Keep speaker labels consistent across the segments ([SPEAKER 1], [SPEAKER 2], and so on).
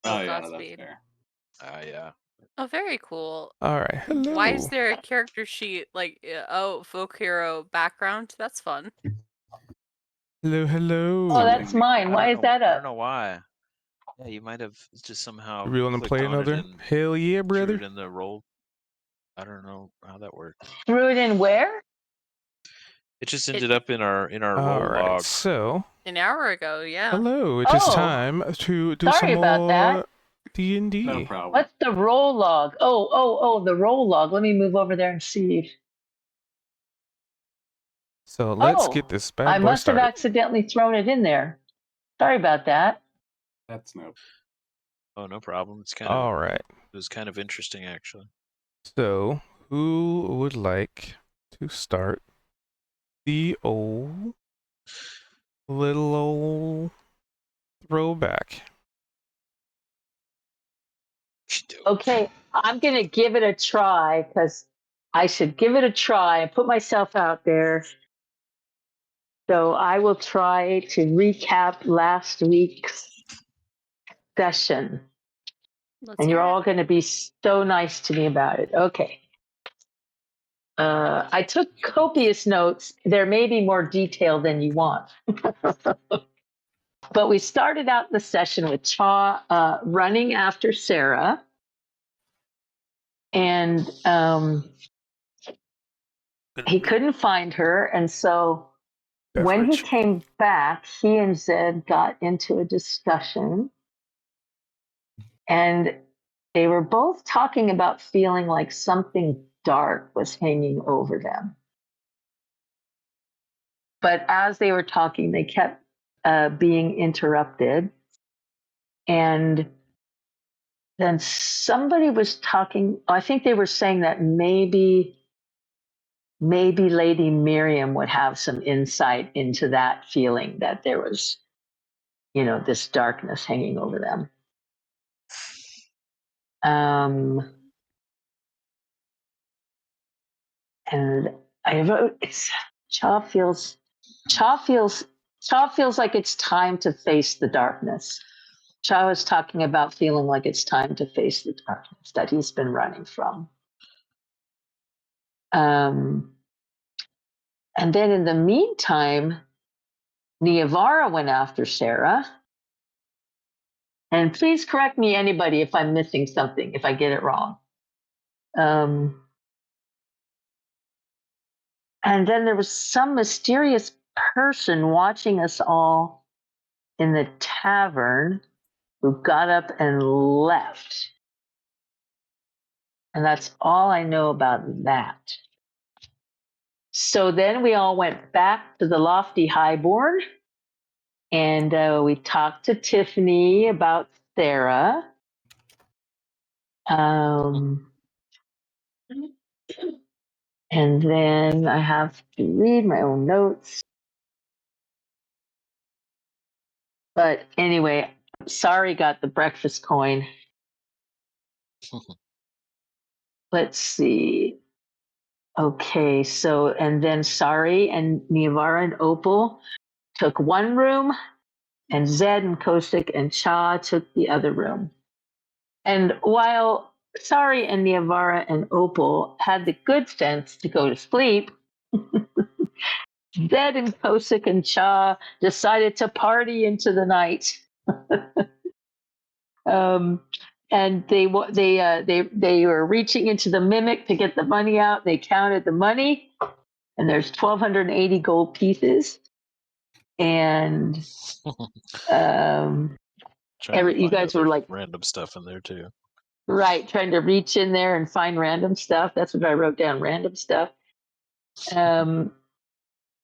[SPEAKER 1] Oh,
[SPEAKER 2] Oh yeah, that's
[SPEAKER 1] Godspeed.
[SPEAKER 2] fair.
[SPEAKER 3] Yeah.
[SPEAKER 1] Oh, very cool.
[SPEAKER 4] All right.
[SPEAKER 1] Why is
[SPEAKER 4] Hello.
[SPEAKER 1] there a character sheet like, oh, folk hero background? That's fun.
[SPEAKER 4] Hello.
[SPEAKER 3] So
[SPEAKER 5] Oh,
[SPEAKER 4] Hello.
[SPEAKER 5] that's
[SPEAKER 2] Something new.
[SPEAKER 5] mine. Why is that
[SPEAKER 3] I don't
[SPEAKER 5] up?
[SPEAKER 3] know why. Yeah, you might have just somehow
[SPEAKER 4] You willing to
[SPEAKER 3] clicked
[SPEAKER 4] play
[SPEAKER 3] on it
[SPEAKER 4] another?
[SPEAKER 3] and
[SPEAKER 4] Hell yeah,
[SPEAKER 3] threw
[SPEAKER 4] brother.
[SPEAKER 3] it in the roll. I don't know how that worked.
[SPEAKER 5] Threw it in where?
[SPEAKER 3] It just
[SPEAKER 1] It
[SPEAKER 3] ended up in our
[SPEAKER 4] All
[SPEAKER 3] roll
[SPEAKER 4] right.
[SPEAKER 3] log.
[SPEAKER 4] So,
[SPEAKER 1] an hour ago, yeah.
[SPEAKER 4] hello. It is
[SPEAKER 5] Oh,
[SPEAKER 4] time to do
[SPEAKER 5] sorry
[SPEAKER 4] some
[SPEAKER 5] about that.
[SPEAKER 4] more D and
[SPEAKER 2] No
[SPEAKER 4] D.
[SPEAKER 2] problem.
[SPEAKER 5] What's the roll log? Oh, the roll log. Let me move over there and see.
[SPEAKER 4] So let's get
[SPEAKER 5] Oh,
[SPEAKER 4] this
[SPEAKER 5] I
[SPEAKER 4] bad boy
[SPEAKER 5] must have
[SPEAKER 4] started.
[SPEAKER 5] accidentally thrown it in there. Sorry about that.
[SPEAKER 2] That's no.
[SPEAKER 3] Oh, no problem. It
[SPEAKER 4] All right.
[SPEAKER 3] was kind of interesting actually.
[SPEAKER 4] So, who would like to start the old little old throwback?
[SPEAKER 5] Okay, I'm going to give it a try because I should give it a try and put myself out there. So I will try to recap last week's session.
[SPEAKER 1] Let's
[SPEAKER 5] And you're
[SPEAKER 1] hear it.
[SPEAKER 5] all going to be so nice to me about it. Okay. I took copious notes. There may be more detail than you want. But we started out the session with Cha running after Sarah. And he couldn't find her. And so when he
[SPEAKER 4] Beverage.
[SPEAKER 5] came back, he and Zed got into a discussion. And they were both talking about feeling like something dark was hanging over them. But as they were talking, they kept being interrupted. And then somebody was talking, I think they were saying that maybe Lady Miriam would have some insight into that feeling that there was, this darkness hanging over them. And I wrote, Cha feels Cha feels Cha feels like it's time to face the darkness. Cha was talking about feeling like it's time to face the darkness that he's been running from. And then in the meantime, Niavara went after Sarah. And please correct me, anybody, if I'm missing something, if I get it wrong. And then there was some mysterious person watching us all in the tavern who got up and left. And that's all I know about that. So then we all went back to the Lofty Highborn and we talked to Tiffany about Sarah. And then I have to read my own notes. But anyway, sorry, got the breakfast coin. Let's see. Okay, so, and then Sari and Niavara and Opal took one room, and Zed and Kosik and Cha took the other room. And while Sari and Niavara and Opal had the good sense to go to sleep, Zed and Kosik and Cha decided to party into the night. And they were reaching into the mimic to get the money out. They counted the money, and there's 1,280 gold pieces. And you guys were like
[SPEAKER 3] random stuff in there too.
[SPEAKER 5] Right, trying to reach in there and find random stuff. That's what I wrote down, random stuff. And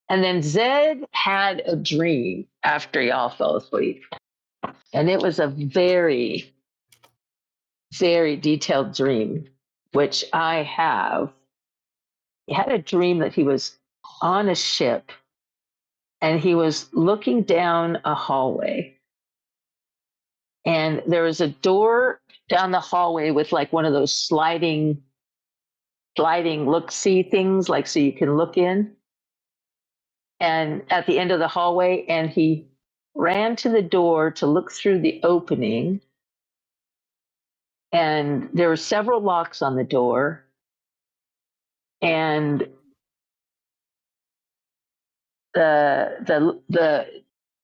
[SPEAKER 5] then Zed had a dream after y'all fell asleep. And it was a very, very detailed dream, which I have. He had a dream that he was on a ship and he was looking down a hallway. And there was a door down the hallway with like one of those sliding look-see things, like so you can look in. And at the end of the hallway, and he ran to the door to look through the opening. and there were several locks on the door, and the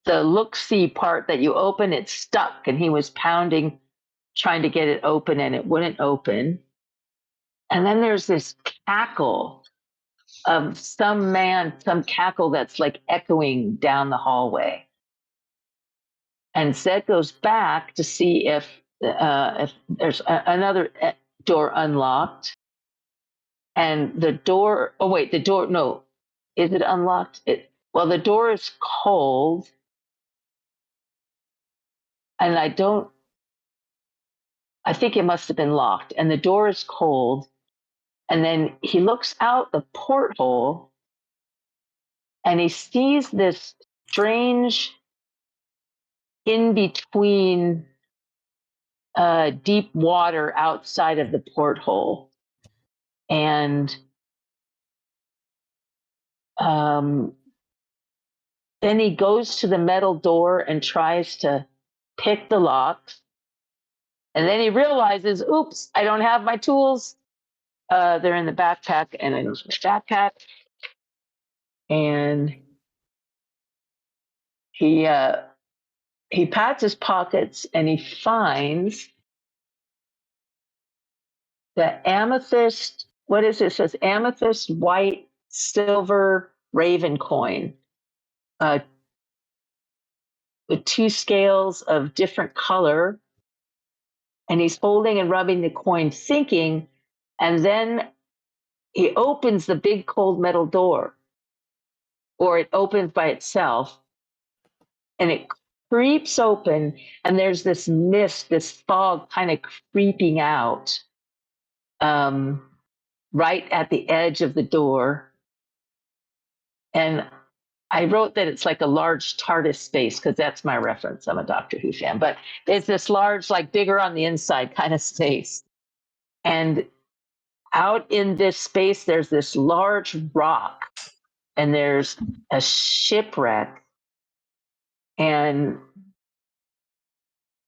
[SPEAKER 5] look-see part that you open, it stuck, and he was pounding, trying to get it open, and it wouldn't open. And then there's this cackle of some cackle that's like echoing down the hallway. And Zed goes back to see if there's another door unlocked. And the door, oh wait, the door, no, is it unlocked? Well, the door is cold. And I think it must have been locked. And the door is cold. And then he looks out the porthole and he sees this strange in between deep water outside of the porthole. And then he goes to the metal door and tries to pick the locks. And then he realizes, oops, I don't have my tools. They're in the backpack, and I lose my backpack. And he pats his pockets and he finds the amethyst. What is it? It says amethyst, white, silver, raven coin. With 2 scales of different color. And he's holding and rubbing the coin, thinking, and then he opens the big cold metal door, or it opens by itself, and it creeps open, and there's this mist, this fog kind of creeping out right at the edge of the door. And I wrote that it's like a large TARDIS space because that's my reference. I'm a Doctor Who fan, but it's this large, like bigger on the inside kind of space. And out in this space, there's this large rock, and there's a shipwreck and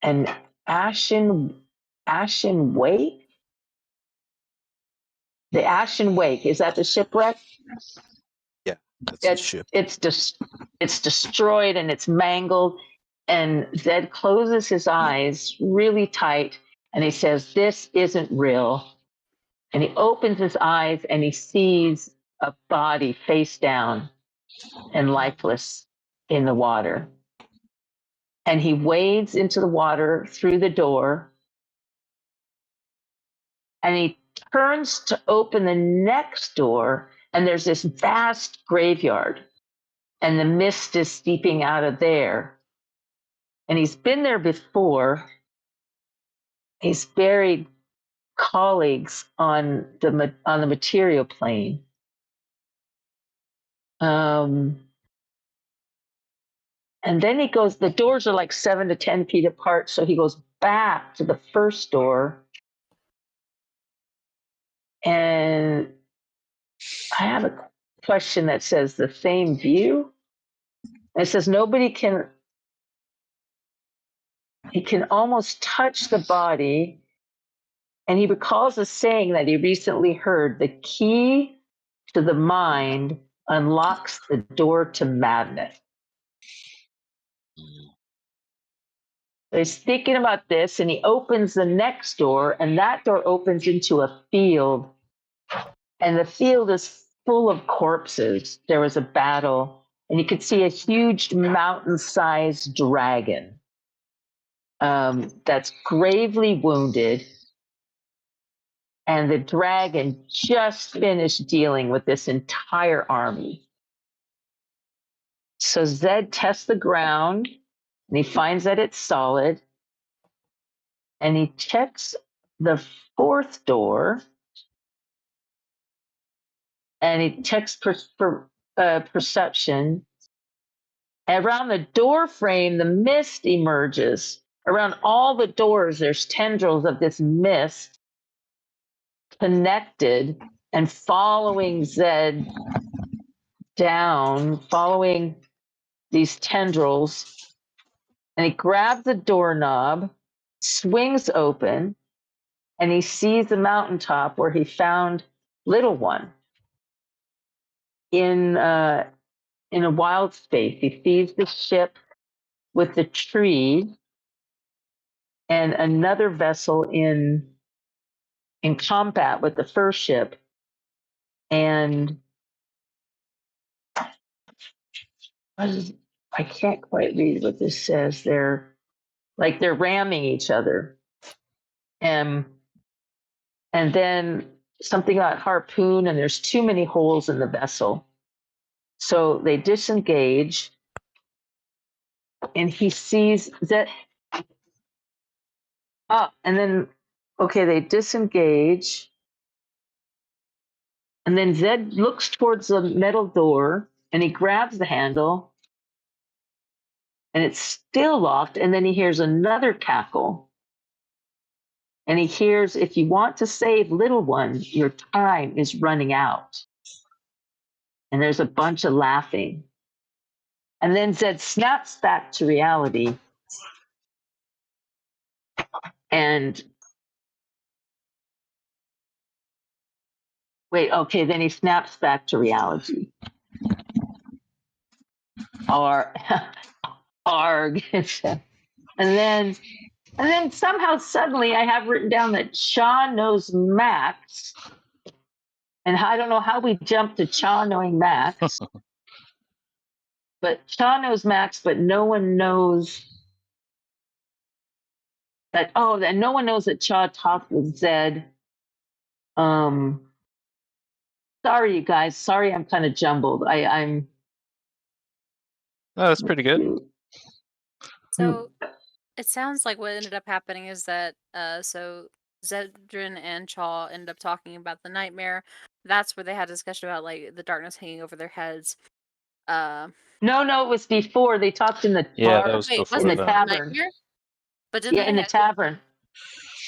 [SPEAKER 5] an ashen wake. The Ashen Wake, is that the shipwreck?
[SPEAKER 3] That's a ship.
[SPEAKER 5] It's destroyed and it's mangled. And Zed closes his eyes really tight and he says, "This isn't real." And he opens his eyes and he sees a body face down and lifeless in the water. And he wades into the water through the door. And he turns to open the next door, and there's this vast graveyard, and the mist is seeping out of there. And he's been there before. He's buried colleagues on the material plane. And then he goes, the doors are like 7 to 10 feet apart, so he goes back to the first door. And I have a question that says the same view. And it says he can almost touch the body. And he recalls a saying that he recently heard: the key to the mind unlocks the door to madness. So he's thinking about this, and he opens the next door, and that door opens into a field. And the field is full of corpses. There was a battle, and you could see a huge mountain-sized dragon that's gravely wounded. And the dragon just finished dealing with this entire army. So Zed tests the ground, and he finds that it's solid. And he checks the 4th door, and he checks perception. Around the door frame, the mist emerges. Around all the doors, there's tendrils of this mist connected and following Zed down, following these tendrils. And he grabs the doorknob, swings open, and he sees the mountaintop where he found Little One in a wild space. He sees the ship with the tree and another vessel in combat with the first ship, and I can't quite read what this says. They're ramming each other, and then something got harpooned, and there's too many holes in the vessel, so they disengage, and he sees that. And then they disengage, and then Zed looks towards the metal door, and he grabs the handle, and it's still locked, and then he hears another cackle. And he hears, "If you want to save Little One, your time is running out." And there's a bunch of laughing. And then Zed snaps back to reality. And then he snaps back to reality. Arg. And then somehow suddenly I have written down that Cha knows Max. And I don't know how we jumped to Cha knowing Max. But Cha knows Max, but no one knows that. And no one knows that Cha talked with Zed. Sorry, you guys. Sorry, I'm kind of jumbled. I'm.
[SPEAKER 3] Oh, that's pretty good.
[SPEAKER 1] So it sounds like what ended up happening is that so Zedrin and Chaw ended up talking about the nightmare. That's where they had a discussion about like the darkness hanging over their heads.
[SPEAKER 5] No, it was before. They talked in the
[SPEAKER 3] Yeah,
[SPEAKER 5] bar,
[SPEAKER 3] that was before
[SPEAKER 5] in the
[SPEAKER 3] that.
[SPEAKER 5] tavern.
[SPEAKER 1] Nightmare? But didn't
[SPEAKER 5] Yeah, in the tavern.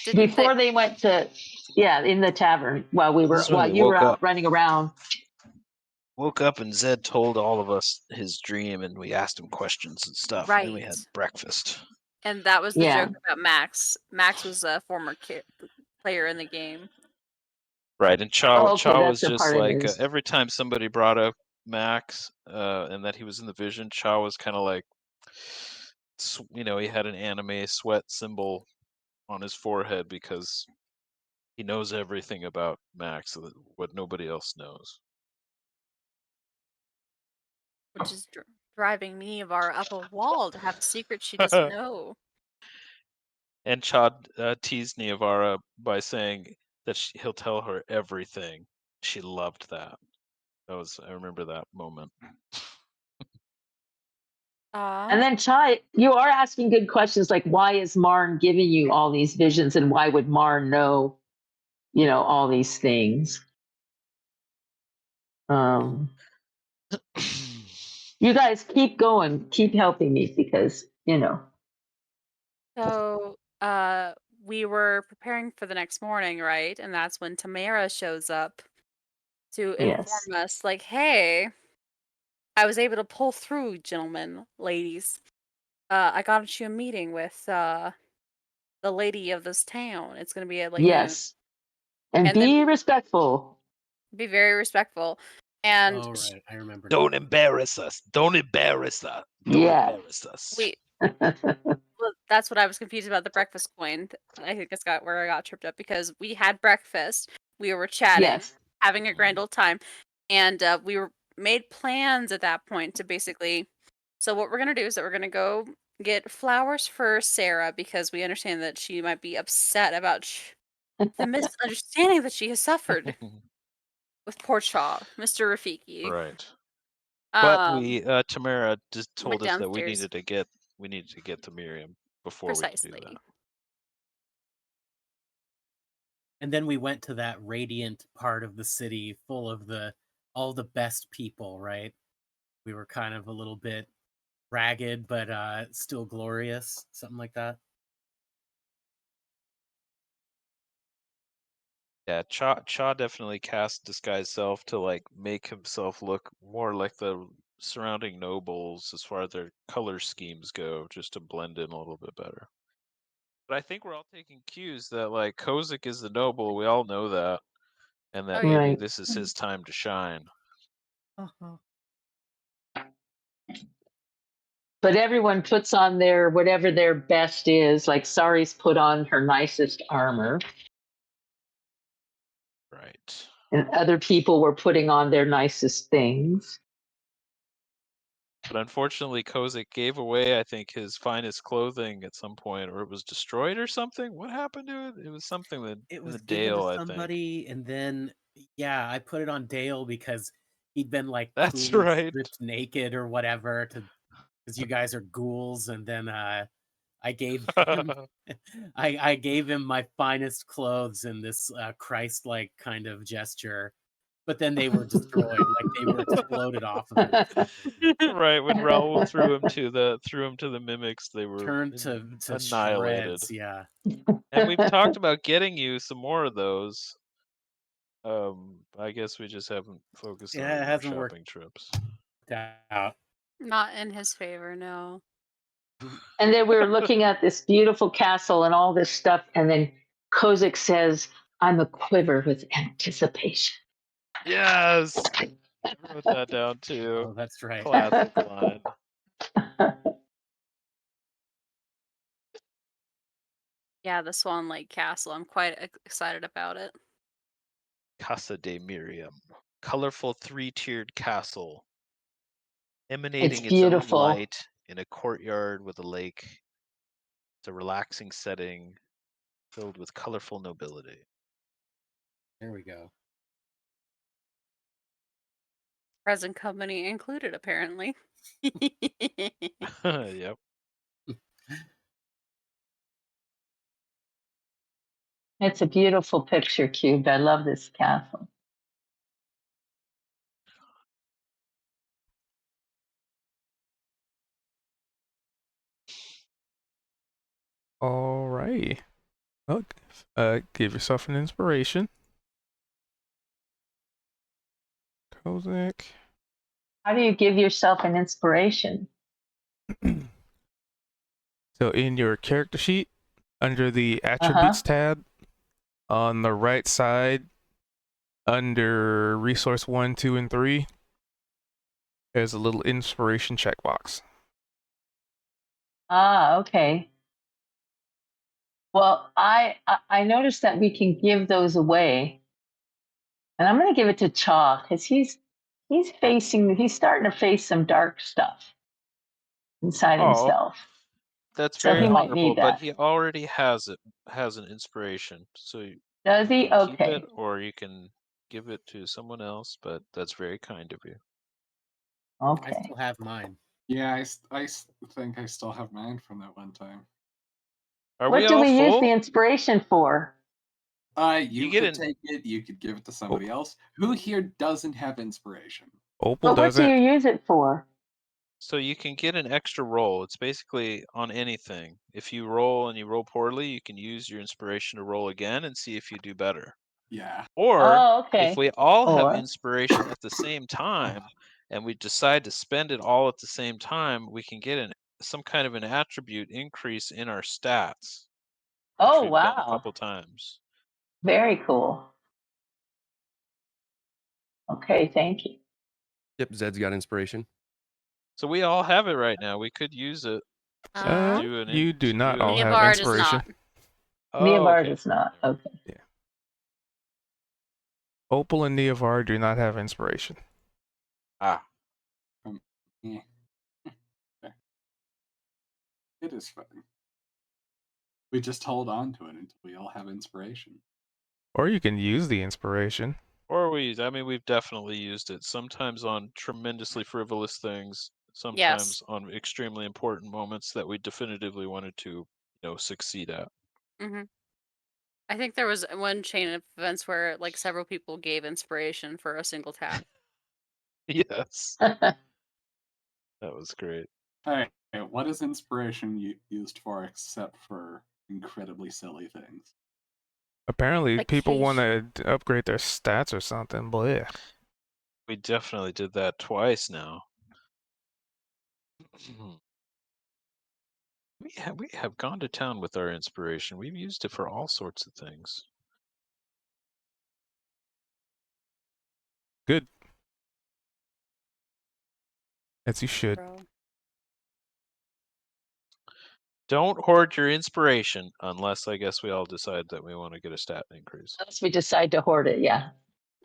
[SPEAKER 5] Before they went to, in the tavern while
[SPEAKER 3] This is when we
[SPEAKER 5] you were
[SPEAKER 3] woke
[SPEAKER 5] out
[SPEAKER 3] up.
[SPEAKER 5] running around.
[SPEAKER 3] Woke up and Zed told all of us his dream, and we asked him questions and stuff. And then we had
[SPEAKER 1] Right.
[SPEAKER 3] breakfast.
[SPEAKER 1] And that was the
[SPEAKER 5] Yeah.
[SPEAKER 1] joke about Max. Max was a former player in the game.
[SPEAKER 3] Right, and Cha
[SPEAKER 5] okay,
[SPEAKER 3] was
[SPEAKER 5] that's the
[SPEAKER 3] just
[SPEAKER 5] part I
[SPEAKER 3] like
[SPEAKER 5] missed.
[SPEAKER 3] every time somebody brought up Max and that he was in the vision, Cha was kind of like, he had an anime sweat symbol on his forehead because he knows everything about Max, what nobody else knows.
[SPEAKER 1] Which is driving Nevar up a wall to have a secret she doesn't know.
[SPEAKER 3] And Cha teased Niavara by saying that he'll tell her everything. She loved that. I remember that moment.
[SPEAKER 5] And then Chai, you are asking good questions like, why is Marn giving you all these visions, and why would Marn know, all these things? You guys keep going, keep helping me because,
[SPEAKER 1] So, we were preparing for the next morning, right? And that's when Tamara shows up to inform us, like, hey, I was able to pull through, gentlemen, ladies. I got you a meeting with the lady of this town. It's gonna be at like noon.
[SPEAKER 5] Yes. And be
[SPEAKER 1] then
[SPEAKER 5] respectful.
[SPEAKER 1] be very respectful. And
[SPEAKER 2] Oh, right. I remember.
[SPEAKER 3] Don't embarrass us. Don't embarrass us. Don't embarrass us.
[SPEAKER 1] Well, that's what I was confused about the breakfast coin. I think it's where I got tripped up because we had breakfast, we were chatting, having a grand old time, and we made plans at that point to basically. So what we're gonna do is that we're gonna go get flowers for Sarah because we understand that she might be upset about the misunderstanding that she has suffered with poor Chaw, Mr. Rafiki.
[SPEAKER 3] Right. But Tamara just
[SPEAKER 1] went
[SPEAKER 3] told us that we
[SPEAKER 1] downstairs.
[SPEAKER 3] needed to get to Miriam before we could do that.
[SPEAKER 2] And then we went to that radiant part of the city full of all the best people, right? We were kind of a little bit ragged, but still glorious, something like that.
[SPEAKER 3] Yeah, Cha definitely cast disguise self to like make himself look more like the surrounding nobles as far as their color schemes go, just to blend in a little bit better. But I think we're all taking cues that like Kozik is the noble. We all know that, and that
[SPEAKER 1] Oh, yeah.
[SPEAKER 3] maybe
[SPEAKER 5] Right.
[SPEAKER 3] this is his time to shine.
[SPEAKER 5] But everyone puts on their whatever their best is. Like Sari's put on her nicest armor,
[SPEAKER 3] Right.
[SPEAKER 5] and other people were putting on their nicest things.
[SPEAKER 3] But unfortunately, Kozik gave away, I think, his finest clothing at some point, or it was destroyed or something. What happened to it? It was something that
[SPEAKER 2] It
[SPEAKER 3] in
[SPEAKER 2] was
[SPEAKER 3] the
[SPEAKER 2] given
[SPEAKER 3] Dale,
[SPEAKER 2] to
[SPEAKER 3] I think.
[SPEAKER 2] somebody, and then yeah, I put it on Dale because he'd been like
[SPEAKER 3] That's
[SPEAKER 2] cruelly
[SPEAKER 3] right.
[SPEAKER 2] stripped naked or whatever to because you guys are ghouls, and then I gave him I gave him my finest clothes in this Christ-like kind of gesture, but then they were destroyed, like they were exploded off of him.
[SPEAKER 3] Right, when Raoul threw him to the mimics, they were
[SPEAKER 2] Turned to
[SPEAKER 3] annihilated.
[SPEAKER 2] shreds, yeah.
[SPEAKER 3] And we've talked about getting you some more of those. I guess we just haven't focused on
[SPEAKER 2] Yeah, it
[SPEAKER 3] more
[SPEAKER 2] hasn't worked
[SPEAKER 3] shopping trips.
[SPEAKER 2] out.
[SPEAKER 1] Not in his favor, no.
[SPEAKER 5] And then we were looking at this beautiful castle and all this stuff, and then Kozik says, "I'm a quiver with anticipation."
[SPEAKER 3] Yes, I wrote that down too.
[SPEAKER 2] Oh, that's right.
[SPEAKER 3] Classic line.
[SPEAKER 1] Yeah, the Swan Lake Castle. I'm quite excited about it.
[SPEAKER 3] Casa de Miriam, colorful three-tiered castle, emanating its own
[SPEAKER 5] beautiful.
[SPEAKER 3] light in a courtyard with a lake. It's a relaxing setting filled with colorful nobility.
[SPEAKER 2] There we go.
[SPEAKER 1] Present company included, apparently.
[SPEAKER 3] Yep.
[SPEAKER 5] It's a beautiful picture, Cube. I love this castle.
[SPEAKER 4] All right. Well, give yourself an inspiration. Kozik.
[SPEAKER 5] How do you give yourself an inspiration?
[SPEAKER 4] So in your character sheet, under the attributes tab, on the right side, under resource 1, 2, and 3, there's a little inspiration checkbox.
[SPEAKER 5] Ah, okay. Well, I noticed that we can give those away, and I'm going to give it to Chaw because he's starting to face some dark stuff inside himself.
[SPEAKER 3] That's
[SPEAKER 5] So
[SPEAKER 3] very
[SPEAKER 5] he might
[SPEAKER 3] honorable,
[SPEAKER 5] need
[SPEAKER 3] but
[SPEAKER 5] that.
[SPEAKER 3] he already has an inspiration. So
[SPEAKER 5] Does he?
[SPEAKER 3] you can keep
[SPEAKER 5] Okay.
[SPEAKER 3] it, or you can give it to someone else, but that's very kind of you.
[SPEAKER 2] I
[SPEAKER 5] Okay.
[SPEAKER 2] still have mine.
[SPEAKER 6] Yeah, I think I still have mine from that one time.
[SPEAKER 3] Are
[SPEAKER 5] What
[SPEAKER 3] we
[SPEAKER 5] do
[SPEAKER 3] all
[SPEAKER 5] we use
[SPEAKER 3] full?
[SPEAKER 5] the inspiration for?
[SPEAKER 6] You
[SPEAKER 3] get
[SPEAKER 6] could
[SPEAKER 3] an-
[SPEAKER 6] take it. You could give it to somebody else. Who here doesn't have inspiration?
[SPEAKER 4] Opal
[SPEAKER 5] But what do
[SPEAKER 4] doesn't.
[SPEAKER 5] you use it for?
[SPEAKER 3] So you can get an extra roll. It's basically on anything. If you roll and you roll poorly, you can use your inspiration to roll again and see if you do better.
[SPEAKER 6] Yeah.
[SPEAKER 3] Or
[SPEAKER 5] Oh, okay.
[SPEAKER 3] if we all have
[SPEAKER 5] Or-
[SPEAKER 3] inspiration at the same time and we decide to spend it all at the same time, we can get some kind of an attribute increase in our stats. Which
[SPEAKER 5] Oh,
[SPEAKER 3] we've done a
[SPEAKER 5] wow.
[SPEAKER 3] couple times.
[SPEAKER 5] Very cool. Okay, thank you.
[SPEAKER 7] Yep, Zed's got inspiration.
[SPEAKER 3] So we all have it right now. We could use it.
[SPEAKER 4] You do not all have
[SPEAKER 1] Neobar does
[SPEAKER 4] inspiration.
[SPEAKER 1] not.
[SPEAKER 5] Neobar
[SPEAKER 3] okay.
[SPEAKER 5] does not. Okay.
[SPEAKER 4] Opal and Neovar do not have inspiration.
[SPEAKER 6] Yeah. Okay. It is fun. We just hold on to it until we all have inspiration.
[SPEAKER 4] Or you can use the inspiration.
[SPEAKER 3] Or we've definitely used it. Sometimes on tremendously frivolous things. Sometimes
[SPEAKER 1] Yes.
[SPEAKER 3] on extremely important moments that we definitively wanted to, succeed at.
[SPEAKER 1] Mm-hmm. I think there was one chain of events where like several people gave inspiration for a single tap.
[SPEAKER 3] Yes. That was great.
[SPEAKER 6] Hey, what is inspiration used for except for incredibly silly things?
[SPEAKER 4] Apparently, people want
[SPEAKER 1] Occasion-
[SPEAKER 4] to upgrade their stats or something. Bleh.
[SPEAKER 3] We definitely did that twice now. we have gone to town with our inspiration. We've used it for all sorts of things.
[SPEAKER 4] Good. As you should.
[SPEAKER 1] Bro.
[SPEAKER 3] Don't hoard your inspiration unless I guess we all decide that we want to get a stat increase.
[SPEAKER 5] Unless we decide to hoard it, yeah.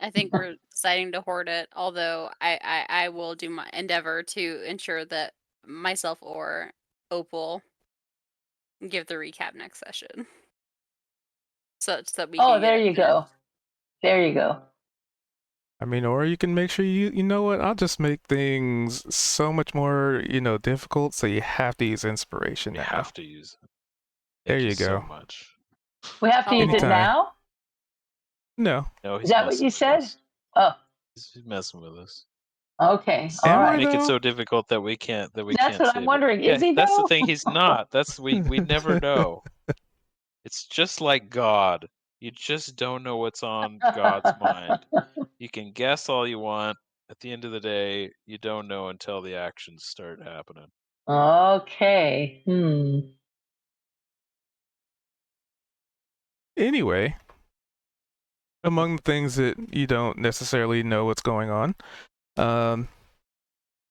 [SPEAKER 1] I think we're deciding to hoard it, although I will do my endeavor to ensure that myself or Opal give the recap next session. Such that we
[SPEAKER 5] Oh,
[SPEAKER 1] can
[SPEAKER 5] there
[SPEAKER 1] get it
[SPEAKER 5] you go. There you go.
[SPEAKER 4] I mean, or you can make sure you know what, I'll just make things so much more, difficult, so you have to use inspiration
[SPEAKER 3] We
[SPEAKER 4] now.
[SPEAKER 3] have to use it.
[SPEAKER 4] There
[SPEAKER 3] Thank
[SPEAKER 4] you
[SPEAKER 3] so
[SPEAKER 4] go.
[SPEAKER 3] much.
[SPEAKER 5] We have to use it
[SPEAKER 4] Anytime.
[SPEAKER 5] now?
[SPEAKER 4] No.
[SPEAKER 3] No, he's
[SPEAKER 5] Is that what
[SPEAKER 3] messing
[SPEAKER 5] you
[SPEAKER 3] with
[SPEAKER 5] said?
[SPEAKER 3] us.
[SPEAKER 5] Oh,
[SPEAKER 3] He's messing with us.
[SPEAKER 5] okay. All
[SPEAKER 4] Am I
[SPEAKER 5] right.
[SPEAKER 3] Make it
[SPEAKER 4] though?
[SPEAKER 3] so difficult that we can't
[SPEAKER 5] That's
[SPEAKER 3] save
[SPEAKER 5] what I'm
[SPEAKER 3] it.
[SPEAKER 5] wondering.
[SPEAKER 3] Yeah,
[SPEAKER 5] Is he
[SPEAKER 3] that's the
[SPEAKER 5] though?
[SPEAKER 3] thing. He's not. We never know. It's just like God. You just don't know what's on God's mind. You can guess all you want. At the end of the day, you don't know until the actions start happening.
[SPEAKER 5] Okay.
[SPEAKER 4] Anyway, among the things that you don't necessarily know what's going on,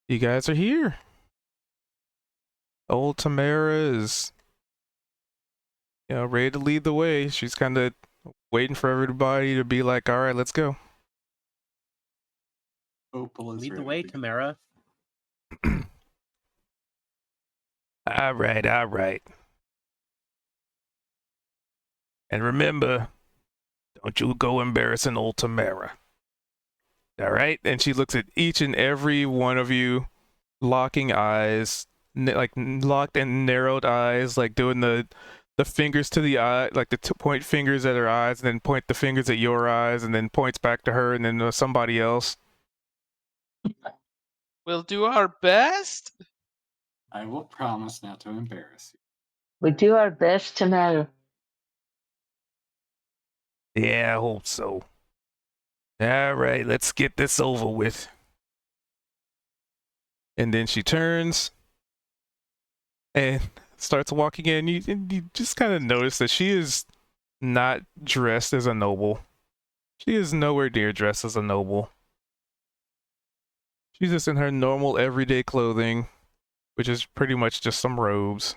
[SPEAKER 4] you guys are here. Old Tamara is, ready to lead the way. She's kind of waiting for everybody to be like, all right, let's go.
[SPEAKER 6] Opal is
[SPEAKER 2] Lead the
[SPEAKER 6] ready
[SPEAKER 2] way,
[SPEAKER 6] to go.
[SPEAKER 2] Tamara.
[SPEAKER 4] All right. And remember, don't you go embarrassing old Tamara. All right? And she looks at each and every one of you, locking eyes, like locked and narrowed eyes, like doing the fingers to the eye, like the point fingers at her eyes, and then point the fingers at your eyes, and then points back to her, and then somebody else.
[SPEAKER 3] We'll do our best.
[SPEAKER 6] I will promise not to embarrass you.
[SPEAKER 5] We do our best to matter.
[SPEAKER 4] Yeah, I hope so. All right, let's get this over with. And then she turns and starts walking in. You just kind of notice that she is not dressed as a noble. She is nowhere near dressed as a noble. She's just in her normal everyday clothing, which is pretty much just some robes.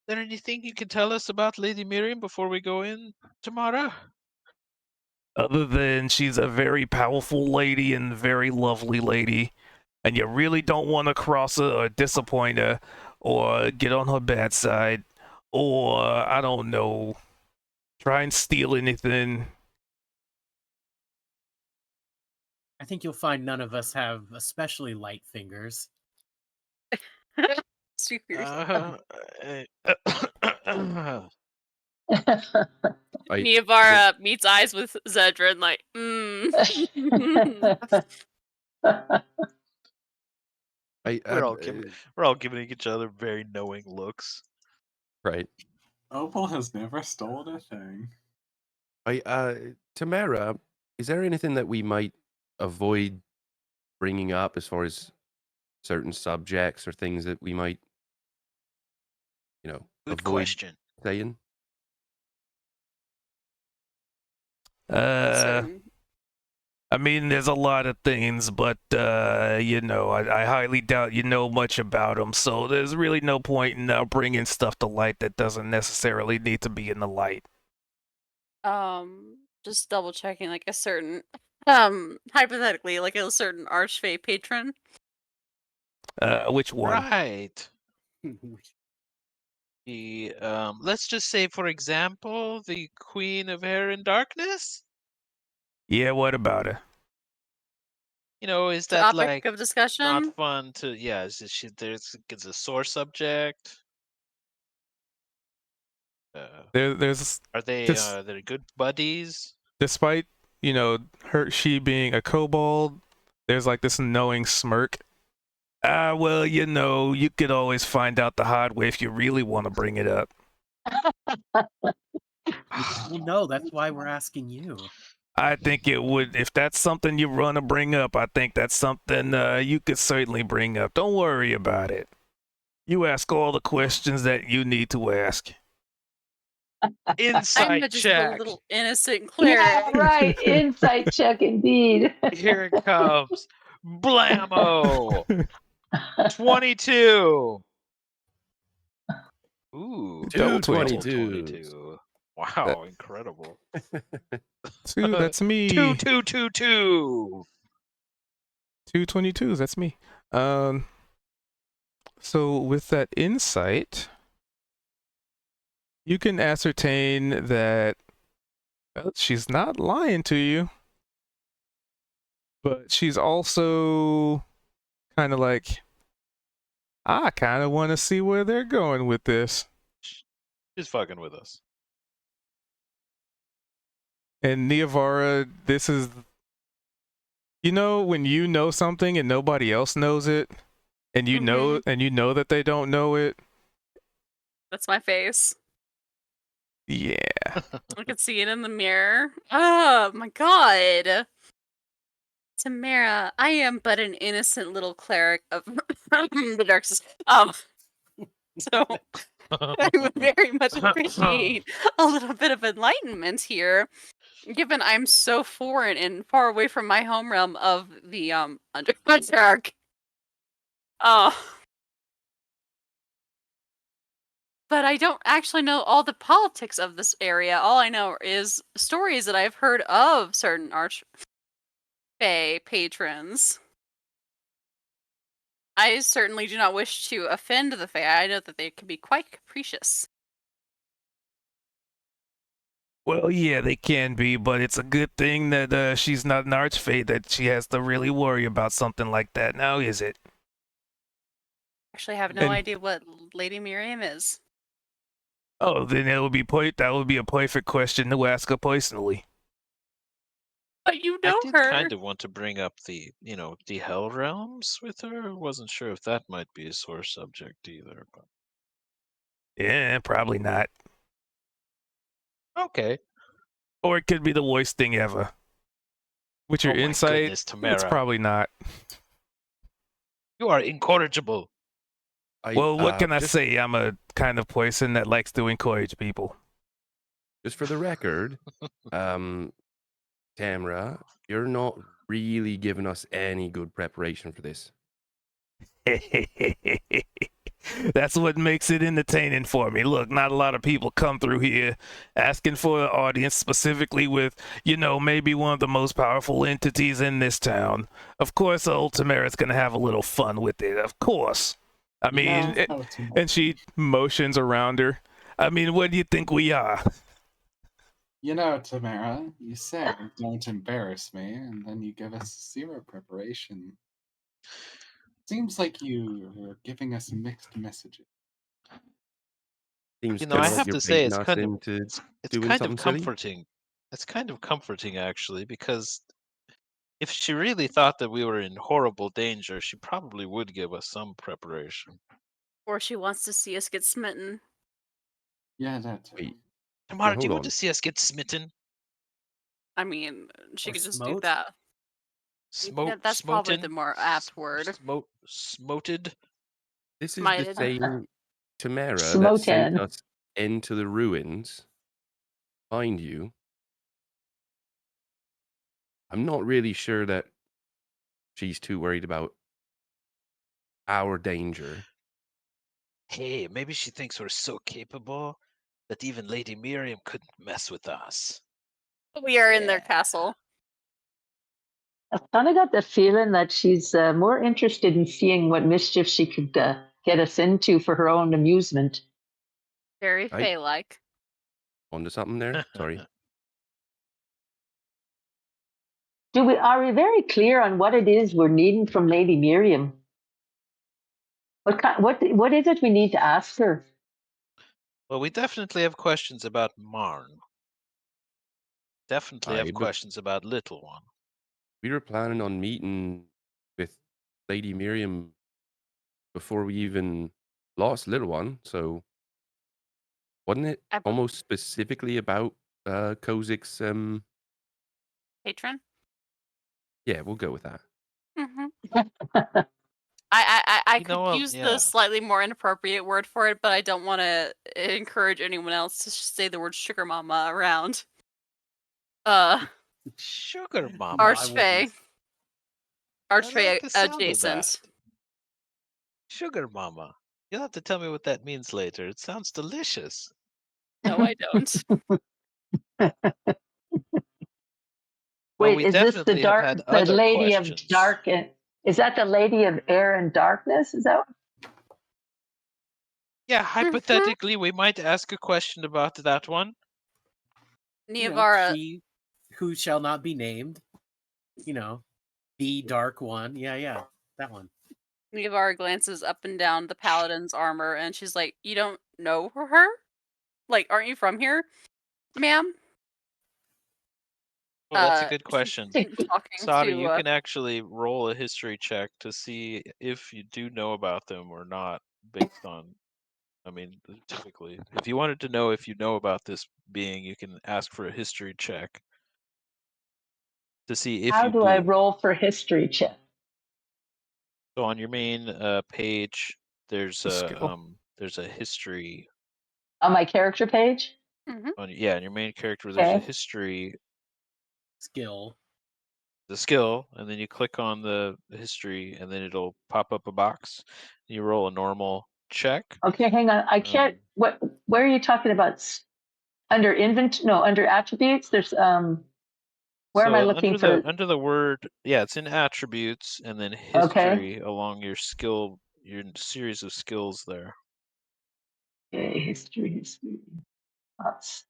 [SPEAKER 3] Is there anything you can tell us about Lady Miriam before we go in tomorrow?
[SPEAKER 4] Other than she's a very powerful lady and very lovely lady, and you really don't want to cross her or disappoint her or get on her bad side or, I don't know, try and steal anything.
[SPEAKER 2] I think you'll find none of us have especially light fingers.
[SPEAKER 1] Speak for yourself. Niavara meets eyes with Zedrin, like,
[SPEAKER 3] We're all giving each other very knowing looks.
[SPEAKER 7] Right.
[SPEAKER 6] Opal has never stolen a thing.
[SPEAKER 7] Tamara, is there anything that we might avoid bringing up as far as certain subjects or things that we might,
[SPEAKER 3] Good
[SPEAKER 7] avoid
[SPEAKER 3] question.
[SPEAKER 7] saying?
[SPEAKER 4] I mean, there's a lot of things, but, I highly doubt you know much about them, so there's really no point in bringing stuff to light that doesn't necessarily need to be in the light.
[SPEAKER 1] Just double checking, like a certain, hypothetically, like a certain Archfey patron.
[SPEAKER 4] Which one?
[SPEAKER 3] Right. Let's just say, for example, the Queen of Air and Darkness.
[SPEAKER 4] Yeah, what about her?
[SPEAKER 3] Is that
[SPEAKER 1] Topic
[SPEAKER 3] like
[SPEAKER 1] of discussion?
[SPEAKER 3] not fun to? Yeah, it's a sore subject.
[SPEAKER 4] There's
[SPEAKER 3] Are they
[SPEAKER 4] just-
[SPEAKER 3] they're good buddies?
[SPEAKER 4] Despite she being a kobold, there's like this knowing smirk. Well, you could always find out the hard way if you really want to bring it up.
[SPEAKER 2] Well, no, that's why we're asking you.
[SPEAKER 4] I think it would, if that's something you want to bring up, I think that's something you could certainly bring up. Don't worry about it. You ask all the questions that you need to ask.
[SPEAKER 1] I'm
[SPEAKER 3] Insight
[SPEAKER 1] just a
[SPEAKER 3] check.
[SPEAKER 1] little innocent cleric.
[SPEAKER 5] Yeah, right. Insight check indeed.
[SPEAKER 3] Here it comes. Blammo. 22. Ooh,
[SPEAKER 4] Double
[SPEAKER 3] 22. Wow,
[SPEAKER 4] That-
[SPEAKER 3] incredible.
[SPEAKER 4] 2, that's me.
[SPEAKER 3] 2222.
[SPEAKER 4] 222s, that's me. So with that insight, you can ascertain that she's not lying to you, but she's also kind of like, I kind of want to see where they're going with this.
[SPEAKER 3] She's fucking with us.
[SPEAKER 4] And Niavara, this is, you know, when you know something and nobody else knows it, and you know that they don't know it.
[SPEAKER 1] That's my face.
[SPEAKER 4] Yeah.
[SPEAKER 1] I can see it in the mirror. Oh my god. Tamara, I am but an innocent little cleric of the dark side. So I would very much appreciate a little bit of enlightenment here, given I'm so foreign and far away from my home realm of the Underdark. But I don't actually know all the politics of this area. All I know is stories that I've heard of certain Archfey patrons. I certainly do not wish to offend the Fae. I know that they can be quite capricious.
[SPEAKER 4] Well, yeah, they can be, but it's a good thing that she's not an Archfey that she has to really worry about something like that now, is it?
[SPEAKER 1] Actually, I have no idea what Lady Miriam is.
[SPEAKER 4] Oh, then that would be a perfect question to ask her personally.
[SPEAKER 1] But you know
[SPEAKER 3] I did
[SPEAKER 1] her.
[SPEAKER 3] kind of want to bring up the Hell Realms with her. Wasn't sure if that might be a sore subject either. But...
[SPEAKER 4] Yeah, probably not.
[SPEAKER 3] Okay.
[SPEAKER 4] Or it could be the worst thing ever. With your insight,
[SPEAKER 3] goodness, Tamara.
[SPEAKER 4] it's probably not.
[SPEAKER 3] You are incorrigible.
[SPEAKER 4] Well, what can I say? I'm a kind of person that likes to encourage people.
[SPEAKER 7] Just for the record, Tamara, you're not really giving us any good preparation for this.
[SPEAKER 4] That's what makes it entertaining for me. Look, not a lot of people come through here asking for an audience specifically with, maybe one of the most powerful entities in this town. Of course, old Tamara's going to have a little fun with it. Of course. I mean, and she motions around her. I mean, what do you think we are?
[SPEAKER 6] Tamara, you say, don't embarrass me, and then you give us zero preparation. Seems like you are giving us mixed messages.
[SPEAKER 7] Seems
[SPEAKER 3] I have
[SPEAKER 7] like
[SPEAKER 3] to say,
[SPEAKER 7] it's kind of
[SPEAKER 3] comforting. It's kind of comforting, actually, because if she really thought that we were in horrible danger, she probably would give us some preparation.
[SPEAKER 1] Or she wants to see us get smitten.
[SPEAKER 6] Yeah, that's
[SPEAKER 7] Wait.
[SPEAKER 3] Tamara, do you want to see us get smitten?
[SPEAKER 1] I mean, she could just
[SPEAKER 2] smote?
[SPEAKER 1] do that. Yeah, that's probably the more apt word.
[SPEAKER 3] Smoted?
[SPEAKER 7] This is the same Tamara that
[SPEAKER 5] Smoten.
[SPEAKER 7] sent us into the ruins. Find you. I'm not really sure that she's too worried about our danger.
[SPEAKER 3] Hey, maybe she thinks we're so capable that even Lady Miriam couldn't mess with us.
[SPEAKER 1] We are in their castle.
[SPEAKER 5] I've kind of got the feeling that she's more interested in seeing what mischief she could get us into for her own amusement.
[SPEAKER 1] Very Fae-like.
[SPEAKER 7] Onto something there? Sorry.
[SPEAKER 5] Are we very clear on what it is we're needing from Lady Miriam? What is it we need to ask her?
[SPEAKER 3] Well, we definitely have questions about Marn. Definitely have questions about Little One.
[SPEAKER 7] We were planning on meeting with Lady Miriam before we even lost Little One, so wasn't it almost specifically about Kozik's
[SPEAKER 1] patron?
[SPEAKER 7] Yeah, we'll go with that.
[SPEAKER 1] Mm-hmm. I I could use the slightly more inappropriate word for it, but I don't want to encourage anyone else to say the word sugar mama around.
[SPEAKER 3] Sugar mama.
[SPEAKER 1] Archfey. Archfey adjacent.
[SPEAKER 3] Sugar mama. You'll have to tell me what that means later. It sounds delicious.
[SPEAKER 1] No, I don't.
[SPEAKER 5] Wait, is this the lady of dark? Is that the lady of air and darkness? Is that?
[SPEAKER 3] Yeah, hypothetically, we might ask a question about that one.
[SPEAKER 1] Neavara.
[SPEAKER 2] She who shall not be named. The dark one. Yeah, that one.
[SPEAKER 1] Neavara glances up and down the paladin's armor, and she's like, "You don't know her? Like, aren't you from here, ma'am?"
[SPEAKER 3] Well, that's a good question. Sada, you
[SPEAKER 1] to,
[SPEAKER 3] can actually roll a history check to see if you do know about them or not, based on. I mean, typically, if you wanted to know if you know about this being, you can ask for a history check to see if
[SPEAKER 5] How
[SPEAKER 3] you
[SPEAKER 5] do I roll for history check?
[SPEAKER 3] So on your main page, there's a history.
[SPEAKER 5] On my character page?
[SPEAKER 1] Mm-hmm.
[SPEAKER 3] On your main character, there's a history
[SPEAKER 2] skill.
[SPEAKER 3] The skill, and then you click on the history, and then it'll pop up a box. You roll a normal check.
[SPEAKER 5] Okay, hang on. I can't. Where are you talking about? Under inventory? No, under attributes. There's Where am I looking for?
[SPEAKER 3] Under the word, it's in attributes, and then history along your skill, your series of skills there.
[SPEAKER 5] Okay, history.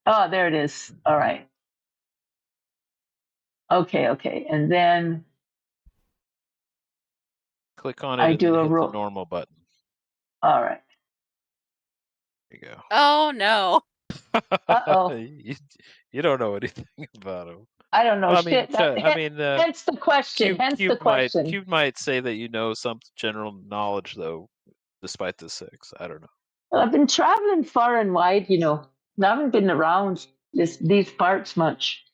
[SPEAKER 5] Oh, there it is. All right. Okay, and then
[SPEAKER 3] click on it. I do a hit the normal button.
[SPEAKER 5] All right.
[SPEAKER 3] There you go.
[SPEAKER 1] Oh no.
[SPEAKER 5] Uh-oh.
[SPEAKER 3] You don't know anything about him.
[SPEAKER 5] I don't know shit. Hence the question.
[SPEAKER 3] Cube might say that you know some general knowledge, though, despite the 6. I don't know.
[SPEAKER 5] Well, I've been traveling far and wide, I haven't been around these parts much.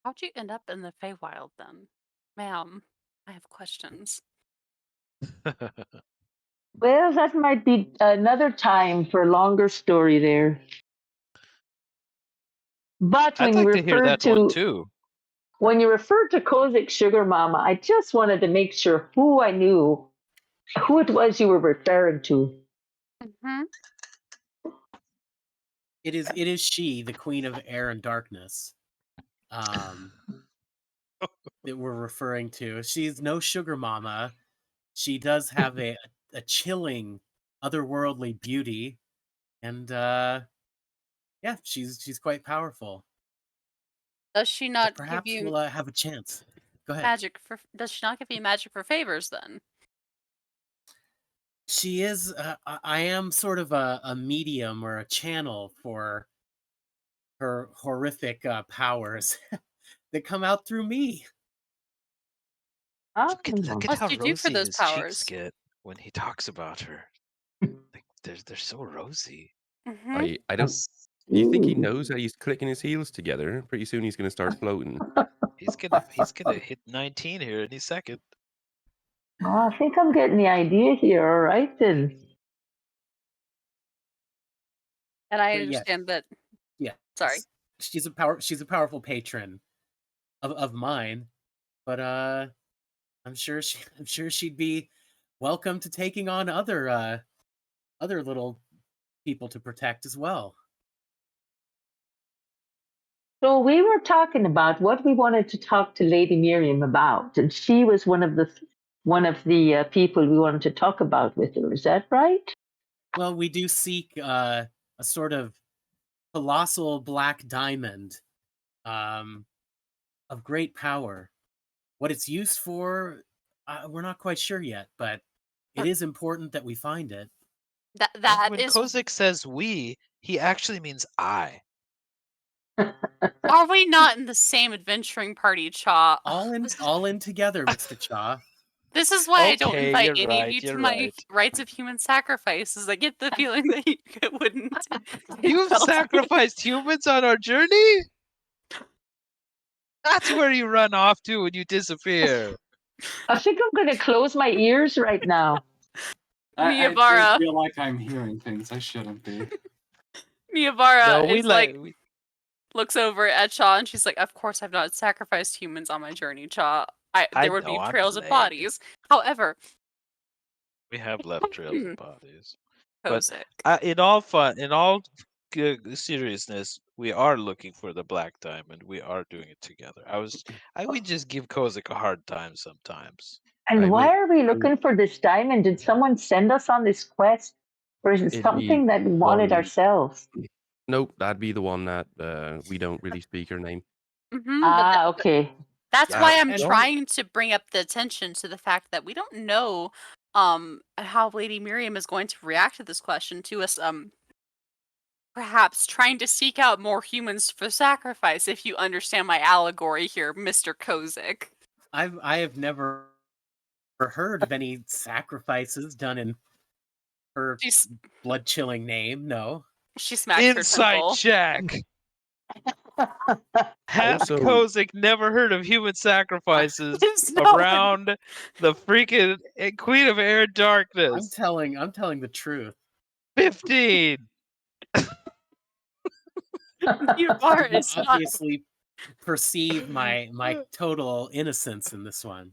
[SPEAKER 1] How'd you end up in the Feywild then? Ma'am, I have questions.
[SPEAKER 5] Well, that might be another time for a longer story there. But when you refer to when you refer to Kozik Sugar Mama, I just wanted to make sure who it was you were referring to.
[SPEAKER 1] Mm-hmm.
[SPEAKER 2] It is she, the Queen of Air and Darkness, that we're referring to. She's no sugar mama. She does have a chilling, otherworldly beauty, and she's quite powerful.
[SPEAKER 1] Does she not
[SPEAKER 2] perhaps
[SPEAKER 1] give you
[SPEAKER 2] we'll have a chance? Go ahead.
[SPEAKER 1] Does she not give you magic for favors then?
[SPEAKER 2] She is. I am sort of a medium or a channel for her horrific powers that come out through me.
[SPEAKER 3] Look at how rosy his cheeks get when he talks about her. Like they're so rosy.
[SPEAKER 1] Mm-hmm.
[SPEAKER 7] I don't. Do you think he knows that he's clicking his heels together? Pretty soon he's going to start floating.
[SPEAKER 3] He's gonna hit 19 here any second.
[SPEAKER 5] Oh, I think I'm getting the idea here. All right then.
[SPEAKER 1] And I understand that.
[SPEAKER 2] Yeah.
[SPEAKER 1] Sorry.
[SPEAKER 2] She's a powerful patron of mine, but I'm sure she'd be welcome to taking on other little people to protect as well.
[SPEAKER 5] So we were talking about what we wanted to talk to Lady Miriam about, and she was one of the people we wanted to talk about with her. Is that right?
[SPEAKER 2] Well, we do seek a sort of colossal black diamond of great power. What it's used for, we're not quite sure yet, but it is important that we find it.
[SPEAKER 3] When Kozik says we, he actually means I.
[SPEAKER 1] Are we not in the same adventuring party, Cha?
[SPEAKER 2] All in together, Mr. Cha.
[SPEAKER 1] This is why I don't invite any of you to my rites of human sacrifices. I get the feeling that you wouldn't.
[SPEAKER 3] You've sacrificed humans on our journey? That's where you run off to when you disappear.
[SPEAKER 5] I think I'm going to close my ears right now.
[SPEAKER 6] I
[SPEAKER 1] Miyabara.
[SPEAKER 6] feel like I'm hearing things I shouldn't be.
[SPEAKER 1] Miyabara
[SPEAKER 3] No, we
[SPEAKER 1] is like
[SPEAKER 3] we-
[SPEAKER 1] looks over at Chaw and she's like, "Of course, I've not sacrificed humans on my journey, Chaw.
[SPEAKER 3] I
[SPEAKER 1] There would
[SPEAKER 3] know,
[SPEAKER 1] be
[SPEAKER 3] I
[SPEAKER 1] trails of
[SPEAKER 3] played.
[SPEAKER 1] bodies. However,
[SPEAKER 3] we have left trails of bodies. But
[SPEAKER 1] Kozik.
[SPEAKER 3] in all fun, in all seriousness, we are looking for the Black Diamond. We are doing it together. We just give Kozik a hard time sometimes.
[SPEAKER 5] And
[SPEAKER 7] Right,
[SPEAKER 5] why
[SPEAKER 7] wait,
[SPEAKER 5] are we
[SPEAKER 7] so-
[SPEAKER 5] looking for this diamond? Did someone send us on this quest? Or is it
[SPEAKER 7] It'd
[SPEAKER 5] something
[SPEAKER 7] be
[SPEAKER 5] that we wanted
[SPEAKER 7] one-
[SPEAKER 5] ourselves?
[SPEAKER 7] Nope, that'd be the one that we don't really speak her name.
[SPEAKER 5] Okay.
[SPEAKER 1] That's
[SPEAKER 7] Yeah,
[SPEAKER 1] why I'm
[SPEAKER 2] and-
[SPEAKER 1] trying to bring up the attention to the fact that we don't know how Lady Miriam is going to react to this question, to us perhaps trying to seek out more humans for sacrifice, if you understand my allegory here, Mr. Kozik.
[SPEAKER 2] I have never heard of any sacrifices done in her
[SPEAKER 1] She's-
[SPEAKER 2] blood-chilling name. No.
[SPEAKER 1] She smacks her
[SPEAKER 3] Inside
[SPEAKER 1] temple.
[SPEAKER 3] check. Has
[SPEAKER 7] Also-
[SPEAKER 3] Kozik never heard of human sacrifices
[SPEAKER 1] There's no one-
[SPEAKER 3] around the freaking Queen of Air
[SPEAKER 2] I'm
[SPEAKER 3] Darkness?
[SPEAKER 2] telling the truth.
[SPEAKER 3] 15.
[SPEAKER 1] Miyabara is not.
[SPEAKER 2] Obviously perceive my total innocence in this one.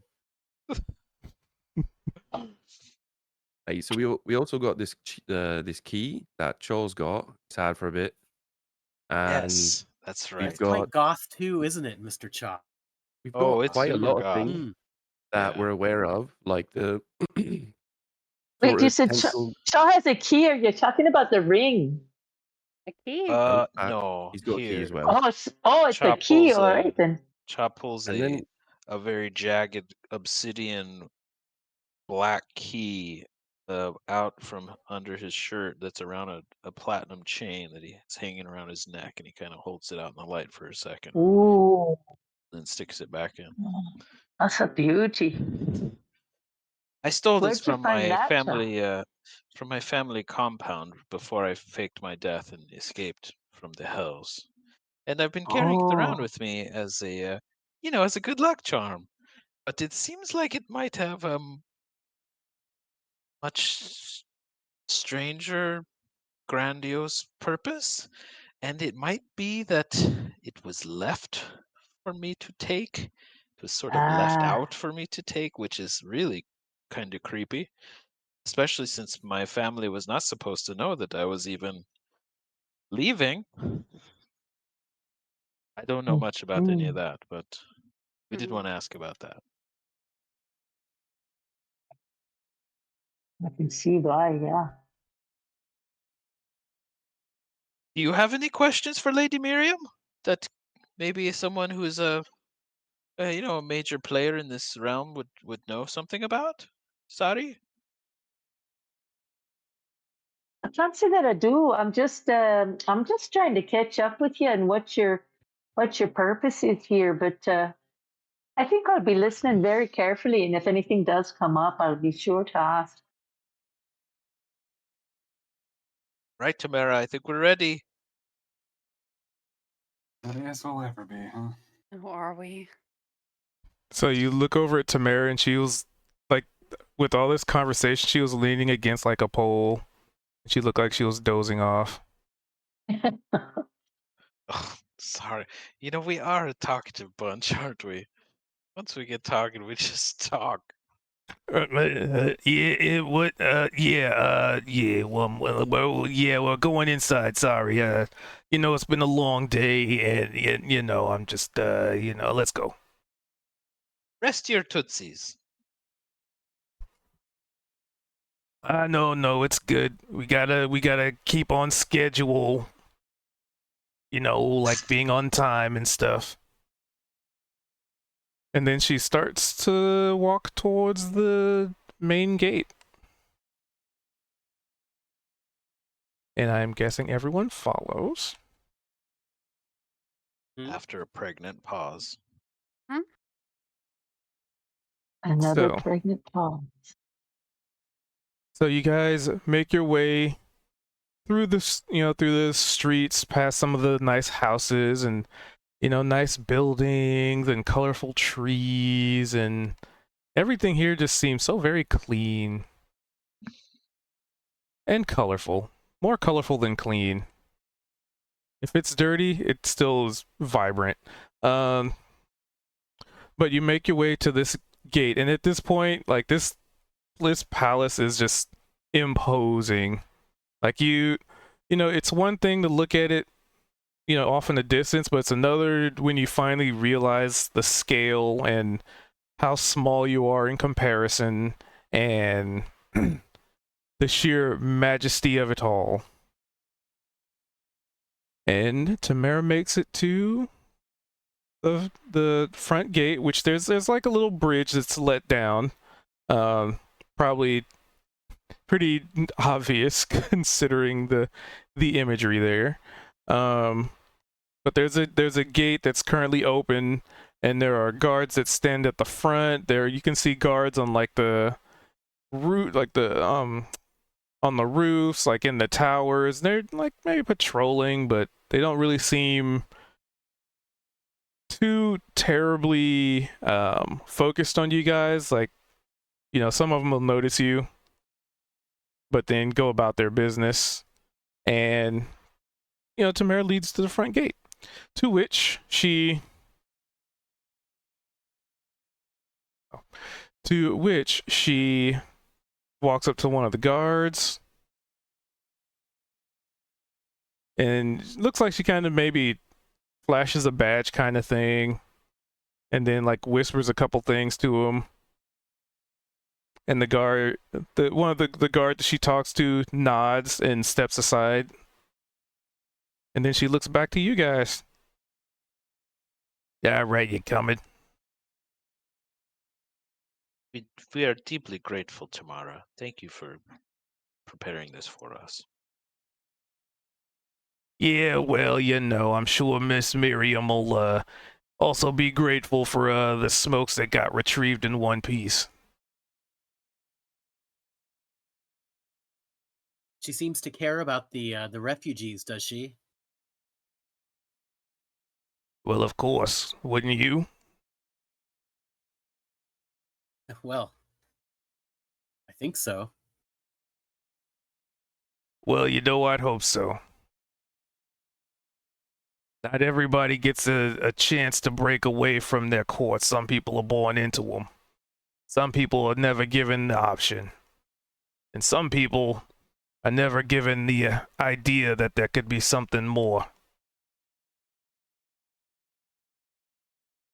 [SPEAKER 7] Hey, so we also got this this key that Charles got. It's had for a bit. And
[SPEAKER 3] Yes, that's
[SPEAKER 7] we've
[SPEAKER 3] right.
[SPEAKER 2] It's quite
[SPEAKER 7] got
[SPEAKER 2] goth too, isn't it, Mr. Chop?
[SPEAKER 7] we've
[SPEAKER 3] Oh,
[SPEAKER 7] got
[SPEAKER 3] it's
[SPEAKER 7] quite a
[SPEAKER 3] super
[SPEAKER 7] lot of
[SPEAKER 3] goth.
[SPEAKER 7] things that
[SPEAKER 3] Yeah.
[SPEAKER 7] we're aware of, like the
[SPEAKER 5] Wait,
[SPEAKER 7] sort
[SPEAKER 5] you
[SPEAKER 7] of
[SPEAKER 5] said
[SPEAKER 7] pencil-
[SPEAKER 5] Shaw has a key, or you're talking about the ring?
[SPEAKER 1] A key.
[SPEAKER 3] No,
[SPEAKER 7] he's got a key
[SPEAKER 3] here.
[SPEAKER 7] as well.
[SPEAKER 5] Oh, it's the
[SPEAKER 3] Chop
[SPEAKER 5] key.
[SPEAKER 3] pulls
[SPEAKER 5] All
[SPEAKER 3] a-
[SPEAKER 5] right then.
[SPEAKER 3] Chop pulls
[SPEAKER 7] And then-
[SPEAKER 3] a very jagged obsidian black key out from under his shirt that's around a platinum chain that he's hanging around his neck, and he kind of holds it out in the light for a second,
[SPEAKER 5] Ooh,
[SPEAKER 3] then sticks it back in.
[SPEAKER 5] that's a beauty.
[SPEAKER 3] I stole
[SPEAKER 5] Where'd
[SPEAKER 3] this
[SPEAKER 5] you
[SPEAKER 3] from
[SPEAKER 5] find
[SPEAKER 3] my
[SPEAKER 5] that, Chuck?
[SPEAKER 3] family compound before I faked my death and escaped from the hells. And I've been carrying it around
[SPEAKER 5] Oh.
[SPEAKER 3] with me as a as a good luck charm. But it seems like it might have much stranger, grandiose purpose, and it might be that it was left for me to take. It was sort of left
[SPEAKER 5] Ah.
[SPEAKER 3] out for me to take, which is really kind of creepy, especially since my family was not supposed to know that I was even leaving. I don't know much about any of that, but we did want to ask about that.
[SPEAKER 5] I can see why. Yeah.
[SPEAKER 3] Do you have any questions for Lady Miriam that maybe someone who is a major player in this realm would know something about? Sari?
[SPEAKER 5] I can't say that I do. I'm just trying to catch up with you and what your purpose is here. But I think I'll be listening very carefully, and if anything does come up, I'll be sure to ask.
[SPEAKER 3] Right, Tamara, I think we're ready.
[SPEAKER 6] Ready as we'll ever be, huh?
[SPEAKER 1] Who are we?
[SPEAKER 4] So you look over at Tamara, and she was like, with all this conversation, she was leaning against like a pole. She looked like she was dozing off.
[SPEAKER 3] Oh, sorry. We are a talkative bunch, aren't we? Once we get talking, we just talk.
[SPEAKER 4] Yeah, we're going inside. Sorry, it's been a long day, and I'm just, let's go.
[SPEAKER 3] Rest your tootsies.
[SPEAKER 4] No, it's good. We gotta keep on schedule. Like being on time and stuff. And then she starts to walk towards the main gate. And I'm guessing everyone follows.
[SPEAKER 3] After a pregnant pause.
[SPEAKER 5] Another
[SPEAKER 4] So-
[SPEAKER 5] pregnant pause.
[SPEAKER 4] So you guys make your way through the streets, past some of the nice houses and nice buildings and colorful trees and everything here just seems so very clean and colorful. More colorful than clean. If it's dirty, it still is vibrant. But you make your way to this gate, and at this point, like, this palace is just imposing. Like, you know, it's one thing to look at it, you know, off in the distance, but it's another when you finally realize the scale and how small you are in comparison, and the sheer majesty of it all. And Tamara makes it to the front gate, which there's like a little bridge that's let down. Probably pretty obvious considering the imagery there. But there's a gate that's currently open, and there are guards that stand at the front. There you can see guards on like the route, like the on the roofs, like in the towers. They're like maybe patrolling, but they don't really seem too terribly focused on you guys. Like, you know, some of them will notice you, but then go about their business. And, you know, Tamara leads to the front gate, to which she walks up to one of the guards, and looks like she kind of maybe flashes a badge kind of thing, and then like whispers a couple things to him. And the guard, one of the guard that she talks to, nods and steps aside. And then she looks back to you guys. Yeah, right, you coming?
[SPEAKER 3] We are deeply grateful, Tamara. Thank you for preparing this for us.
[SPEAKER 4] Yeah, well, you know, I'm sure Miss Miriam will also be grateful for the smokes that got retrieved in one piece.
[SPEAKER 2] She seems to care about the refugees, does she?
[SPEAKER 4] Well, of course. Wouldn't you?
[SPEAKER 2] Well, I think so.
[SPEAKER 4] Well, you know, I'd hope so. Not everybody gets a chance to break away from their courts. Some people are born into them. Some people are never given the option. And some people are never given the idea that there could be something more.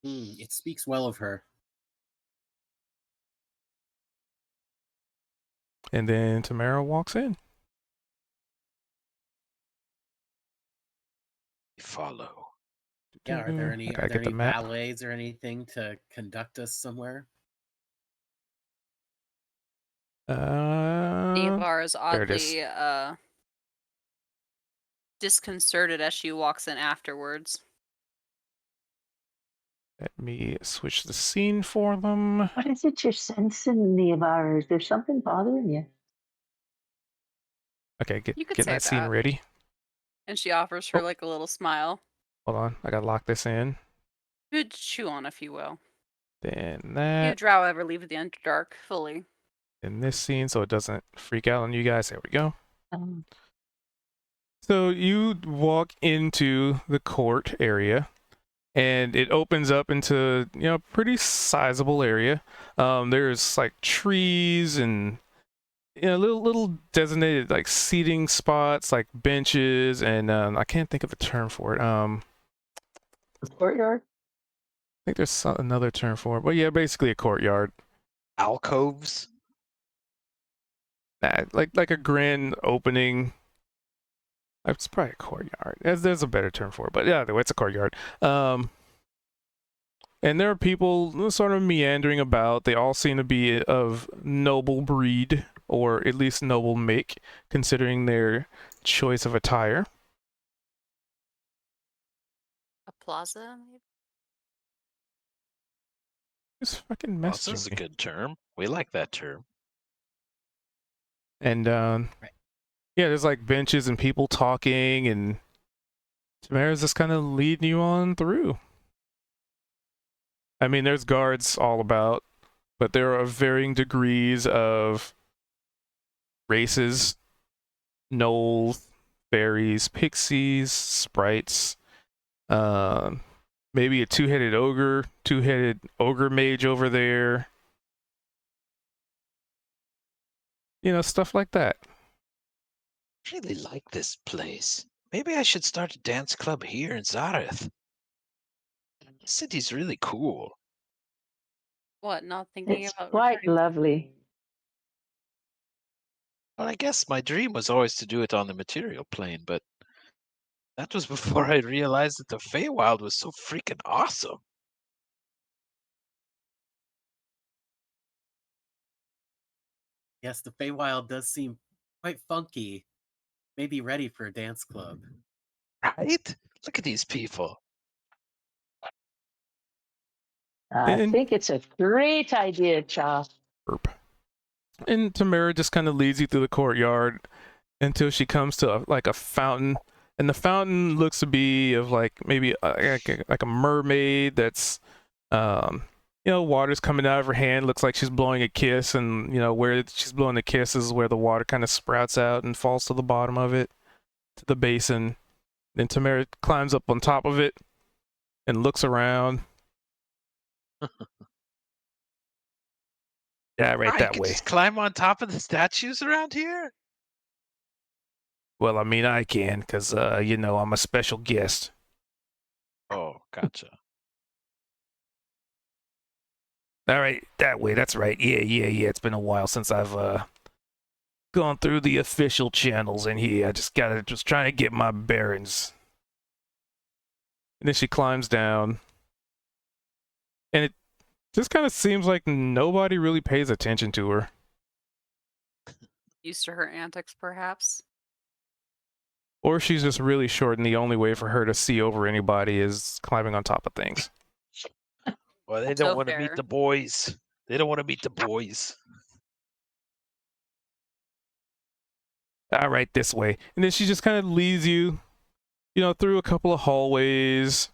[SPEAKER 2] It speaks well of her.
[SPEAKER 4] And then Tamara walks in.
[SPEAKER 3] Follow.
[SPEAKER 2] Yeah, are there any valets or anything to conduct us somewhere?
[SPEAKER 1] Nevar is oddly disconcerted as she walks in afterwards.
[SPEAKER 4] Let me switch the scene for them.
[SPEAKER 5] What is it you're sensing, Nevar? Is there something bothering you?
[SPEAKER 4] Okay, get that scene ready.
[SPEAKER 1] And she offers her like a little smile.
[SPEAKER 4] Hold on, I gotta lock this in.
[SPEAKER 1] Good chew on, if you will.
[SPEAKER 4] Then that.
[SPEAKER 1] You drow ever leave the Underdark fully.
[SPEAKER 4] In this scene, so it doesn't freak out on you guys. There we go. So you walk into the court area, and it opens up into, you know, pretty sizable area. There's like trees and, you know, little designated like seating spots, like benches, and I can't think of a term for it.
[SPEAKER 5] The courtyard?
[SPEAKER 4] I think there's another term for it, but yeah, basically a courtyard.
[SPEAKER 3] Alcoves?
[SPEAKER 4] Like a grand opening. It's probably a courtyard. There's a better term for it, but yeah, it's a courtyard. And there are people sort of meandering about. They all seem to be of noble breed, or at least noble make, considering their choice of attire.
[SPEAKER 1] A plaza, maybe?
[SPEAKER 4] Just fucking messaging
[SPEAKER 3] Plaza's a
[SPEAKER 4] me.
[SPEAKER 3] good term. We like that term.
[SPEAKER 4] And yeah, there's like benches and people talking, and Tamara's just kind of leading you on through. I mean, there's guards all about. but there are varying degrees of races, gnolls, fairies, pixies, sprites, maybe a two-headed ogre mage over there. You know, stuff like that.
[SPEAKER 3] I really like this place. Maybe I should start a dance club here in Zareth. The city's really cool.
[SPEAKER 1] What? Not thinking
[SPEAKER 5] It's
[SPEAKER 1] about
[SPEAKER 5] quite
[SPEAKER 1] returning?
[SPEAKER 5] lovely.
[SPEAKER 3] Well, I guess my dream was always to do it on the material plane, but that was before I realized that the Feywild was so freaking awesome.
[SPEAKER 2] Yes, the Feywild does seem quite funky. Maybe ready for a dance club.
[SPEAKER 3] Right? Look at these people.
[SPEAKER 5] I
[SPEAKER 4] And-
[SPEAKER 5] think it's a great idea, Charles.
[SPEAKER 4] And Tamara just kind of leads you through the courtyard until she comes to like a fountain, and the fountain looks to be of like maybe like a mermaid that's you know, water's coming out of her hand, looks like she's blowing a kiss, and you know, where she's blowing the kiss is where the water kind of sprouts out and falls to the bottom of it, to the basin. Then Tamara climbs up on top of it and looks around. Yeah, right
[SPEAKER 3] I
[SPEAKER 4] that
[SPEAKER 3] can
[SPEAKER 4] way.
[SPEAKER 3] just climb on top of the statues around here?
[SPEAKER 4] Well, I mean, I can, because, you know, I'm a special guest.
[SPEAKER 3] Oh, gotcha.
[SPEAKER 4] All right, that way, that's right. Yeah. It's been a while since I've, gone through the official channels in here. I just trying to get my bearings. And then she climbs down. And it just kind of seems like nobody really pays attention to her.
[SPEAKER 1] Used to her antics, perhaps.
[SPEAKER 4] Or she's just really short, and the only way for her to see over anybody is climbing on top of things.
[SPEAKER 3] Well, they
[SPEAKER 1] So
[SPEAKER 3] don't want to
[SPEAKER 1] fair.
[SPEAKER 3] meet the boys. They don't want to meet the boys.
[SPEAKER 4] All right, this way. And then she just kind of leads you, you know, through a couple of hallways.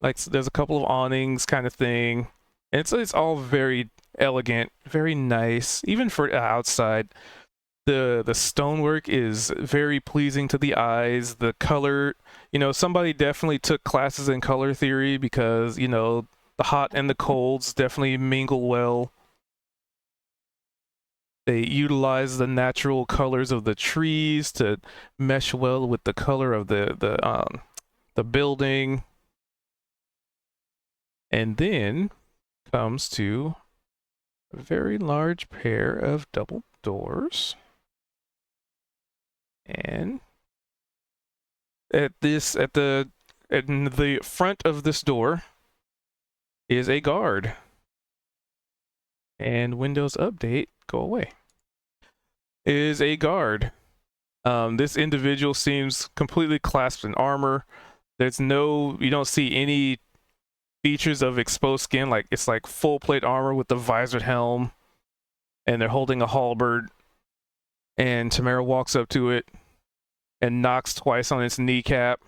[SPEAKER 4] Like, there's a couple of awnings kind of thing. And it's all very elegant, very nice. Even for outside, the stonework is very pleasing to the eyes. The color, you know, somebody definitely took classes in color theory, because, you know, the hot and the colds definitely mingle well. They utilize the natural colors of the trees to mesh well with the color of the building. And then comes to a very large pair of double doors. And in the front of this door is a guard. And Windows Update, go away. Is a guard. This individual seems completely clasped in armor. You don't see any features of exposed skin. Like, it's like full plate armor with the visored helm, and they're holding a halberd. And Tamara walks up to it and knocks twice on its kneecap.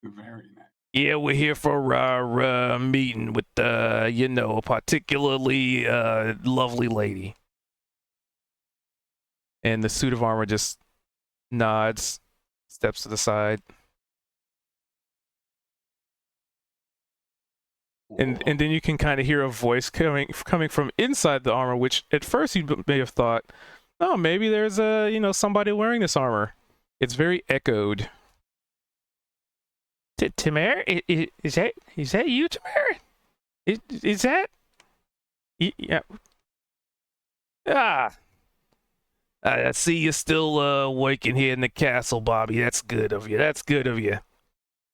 [SPEAKER 6] Very nice.
[SPEAKER 4] Yeah, we're here for our meeting with, you know, a particularly lovely lady. And the suit of armor just nods, steps to the side. And then you can kind of hear a voice coming from inside the armor, which at first you may have thought, oh, maybe there's somebody wearing this armor. It's very echoed. Tamara, is that you, Tamara? Is that? Yeah. I see you still working here in the castle, Bobby. That's good of you.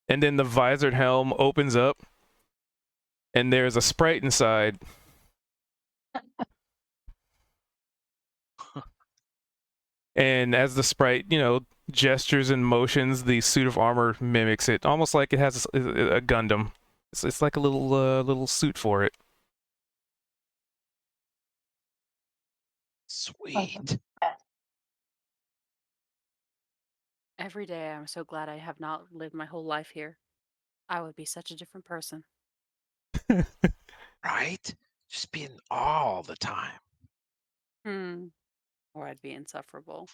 [SPEAKER 4] And then the visored helm opens up, and there's a sprite inside. And as the sprite, you know, gestures and motions, the suit of armor mimics it, almost like it has a Gundam. It's like a little suit for it.
[SPEAKER 3] Sweet.
[SPEAKER 1] Every day, I'm so glad I have not lived my whole life here. I would be such a different person.
[SPEAKER 3] Right? Just being all the time.
[SPEAKER 1] Or I'd be insufferable.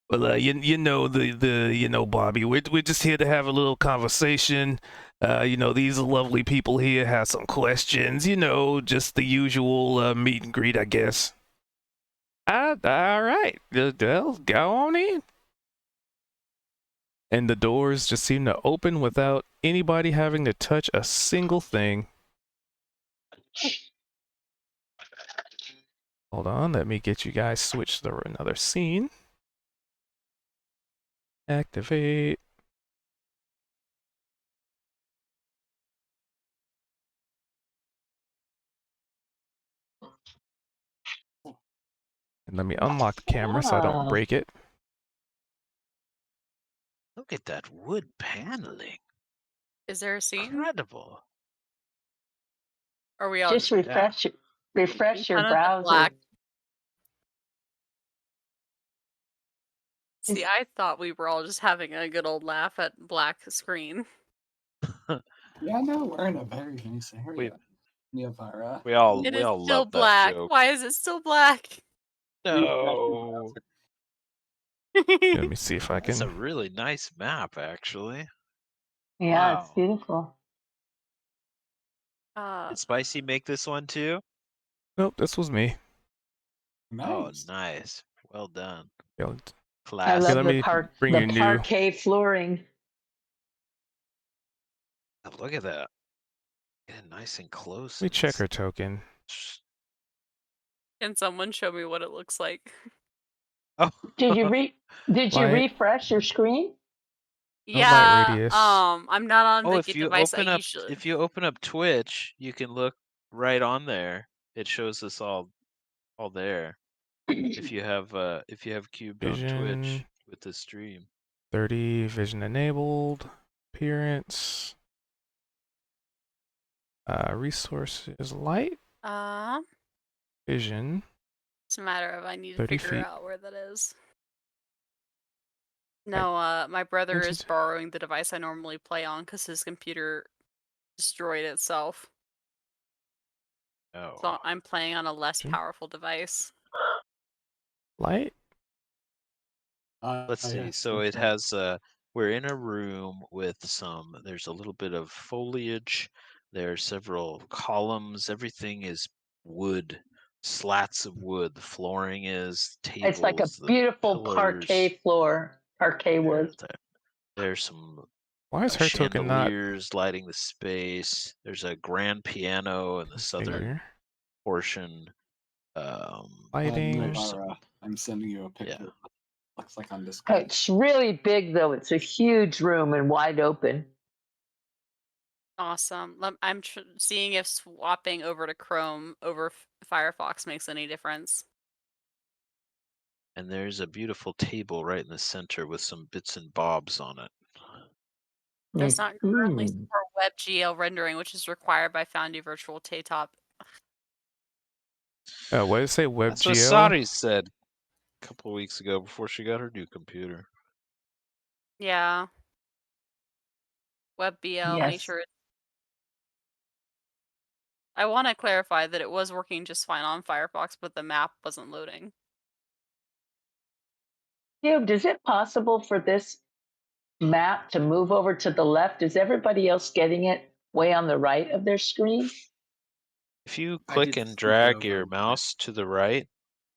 [SPEAKER 4] Well, you know Bobby, we're just here to have a little conversation. These lovely people here have some questions. Just the usual meet and greet, I guess. All right, well, go on in. And the doors just seem to open without anybody having to touch a single thing. Hold on, let me get you guys switched to another scene. Activate. And let me unlock the camera so I don't break it.
[SPEAKER 3] Look at that wood paneling.
[SPEAKER 1] Is there a scene?
[SPEAKER 3] Incredible.
[SPEAKER 1] Or are we all
[SPEAKER 5] Just refresh your browser.
[SPEAKER 1] Black. See, I thought we were all just having a good old laugh at black screen.
[SPEAKER 6] Yeah, no, we're in a very nice area. Niavara.
[SPEAKER 3] We all
[SPEAKER 1] It is
[SPEAKER 3] all
[SPEAKER 1] still
[SPEAKER 3] love
[SPEAKER 1] black.
[SPEAKER 3] that joke.
[SPEAKER 1] Why is it still black?
[SPEAKER 3] No.
[SPEAKER 4] Let me see if I
[SPEAKER 3] It's a
[SPEAKER 4] can.
[SPEAKER 3] really nice map, actually.
[SPEAKER 5] Yeah,
[SPEAKER 3] Wow.
[SPEAKER 5] it's beautiful.
[SPEAKER 3] Did Spicy make this one too?
[SPEAKER 4] Nope, this was me.
[SPEAKER 3] Oh, nice. Well done.
[SPEAKER 4] Yeah,
[SPEAKER 5] I
[SPEAKER 3] Classic.
[SPEAKER 5] love
[SPEAKER 4] let me bring you
[SPEAKER 5] the
[SPEAKER 4] new.
[SPEAKER 5] parquet flooring.
[SPEAKER 3] Oh, look at that. Getting nice and close.
[SPEAKER 4] Let me check her token.
[SPEAKER 1] Can someone show me what it looks like?
[SPEAKER 3] Oh.
[SPEAKER 5] Did you
[SPEAKER 4] Light.
[SPEAKER 5] refresh your screen?
[SPEAKER 4] No light
[SPEAKER 1] Yeah.
[SPEAKER 4] radius.
[SPEAKER 1] I'm not on
[SPEAKER 3] Oh,
[SPEAKER 1] the device I usually.
[SPEAKER 3] if you open up Twitch, you can look right on there. It shows us all there. If you have cubed on Twitch
[SPEAKER 4] Vision.
[SPEAKER 3] with the stream.
[SPEAKER 4] 30 vision enabled. Appearance. Resources light. Vision.
[SPEAKER 1] It's a matter of I need to
[SPEAKER 4] 30
[SPEAKER 1] figure
[SPEAKER 4] feet.
[SPEAKER 1] out where that is. No, my brother is borrowing the device I normally play on because his computer destroyed itself.
[SPEAKER 3] Oh.
[SPEAKER 1] So I'm playing on a less powerful device.
[SPEAKER 4] Light?
[SPEAKER 3] Let's see. So it has we're in a room with there's a little bit of foliage. There are several columns. Everything is wood, slats of wood. The flooring is, tables.
[SPEAKER 5] It's like a beautiful
[SPEAKER 3] pillars.
[SPEAKER 5] parquet floor, parquet wood.
[SPEAKER 3] There's some
[SPEAKER 4] Why is her token not
[SPEAKER 3] chandeliers lighting the space. There's a grand piano in the southern portion.
[SPEAKER 4] Lighting.
[SPEAKER 6] Niavara, I'm sending you a picture. Looks like on Discord.
[SPEAKER 5] It's really big though. It's a huge room and wide open.
[SPEAKER 1] Awesome. I'm seeing if swapping over to Chrome over Firefox makes any difference.
[SPEAKER 3] And there's a beautiful table right in the center with some bits and bobs on it.
[SPEAKER 1] Does not currently support WebGL rendering, which is required by Foundry Virtual Taytop.
[SPEAKER 4] What did it say? WebGL?
[SPEAKER 3] That's what Sari said a couple of weeks ago before she got her new computer.
[SPEAKER 1] Yeah. WebGL, make sure I want to clarify that it was working just fine on Firefox, but the map wasn't loading.
[SPEAKER 5] Cube, is it possible for this map to move over to the left? Is everybody else getting it way on the right of their screen?
[SPEAKER 3] If you click and drag your mouse to the right,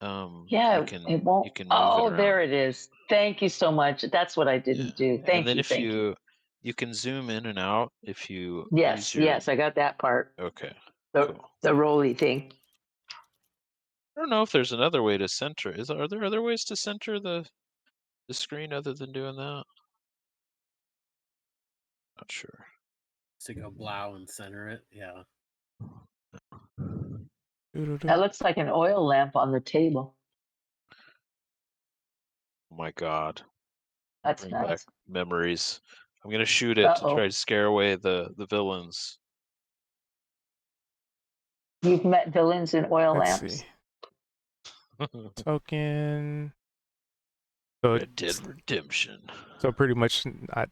[SPEAKER 5] Yeah,
[SPEAKER 3] you can,
[SPEAKER 5] it won't.
[SPEAKER 3] you can move
[SPEAKER 5] Oh,
[SPEAKER 3] it around.
[SPEAKER 5] there it is. Thank you so much. That's what I didn't do. Thank
[SPEAKER 3] and then
[SPEAKER 5] you.
[SPEAKER 3] if
[SPEAKER 5] Thank you.
[SPEAKER 3] you can zoom in and out if you
[SPEAKER 5] Yes,
[SPEAKER 3] use your...
[SPEAKER 5] yes, I got that part.
[SPEAKER 3] Okay,
[SPEAKER 5] The rolly thing.
[SPEAKER 3] I don't know if there's another way to center. Are there other ways to center the screen other than doing that? Not sure.
[SPEAKER 2] To go blow and center it, yeah.
[SPEAKER 5] That looks like an oil lamp on the table.
[SPEAKER 3] Oh my god.
[SPEAKER 5] That's
[SPEAKER 3] Bring
[SPEAKER 5] nice.
[SPEAKER 3] back memories. I'm gonna shoot it to try to scare away the villains.
[SPEAKER 5] You've met villains in oil
[SPEAKER 4] Let's
[SPEAKER 5] lamps.
[SPEAKER 4] see. Token. So,
[SPEAKER 3] Red Dead Redemption.
[SPEAKER 4] so pretty much,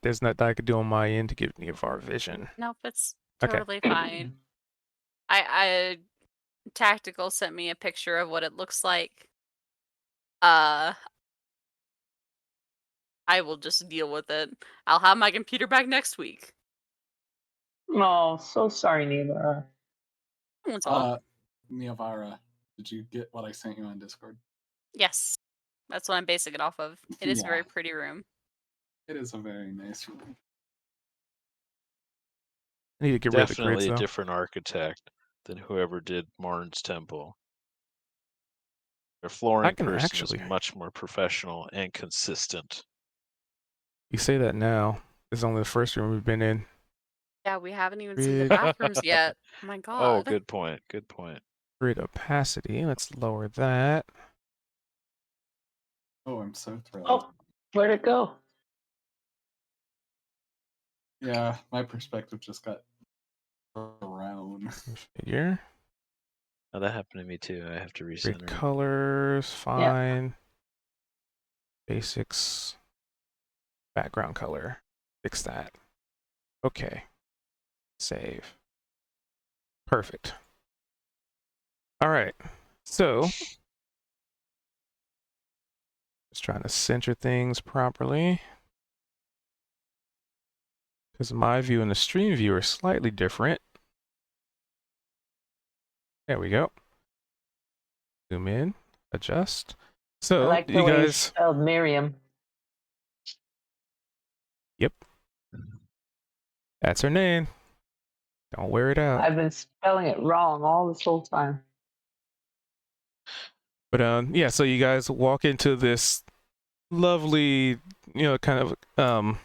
[SPEAKER 4] there's nothing I could do on my end to give me a far vision.
[SPEAKER 1] Nope, it's
[SPEAKER 4] Okay.
[SPEAKER 1] totally fine. I Tactical sent me a picture of what it looks like. I will just deal with it. I'll have my computer back next week.
[SPEAKER 5] Oh, so sorry, Neva.
[SPEAKER 1] That's all.
[SPEAKER 6] Niavara, did you get what I sent you on Discord?
[SPEAKER 1] Yes, that's what I'm basing it off of. It is a very
[SPEAKER 6] Yeah.
[SPEAKER 1] pretty room.
[SPEAKER 6] It is a very nice room.
[SPEAKER 4] I need to get rid of the
[SPEAKER 3] Definitely
[SPEAKER 4] grids,
[SPEAKER 3] a
[SPEAKER 4] though.
[SPEAKER 3] different architect than whoever did Marn's Temple. Their flooring
[SPEAKER 4] can
[SPEAKER 3] person
[SPEAKER 4] actually-
[SPEAKER 3] is much more professional and consistent.
[SPEAKER 4] You say that now. This is only the first room we've been in.
[SPEAKER 1] Yeah, we haven't even seen the
[SPEAKER 4] Grid.
[SPEAKER 1] bathrooms yet. Oh my god.
[SPEAKER 3] Oh, good point. Good point.
[SPEAKER 4] Grid opacity. Let's lower that.
[SPEAKER 6] Oh, I'm so thrilled.
[SPEAKER 5] Oh, where'd it go?
[SPEAKER 6] Yeah, my perspective just got thrown.
[SPEAKER 4] Figure.
[SPEAKER 3] Oh, that happened to me too. I have to
[SPEAKER 4] Grid
[SPEAKER 3] recenter.
[SPEAKER 4] colors. Fine. Basics. Background color. Fix that. Okay. Save. Perfect. All right. So, just trying to center things properly. Because my view and the stream view are slightly different. There we go. Zoom in. Adjust.
[SPEAKER 5] I
[SPEAKER 4] So,
[SPEAKER 5] like the
[SPEAKER 4] you
[SPEAKER 5] way you
[SPEAKER 4] guys...
[SPEAKER 5] spelled Miriam.
[SPEAKER 4] Yep. That's her name. Don't wear it out.
[SPEAKER 5] I've been spelling it wrong all this whole time.
[SPEAKER 4] But yeah, so you guys walk into this lovely, kind of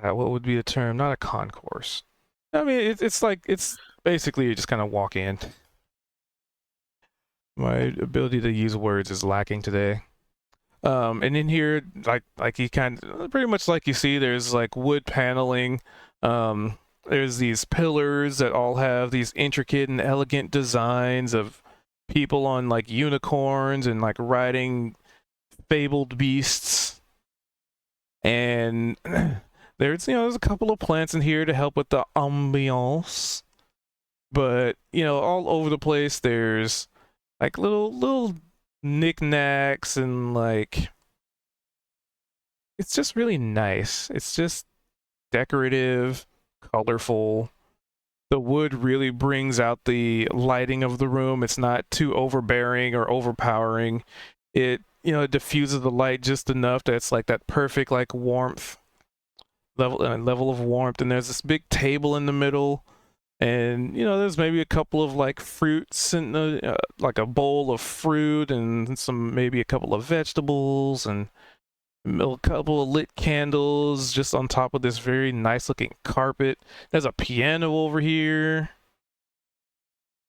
[SPEAKER 4] what would be the term? Not a concourse. I mean, it's basically you just kind of walk in. My ability to use words is lacking today. And in here, like you pretty much like you see, there's like wood paneling. There's these pillars that all have these intricate and elegant designs of people on like unicorns and like riding fabled beasts. And there's a couple of plants in here to help with the ambiance. But, all over the place there's like little knickknacks and like it's just really nice. It's just decorative, colorful. The wood really brings out the lighting of the room. It's not too overbearing or overpowering. It diffuses the light just enough that it's like that perfect like warmth level of warmth. And there's this big table in the middle, and there's maybe a couple of like fruits and like a bowl of fruit and maybe a couple of vegetables and a couple of lit candles just on top of this very nice looking carpet. There's a piano over here.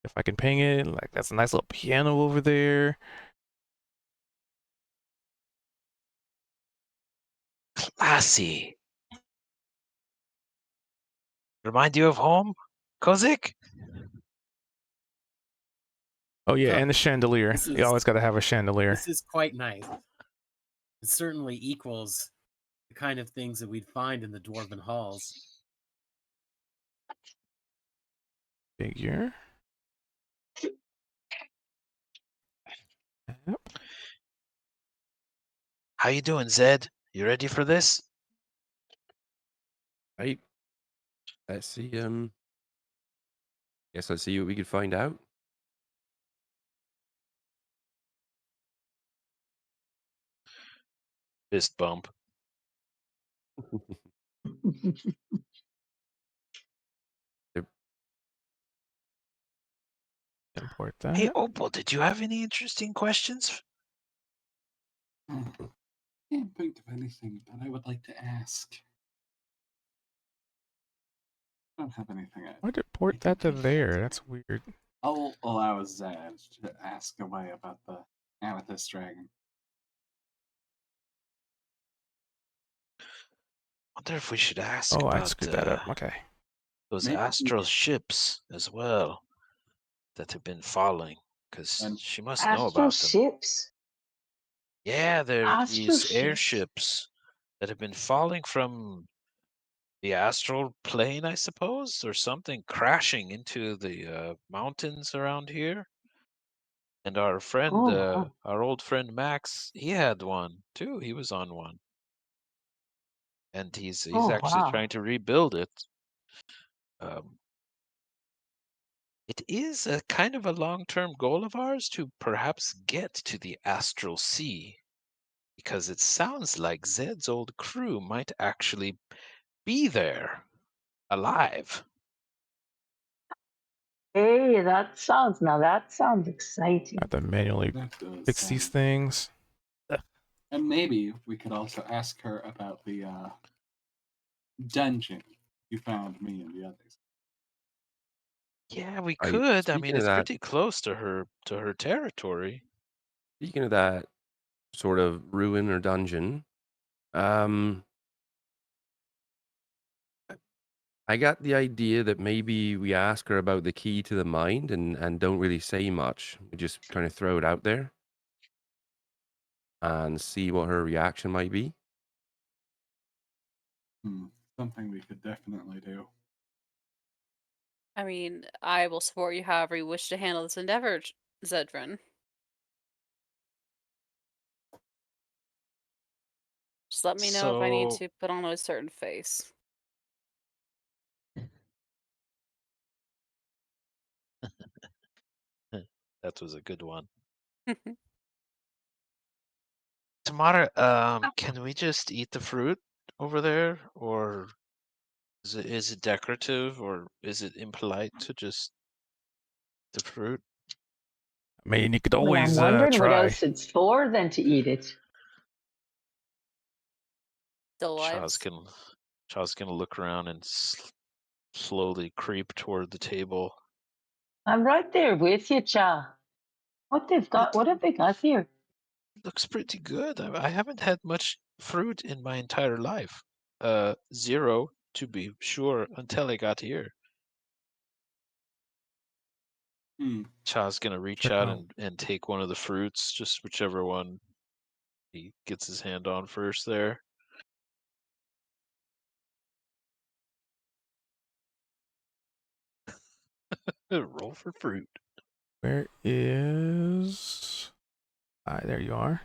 [SPEAKER 4] If I can ping it, like that's a nice little piano over there.
[SPEAKER 3] Classy. Remind you of home, Kozik?
[SPEAKER 4] Oh yeah,
[SPEAKER 2] So,
[SPEAKER 4] and the chandelier.
[SPEAKER 2] this
[SPEAKER 4] You
[SPEAKER 2] is-
[SPEAKER 4] always got to have a chandelier.
[SPEAKER 2] This is quite nice. It certainly equals the kind of things that we'd find in the dwarven halls.
[SPEAKER 4] Figure. Yep.
[SPEAKER 3] How you doing, Zed? You ready for this?
[SPEAKER 7] Right. Let's see. Guess let's see what we can find out.
[SPEAKER 3] Fist bump.
[SPEAKER 4] Import that.
[SPEAKER 3] Hey, Opal, did you have any interesting questions?
[SPEAKER 6] Can't think of anything that I would like to ask. I don't have anything.
[SPEAKER 4] Why'd it port that to there? That's weird.
[SPEAKER 6] I'll allow Zed to ask away about the Amethyst Dragon.
[SPEAKER 3] Wonder if we should ask
[SPEAKER 4] Oh, I
[SPEAKER 3] about
[SPEAKER 4] screwed that up. Okay.
[SPEAKER 3] those
[SPEAKER 6] Maybe-
[SPEAKER 3] astral ships as well that have been falling, because
[SPEAKER 6] And
[SPEAKER 3] she must know
[SPEAKER 5] Astral
[SPEAKER 3] about them.
[SPEAKER 5] ships?
[SPEAKER 3] Yeah, they're
[SPEAKER 5] Astral
[SPEAKER 3] these
[SPEAKER 5] ships.
[SPEAKER 3] airships that have been falling from the astral plane, I suppose, or something, crashing into the mountains around here. And our friend,
[SPEAKER 5] Oh, wow.
[SPEAKER 3] our old friend Max, he had one too. He was on one, and he's
[SPEAKER 5] Oh,
[SPEAKER 3] actually
[SPEAKER 5] wow.
[SPEAKER 3] trying to rebuild it. Um, it is a kind of a long-term goal of ours to perhaps get to the astral sea, because it sounds like Zed's old crew might actually be there, alive.
[SPEAKER 5] Hey, that sounds exciting.
[SPEAKER 4] I have to manually
[SPEAKER 6] That does
[SPEAKER 4] fix these
[SPEAKER 6] sound.
[SPEAKER 4] things.
[SPEAKER 6] And maybe we could also ask her about the dungeon you found me and the others.
[SPEAKER 3] Yeah, we
[SPEAKER 7] Right.
[SPEAKER 3] could. I mean,
[SPEAKER 7] Speaking of
[SPEAKER 3] it's
[SPEAKER 7] that,
[SPEAKER 3] pretty close to her territory.
[SPEAKER 7] speaking of that sort of ruin or dungeon, um, I got the idea that maybe we ask her about the key to the mind and don't really say much. We just kind of throw it out there and see what her reaction might be.
[SPEAKER 6] Something we could definitely do.
[SPEAKER 1] I mean, I will support you however you wish to handle this endeavor, Zedrin. Just let me know if I need
[SPEAKER 3] So
[SPEAKER 1] to put on a certain face.
[SPEAKER 3] that was a good one. Tamara, can we just eat the fruit over there, or is it decorative, or is it impolite to just eat the fruit?
[SPEAKER 4] I mean, you could
[SPEAKER 5] I mean, I'm
[SPEAKER 4] always
[SPEAKER 5] wondering what
[SPEAKER 4] try.
[SPEAKER 5] else it's for than to eat it.
[SPEAKER 1] Still
[SPEAKER 3] Chaw's
[SPEAKER 1] lives.
[SPEAKER 3] gonna look around and slowly creep toward the table.
[SPEAKER 5] I'm right there with you, Cha. What have they got here?
[SPEAKER 3] Looks pretty good. I haven't had much fruit in my entire life. 0 to be sure until I got here. Cha's gonna reach
[SPEAKER 4] Check
[SPEAKER 3] out
[SPEAKER 4] out.
[SPEAKER 3] and take one of the fruits, just whichever one he gets his hand on first there. Roll for fruit.
[SPEAKER 4] Where is? There you are.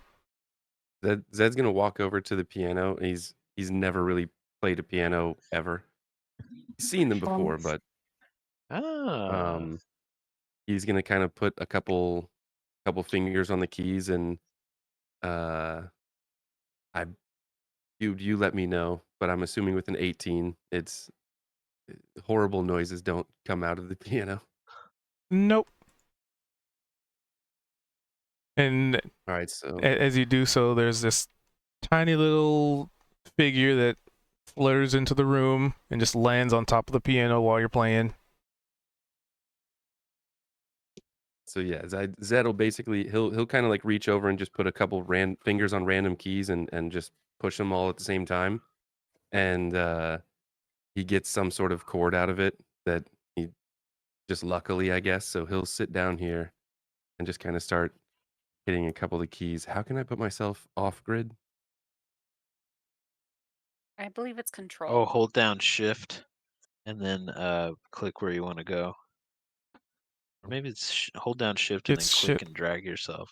[SPEAKER 7] Zed's gonna walk over to the piano. He's never really played a piano ever. He's seen them before, but he's gonna kind of put a couple fingers on the keys and I you let me know, but I'm assuming with an 18, it's horrible noises don't come out of the piano.
[SPEAKER 4] Nope. And
[SPEAKER 7] All right, so
[SPEAKER 4] as you do so, there's this tiny little figure that flutters into the room and just lands on top of the piano while you're playing.
[SPEAKER 7] So yeah, Zed will basically he'll kind of like reach over and just put a couple fingers on random keys and just push them all at the same time, and he gets some sort of chord out of it that he just luckily, I guess. So he'll sit down here and just kind of start hitting a couple of the keys. How can I put myself off grid?
[SPEAKER 1] I believe it's control.
[SPEAKER 3] Oh, hold down shift and then click where you want to go. Or maybe it's hold down shift and then click and drag yourself.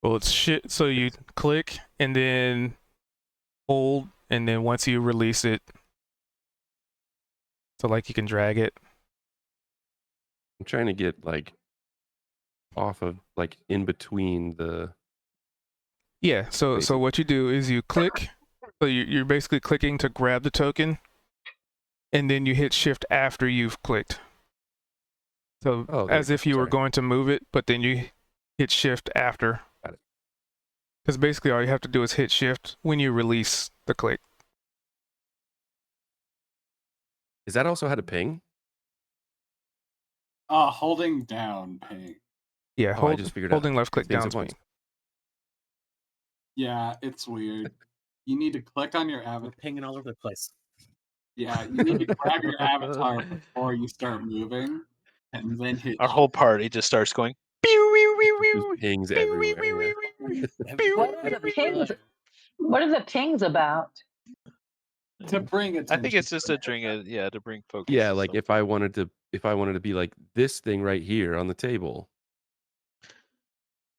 [SPEAKER 4] Well, it's shit. So you click and then hold, and then once you release it, so like you can drag it.
[SPEAKER 7] I'm trying to get like off of like in between the.
[SPEAKER 4] Yeah. So what you do is you click. So you're basically clicking to grab the token, and then you hit shift after you've clicked. So as if you were going to move it, but then you hit shift after.
[SPEAKER 7] Got it.
[SPEAKER 4] Because basically all you have to do is hit shift when you release the click.
[SPEAKER 7] Is that also how to ping?
[SPEAKER 6] Holding down ping.
[SPEAKER 4] Yeah,
[SPEAKER 7] I just figured
[SPEAKER 4] holding
[SPEAKER 7] out.
[SPEAKER 4] left click down
[SPEAKER 7] once.
[SPEAKER 4] ping.
[SPEAKER 6] Yeah, it's weird. You need to click on your avatar.
[SPEAKER 2] We're pinging all over the place.
[SPEAKER 6] Yeah, you need to grab your avatar before you start moving. And then hit
[SPEAKER 3] Our whole party just starts going. Pew, pew, pew,
[SPEAKER 7] There's
[SPEAKER 3] pew,
[SPEAKER 7] pings
[SPEAKER 3] pew, pew,
[SPEAKER 7] everywhere.
[SPEAKER 3] pew,
[SPEAKER 7] Yeah.
[SPEAKER 3] pew,
[SPEAKER 2] Have
[SPEAKER 3] pew,
[SPEAKER 2] you
[SPEAKER 5] What
[SPEAKER 2] had
[SPEAKER 5] are the
[SPEAKER 2] a,
[SPEAKER 5] pings? What are the pings about?
[SPEAKER 6] to bring
[SPEAKER 3] I
[SPEAKER 6] attention.
[SPEAKER 3] think it's just
[SPEAKER 6] to
[SPEAKER 3] to bring it, yeah, to bring focus.
[SPEAKER 7] Yeah,
[SPEAKER 3] to
[SPEAKER 7] like
[SPEAKER 3] something.
[SPEAKER 7] if I wanted to be like this thing right here on the table,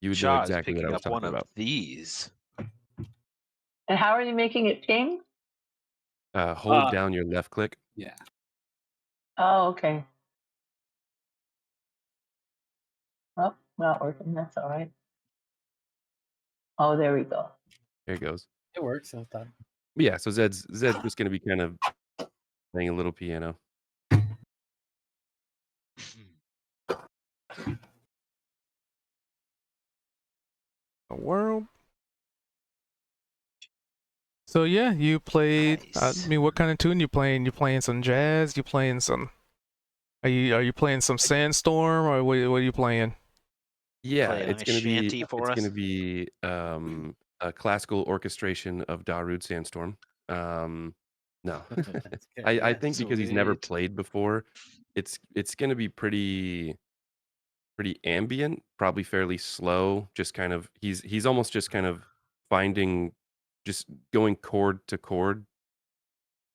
[SPEAKER 7] you would know
[SPEAKER 3] Shaw is
[SPEAKER 7] exactly what I
[SPEAKER 3] picking
[SPEAKER 7] was
[SPEAKER 3] up one
[SPEAKER 7] talking
[SPEAKER 3] of
[SPEAKER 7] about.
[SPEAKER 3] these.
[SPEAKER 5] And how are you making it ping?
[SPEAKER 7] Hold down your left click.
[SPEAKER 6] Yeah.
[SPEAKER 5] Oh, okay. Oh, not working. That's all right. Oh, there we go.
[SPEAKER 7] There it goes.
[SPEAKER 2] it works. I thought.
[SPEAKER 7] Yeah, so Zed's just gonna be kind of playing a little piano.
[SPEAKER 4] The world. So yeah, you played.
[SPEAKER 3] Nice.
[SPEAKER 4] I mean, what kind of tune you playing? You playing some jazz? You playing some? Are you playing some Sandstorm or what are you playing?
[SPEAKER 7] Yeah,
[SPEAKER 3] Play a
[SPEAKER 7] it's
[SPEAKER 3] nice
[SPEAKER 7] gonna be
[SPEAKER 3] shanty for us.
[SPEAKER 7] a classical orchestration of Darude Sandstorm. No,
[SPEAKER 2] That's good.
[SPEAKER 7] I think because he's never
[SPEAKER 3] Sweet.
[SPEAKER 7] played before, it's gonna be pretty ambient, probably fairly slow. Just kind of he's almost just kind of finding, just going chord to chord.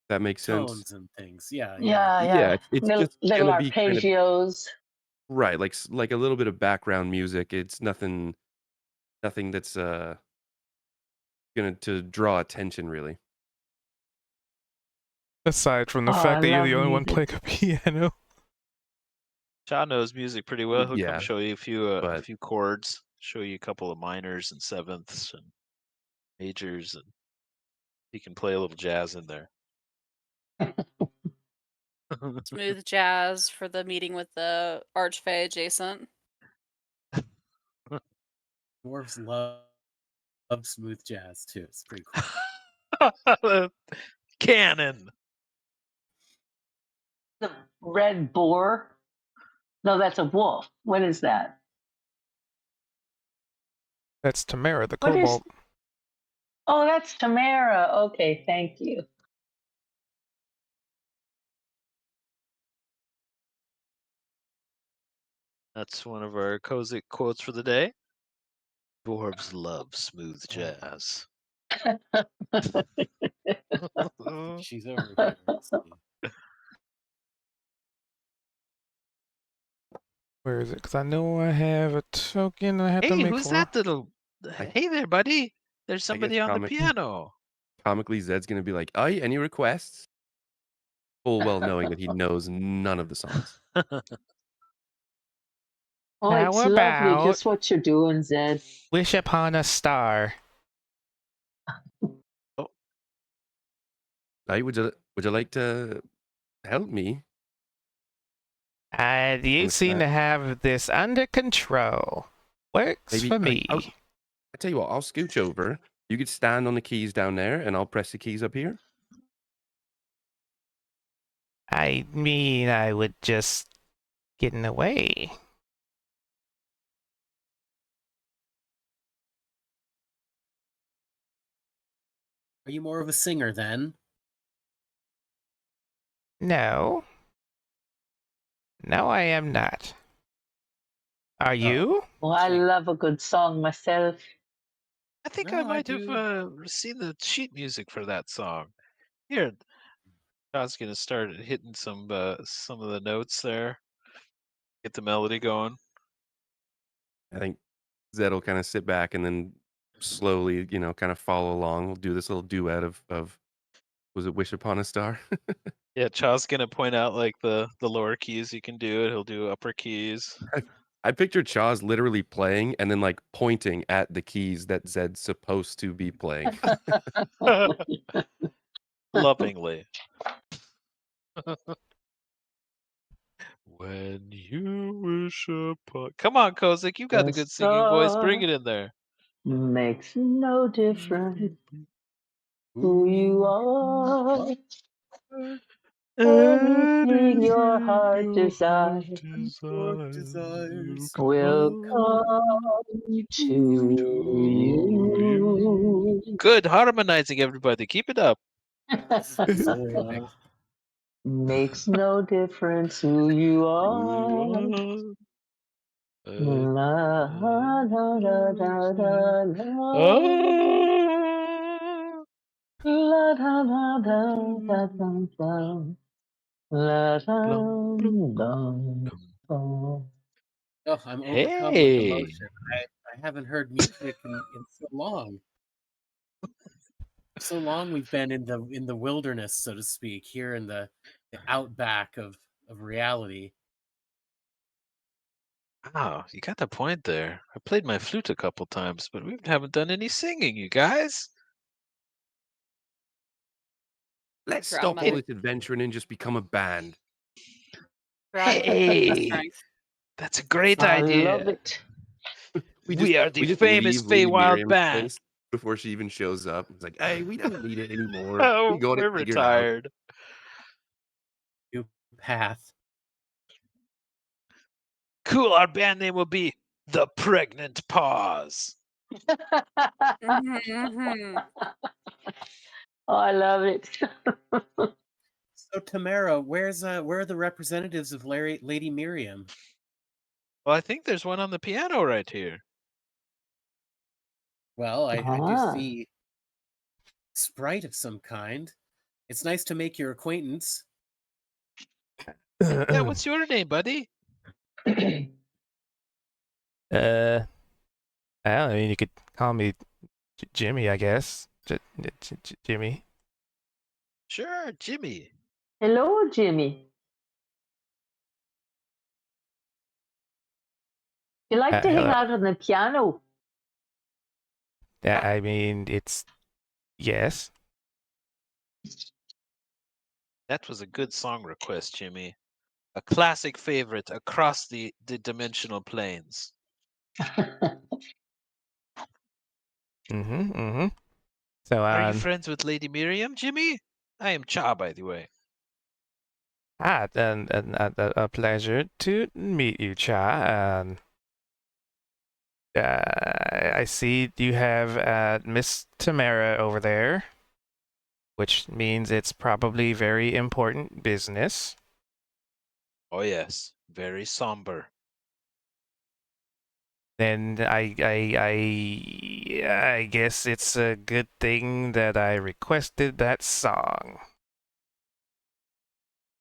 [SPEAKER 7] That makes sense.
[SPEAKER 2] Tones and things. Yeah.
[SPEAKER 5] Yeah.
[SPEAKER 7] It's
[SPEAKER 5] Little,
[SPEAKER 7] just
[SPEAKER 5] little
[SPEAKER 7] gonna be kind of
[SPEAKER 5] arpeggios.
[SPEAKER 7] right, like a little bit of background music. It's nothing that's gonna to draw attention really.
[SPEAKER 4] Aside from the
[SPEAKER 5] Oh,
[SPEAKER 4] fact
[SPEAKER 5] I
[SPEAKER 4] that you're
[SPEAKER 5] love
[SPEAKER 4] the only one
[SPEAKER 5] music.
[SPEAKER 4] playing a piano.
[SPEAKER 3] Shaw knows music pretty well. He'll
[SPEAKER 7] Yeah,
[SPEAKER 3] come show you a
[SPEAKER 7] but
[SPEAKER 3] few chords, show you a couple of minors and sevenths and majors, and he can play a little jazz in there.
[SPEAKER 1] Smooth jazz for the meeting with the Archfey adjacent.
[SPEAKER 2] Dwarves love smooth jazz too. It's pretty cool.
[SPEAKER 3] Cannon.
[SPEAKER 5] The red boar. No, that's a wolf. What is that?
[SPEAKER 4] That's Tamara, the
[SPEAKER 5] What is?
[SPEAKER 4] Cobalt.
[SPEAKER 5] Oh, that's Tamara. Okay, thank you.
[SPEAKER 3] That's one of our Kozik quotes for the day. Dwarves love smooth jazz.
[SPEAKER 2] She's over here. Let's see.
[SPEAKER 4] Where is it? Because I know I have a token I have to
[SPEAKER 3] Hey,
[SPEAKER 4] make
[SPEAKER 3] who's
[SPEAKER 4] for.
[SPEAKER 3] that little? Hey there, buddy. There's
[SPEAKER 7] I guess
[SPEAKER 3] somebody on the piano.
[SPEAKER 7] comically Zed's gonna be like, "Aye, any requests?" Full well knowing that he knows none of the songs.
[SPEAKER 5] Oh,
[SPEAKER 4] How
[SPEAKER 5] it's lovely.
[SPEAKER 4] about-
[SPEAKER 5] Just what you're doing, Zed.
[SPEAKER 4] Wish upon a star.
[SPEAKER 7] Aye, would you like to help me?
[SPEAKER 4] You
[SPEAKER 7] What's
[SPEAKER 4] seem
[SPEAKER 7] that?
[SPEAKER 4] to have this under control. Works
[SPEAKER 7] Maybe
[SPEAKER 4] for me.
[SPEAKER 7] I tell you what, I'll scooch over. You could stand on the keys down there, and I'll press the keys up here.
[SPEAKER 4] I mean, I would just get in the way.
[SPEAKER 2] Are you more of a singer then?
[SPEAKER 4] No. No, I am not. Are you?
[SPEAKER 5] Well, I love a good song myself.
[SPEAKER 3] I think
[SPEAKER 2] No,
[SPEAKER 3] I
[SPEAKER 2] I
[SPEAKER 3] might have
[SPEAKER 2] do.
[SPEAKER 3] seen the sheet music for that song. Here, John's gonna start hitting some of the notes there. Get the melody going.
[SPEAKER 7] I think Zed will kind of sit back and then slowly, kind of follow along. We'll do this little duet of was it Wish Upon a Star?
[SPEAKER 3] Yeah, Chaw's gonna point out like the lower keys you can do it. He'll do upper keys.
[SPEAKER 7] I picture Chaz literally playing and then like pointing at the keys that Zed's supposed to be playing.
[SPEAKER 3] Lovingly. When you wish upon. Come on, Kozik, you've got the good singing voice. Bring it in there.
[SPEAKER 5] Makes no difference who you are. Anything your heart desires will come to you.
[SPEAKER 3] Good harmonizing, everybody. Keep it up.
[SPEAKER 5] Makes no difference who you are. La, la, la, la, la, la. La, la, la, la, la, la, la. La, la, la, la.
[SPEAKER 2] Oh, I'm overcome with
[SPEAKER 3] Hey,
[SPEAKER 2] emotion. I haven't heard music in so long. So long we've been in the wilderness, so to speak, here in the outback of reality.
[SPEAKER 3] wow, you got the point there. I played my flute a couple times, but we haven't done any singing, you guys.
[SPEAKER 7] Let's
[SPEAKER 1] Drama.
[SPEAKER 7] stop all this adventuring and just become a band.
[SPEAKER 3] Hey, that's a great
[SPEAKER 5] I
[SPEAKER 3] idea.
[SPEAKER 5] love it.
[SPEAKER 3] We are the
[SPEAKER 7] we just
[SPEAKER 3] famous
[SPEAKER 7] leave Lady
[SPEAKER 3] Feywild
[SPEAKER 7] Miriam's
[SPEAKER 3] band.
[SPEAKER 7] place before she even shows up. It's like, hey, we don't need it anymore.
[SPEAKER 3] Oh,
[SPEAKER 7] We got
[SPEAKER 3] we're
[SPEAKER 7] it figured out.
[SPEAKER 3] retired.
[SPEAKER 2] New path.
[SPEAKER 3] Cool, our band name will be The Pregnant Pause.
[SPEAKER 1] Mm-hmm.
[SPEAKER 5] Oh, I love it.
[SPEAKER 2] So Tamara, where are the representatives of Lady Miriam?
[SPEAKER 3] Well, I think there's one on the piano right here.
[SPEAKER 2] Well, I do
[SPEAKER 5] Ah.
[SPEAKER 2] see sprite of some kind. It's nice to make your acquaintance.
[SPEAKER 3] Yeah, what's your name, buddy?
[SPEAKER 4] I mean, you could call me Jimmy, I guess. Jimmy.
[SPEAKER 3] Sure, Jimmy.
[SPEAKER 5] Hello, Jimmy. You like to hang
[SPEAKER 4] Hello.
[SPEAKER 5] out on the piano?
[SPEAKER 4] Yeah, I mean, it's yes.
[SPEAKER 3] That was a good song request, Jimmy. A classic favorite across the dimensional planes.
[SPEAKER 4] Mm-hmm. So,
[SPEAKER 3] Are you friends with Lady Miriam, Jimmy? I am Cha, by the way.
[SPEAKER 4] and a pleasure to meet you, Cha. I see you have Miss Tamara over there, which means it's probably very important business.
[SPEAKER 3] Oh yes, very somber.
[SPEAKER 4] Then I guess it's a good thing that I requested that song.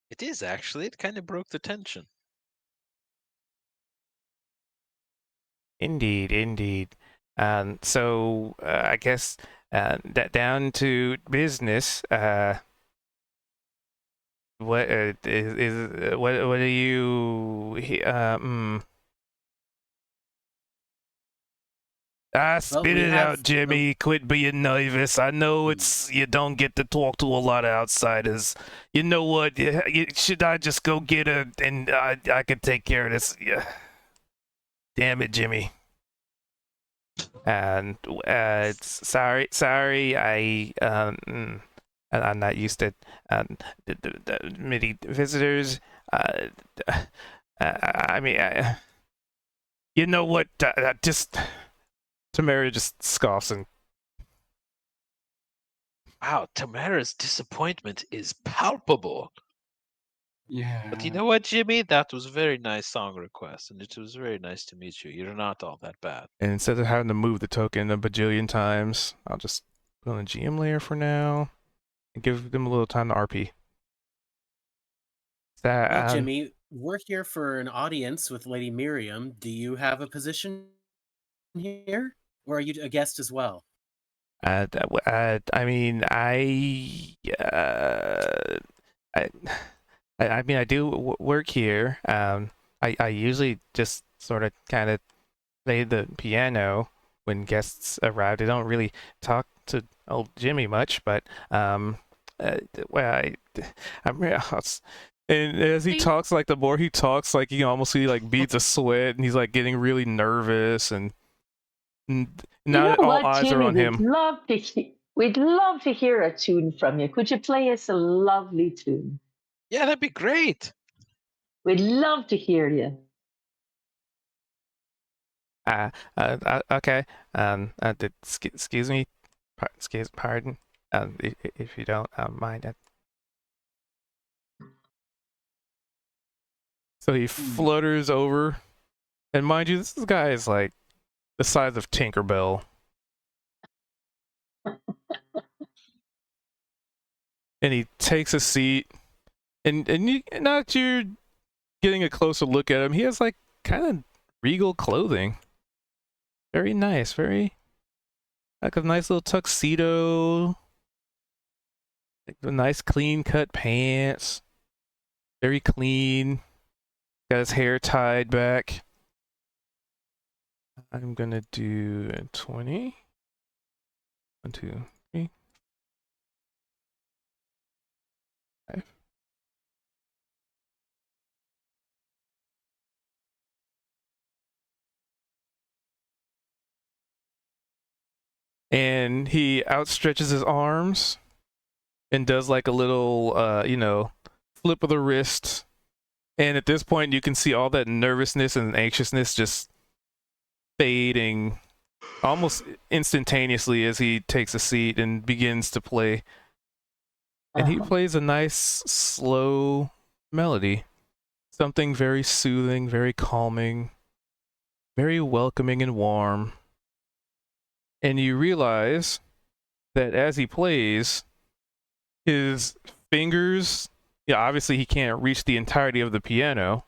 [SPEAKER 3] It is actually. It kind of broke the tension.
[SPEAKER 4] Indeed. So I guess that down to business. What what are you? Spit it out, Jimmy. Quit being nervous. I know you don't get to talk to a lot of outsiders. You know what? Should I just go get her and I can take care of this? Yeah. Damn it, Jimmy. And sorry. I'm not used to the many visitors. I mean, you know what? Just Tamara just scoffs and.
[SPEAKER 3] Wow, Tamara's disappointment is palpable.
[SPEAKER 6] Yeah.
[SPEAKER 3] But you know what, Jimmy? That was a very nice song request, and it was very nice to meet you. You're not all that bad.
[SPEAKER 4] And instead of having to move the token a bajillion times, I'll just put on the GM layer for now and give them a little time to RP.
[SPEAKER 2] Well, Jimmy, we're here for an audience with Lady Miriam. Do you have a position here, or are you a guest as well?
[SPEAKER 4] I mean, I mean, I do work here. I usually just sort of kind of play the piano when guests arrive. They don't really talk to old Jimmy much, but well, and as he talks, like the more he talks, like you can almost see like beads of sweat, and he's like getting really nervous, and now all eyes
[SPEAKER 5] Jimmy,
[SPEAKER 4] are on him.
[SPEAKER 5] We'd love to hear a tune from you. Could you play us a lovely tune?
[SPEAKER 3] Yeah, that'd be great.
[SPEAKER 5] We'd love to hear you.
[SPEAKER 4] Okay. Excuse me. Pardon. If you don't mind it. So he flutters over And mind you, this guy is like the size of Tinkerbell. And he takes a seat, and you, now that you're getting a closer look at him, he has like kind of regal clothing. Very nice, very like a nice little tuxedo, like a nice clean cut pants, very clean. Got his hair tied back. I'm gonna do a 20. 1, 2, 3. 5. And he outstretches his arms and does like a little, flip of the wrist. And at this point, you can see all that nervousness and anxiousness just fading almost instantaneously as he takes a seat and begins to play. And he plays a nice, slow melody. Something very soothing, very calming, very welcoming and warm. And you realize that as he plays, his fingers, obviously he can't reach the entirety of the piano,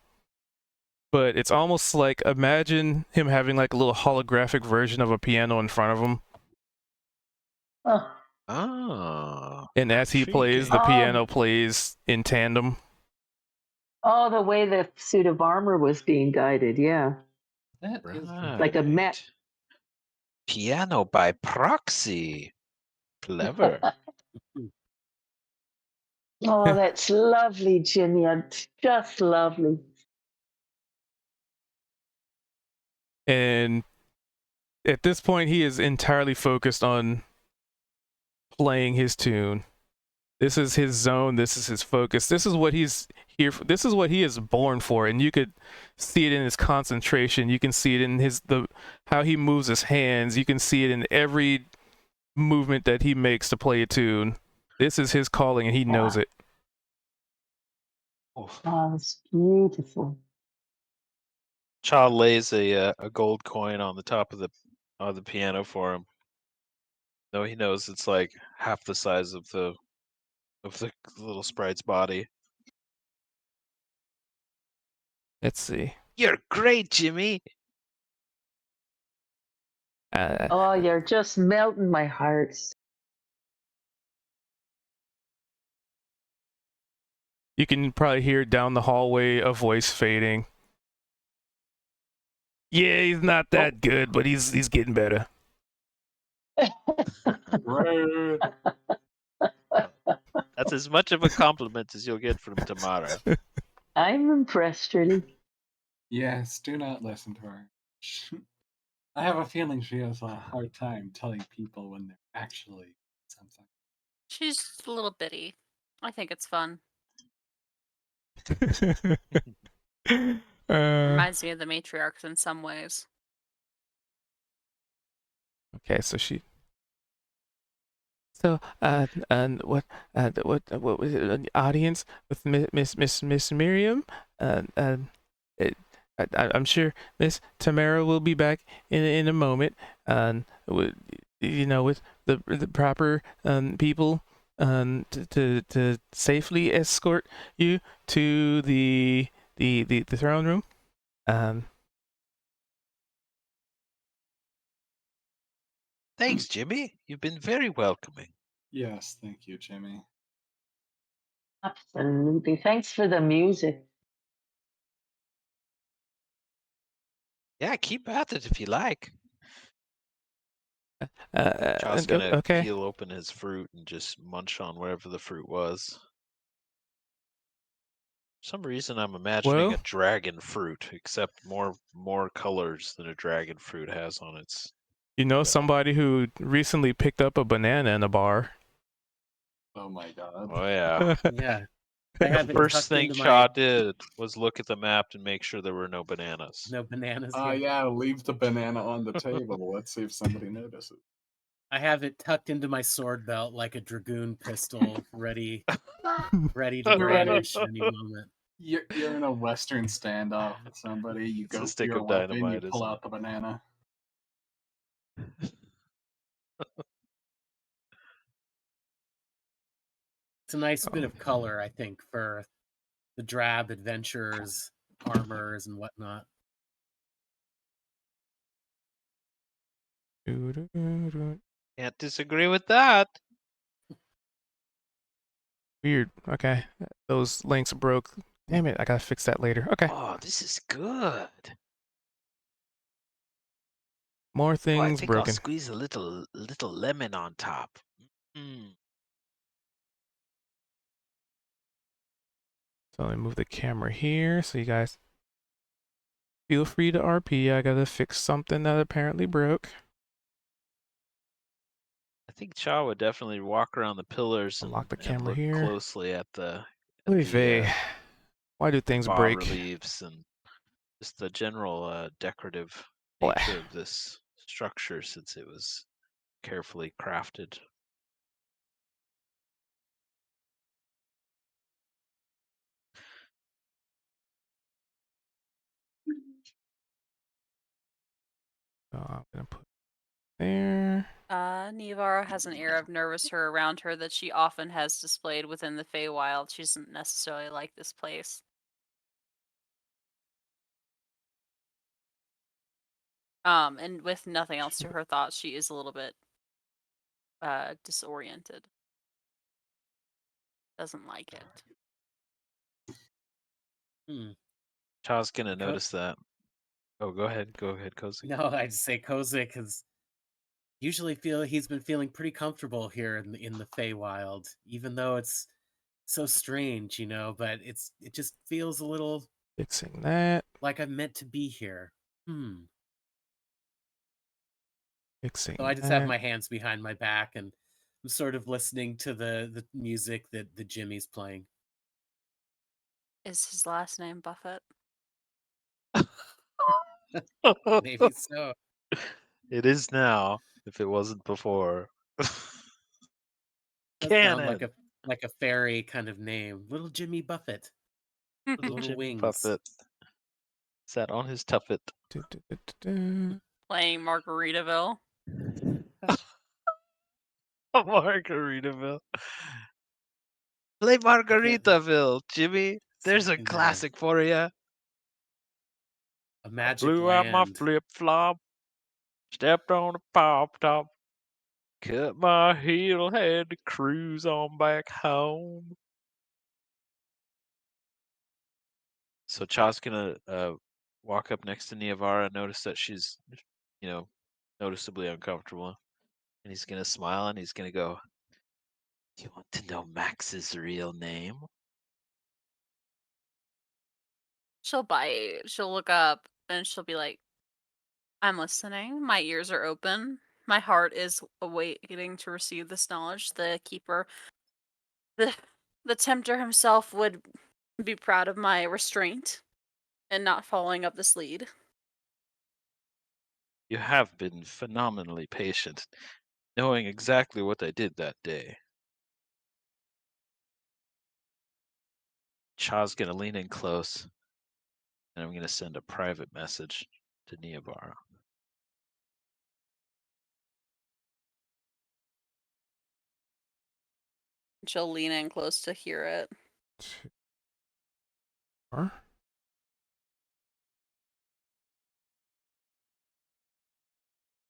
[SPEAKER 4] but it's almost like, imagine him having like a little holographic version of a piano in front of him.
[SPEAKER 3] Oh.
[SPEAKER 4] And as he plays, the piano plays in tandem.
[SPEAKER 5] Oh, the way the suit of armor was being guided, yeah.
[SPEAKER 6] That is
[SPEAKER 5] like a met.
[SPEAKER 3] Piano by proxy. Clever.
[SPEAKER 5] Oh, that's lovely, Jinya. Just lovely.
[SPEAKER 4] And at this point, he is entirely focused on playing his tune. This is his zone. This is his focus. This is what he's here for. This is what he is born for. And you could see it in his concentration. You can see it in how he moves his hands. You can see it in every movement that he makes to play a tune. This is his calling, and he knows it.
[SPEAKER 5] Oh, it's beautiful.
[SPEAKER 3] Child lays a gold coin on the top of the piano for him. Though he knows it's like half the size of the little sprite's body.
[SPEAKER 4] Let's see.
[SPEAKER 3] You're great, Jimmy.
[SPEAKER 5] Oh, you're just melting my heart.
[SPEAKER 4] You can probably hear down the hallway a voice fading. Yeah, he's not that good, but he's getting better.
[SPEAKER 3] That's as much of a compliment as you'll get from Tamara.
[SPEAKER 5] I'm impressed, really.
[SPEAKER 6] Yes, do not listen to her. I have a feeling she has a hard time telling people when they're actually something.
[SPEAKER 1] She's just a little bitty. I think it's fun. Reminds me of the matriarchs in some ways.
[SPEAKER 4] Okay, so and what was it? An audience with Miss Miriam? I'm sure Miss Tamara will be back in a moment. With the proper people to safely escort you to the throne room.
[SPEAKER 3] Thanks, Jimmy. You've been very welcoming.
[SPEAKER 6] Yes, thank you, Jimmy.
[SPEAKER 5] Absolutely. Thanks for the music.
[SPEAKER 3] Yeah, keep at it if you like. Josh's gonna peel open his fruit and just munch on wherever the fruit was. For some reason, I'm imagining a dragon fruit, except more colors than a dragon fruit has on its.
[SPEAKER 4] You know, somebody who recently picked up a banana in a bar.
[SPEAKER 6] Oh my god.
[SPEAKER 3] Oh yeah.
[SPEAKER 2] Yeah.
[SPEAKER 3] The first thing Shaw did was look at the map and make sure there were no bananas.
[SPEAKER 2] No bananas.
[SPEAKER 6] Yeah, leave the banana on the table. Let's see if somebody notices.
[SPEAKER 2] I have it tucked into my sword belt like a dragoon pistol, ready to brandish any moment.
[SPEAKER 6] You're in a Western standoff with somebody. You
[SPEAKER 3] It's a
[SPEAKER 6] go for
[SPEAKER 3] stick
[SPEAKER 6] your
[SPEAKER 3] of
[SPEAKER 6] weapon. You
[SPEAKER 3] dynamite,
[SPEAKER 6] pull
[SPEAKER 3] isn't
[SPEAKER 6] out the banana.
[SPEAKER 2] It's a nice bit of color, I think, for the drab adventurers, armors, and whatnot.
[SPEAKER 3] Can't disagree with that.
[SPEAKER 4] Weird. Okay. Those links broke. Damn it, I gotta fix that later. Okay.
[SPEAKER 3] Oh, this is good.
[SPEAKER 4] More
[SPEAKER 3] Oh, I
[SPEAKER 4] things
[SPEAKER 3] think I'll
[SPEAKER 4] broken.
[SPEAKER 3] squeeze a little lemon on top.
[SPEAKER 4] So let me move the camera here so you guys feel free to RP. I gotta fix something that apparently broke.
[SPEAKER 3] I think Cha would definitely walk around the pillars
[SPEAKER 4] Unlock the
[SPEAKER 3] and
[SPEAKER 4] camera
[SPEAKER 3] look
[SPEAKER 4] here.
[SPEAKER 3] closely at the
[SPEAKER 4] Oy vey. Why do things
[SPEAKER 3] bas
[SPEAKER 4] break?
[SPEAKER 3] reliefs and just the general decorative
[SPEAKER 4] Blah.
[SPEAKER 3] nature of this structure, since it was carefully crafted.
[SPEAKER 4] So I'm gonna put there.
[SPEAKER 1] Nevarra has an air of nervous her around her that she often has displayed within the Feywild. She doesn't necessarily like this place. And with nothing else to her thoughts, she is a little bit disoriented. Doesn't like it.
[SPEAKER 3] Cha's gonna notice that. Oh, go ahead, Cozy.
[SPEAKER 2] No, I'd say Kozik has usually he's been feeling pretty comfortable here in the Feywild, even though it's so strange, you know. But it just feels a little
[SPEAKER 4] Fixing that.
[SPEAKER 2] like I'm meant to be here.
[SPEAKER 4] Fixing
[SPEAKER 2] So I just
[SPEAKER 4] that.
[SPEAKER 2] have my hands behind my back and I'm sort of listening to the music that the Jimmy's playing.
[SPEAKER 1] Is his last name Buffett?
[SPEAKER 2] Maybe so.
[SPEAKER 3] It is now, if it wasn't before.
[SPEAKER 2] That sound like a fairy kind of name. Little Jimmy Buffett.
[SPEAKER 3] Little
[SPEAKER 2] Little
[SPEAKER 3] Jimmy
[SPEAKER 2] wings.
[SPEAKER 3] Buffett sat on his tuffet.
[SPEAKER 1] Playing Margaritaville.
[SPEAKER 3] Margaritaville. Play Margaritaville, Jimmy. There's a
[SPEAKER 2] Something
[SPEAKER 3] classic for you.
[SPEAKER 2] A magic
[SPEAKER 3] Blew out my
[SPEAKER 2] land.
[SPEAKER 3] flip flop. Stepped on a pop top. Cut my heel, had to cruise on back home. So Cha's gonna walk up next to Nevarra and notice that she's, noticeably uncomfortable. And he's gonna smile and he's gonna go, "Do you want to know Max's real name?"
[SPEAKER 1] She'll bite. She'll look up and she'll be like, I'm listening. My ears are open. My heart is awaiting to receive this knowledge. The keeper, the tempter himself would be proud of my restraint and not following up this lead.
[SPEAKER 3] You have been phenomenally patient, knowing exactly what I did that day. Cha's gonna lean in close, and I'm gonna send a private message to Nevarra.
[SPEAKER 1] She'll lean in close to hear it.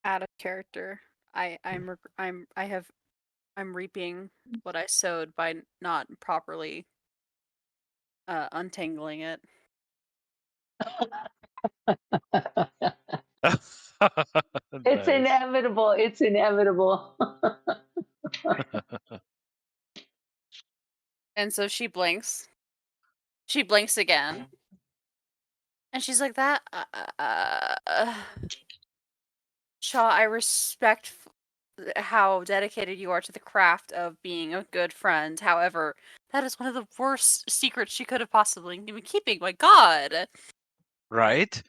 [SPEAKER 1] Out of character. I'm reaping what I sowed by not properly untangling it.
[SPEAKER 5] It's inevitable. It's inevitable.
[SPEAKER 1] And so she blinks. She blinks again. And she's like, that, Cha, I respect how dedicated you are to the craft of being a good friend. However, that is one of the worst secrets she could have possibly been keeping. My God.
[SPEAKER 3] Right?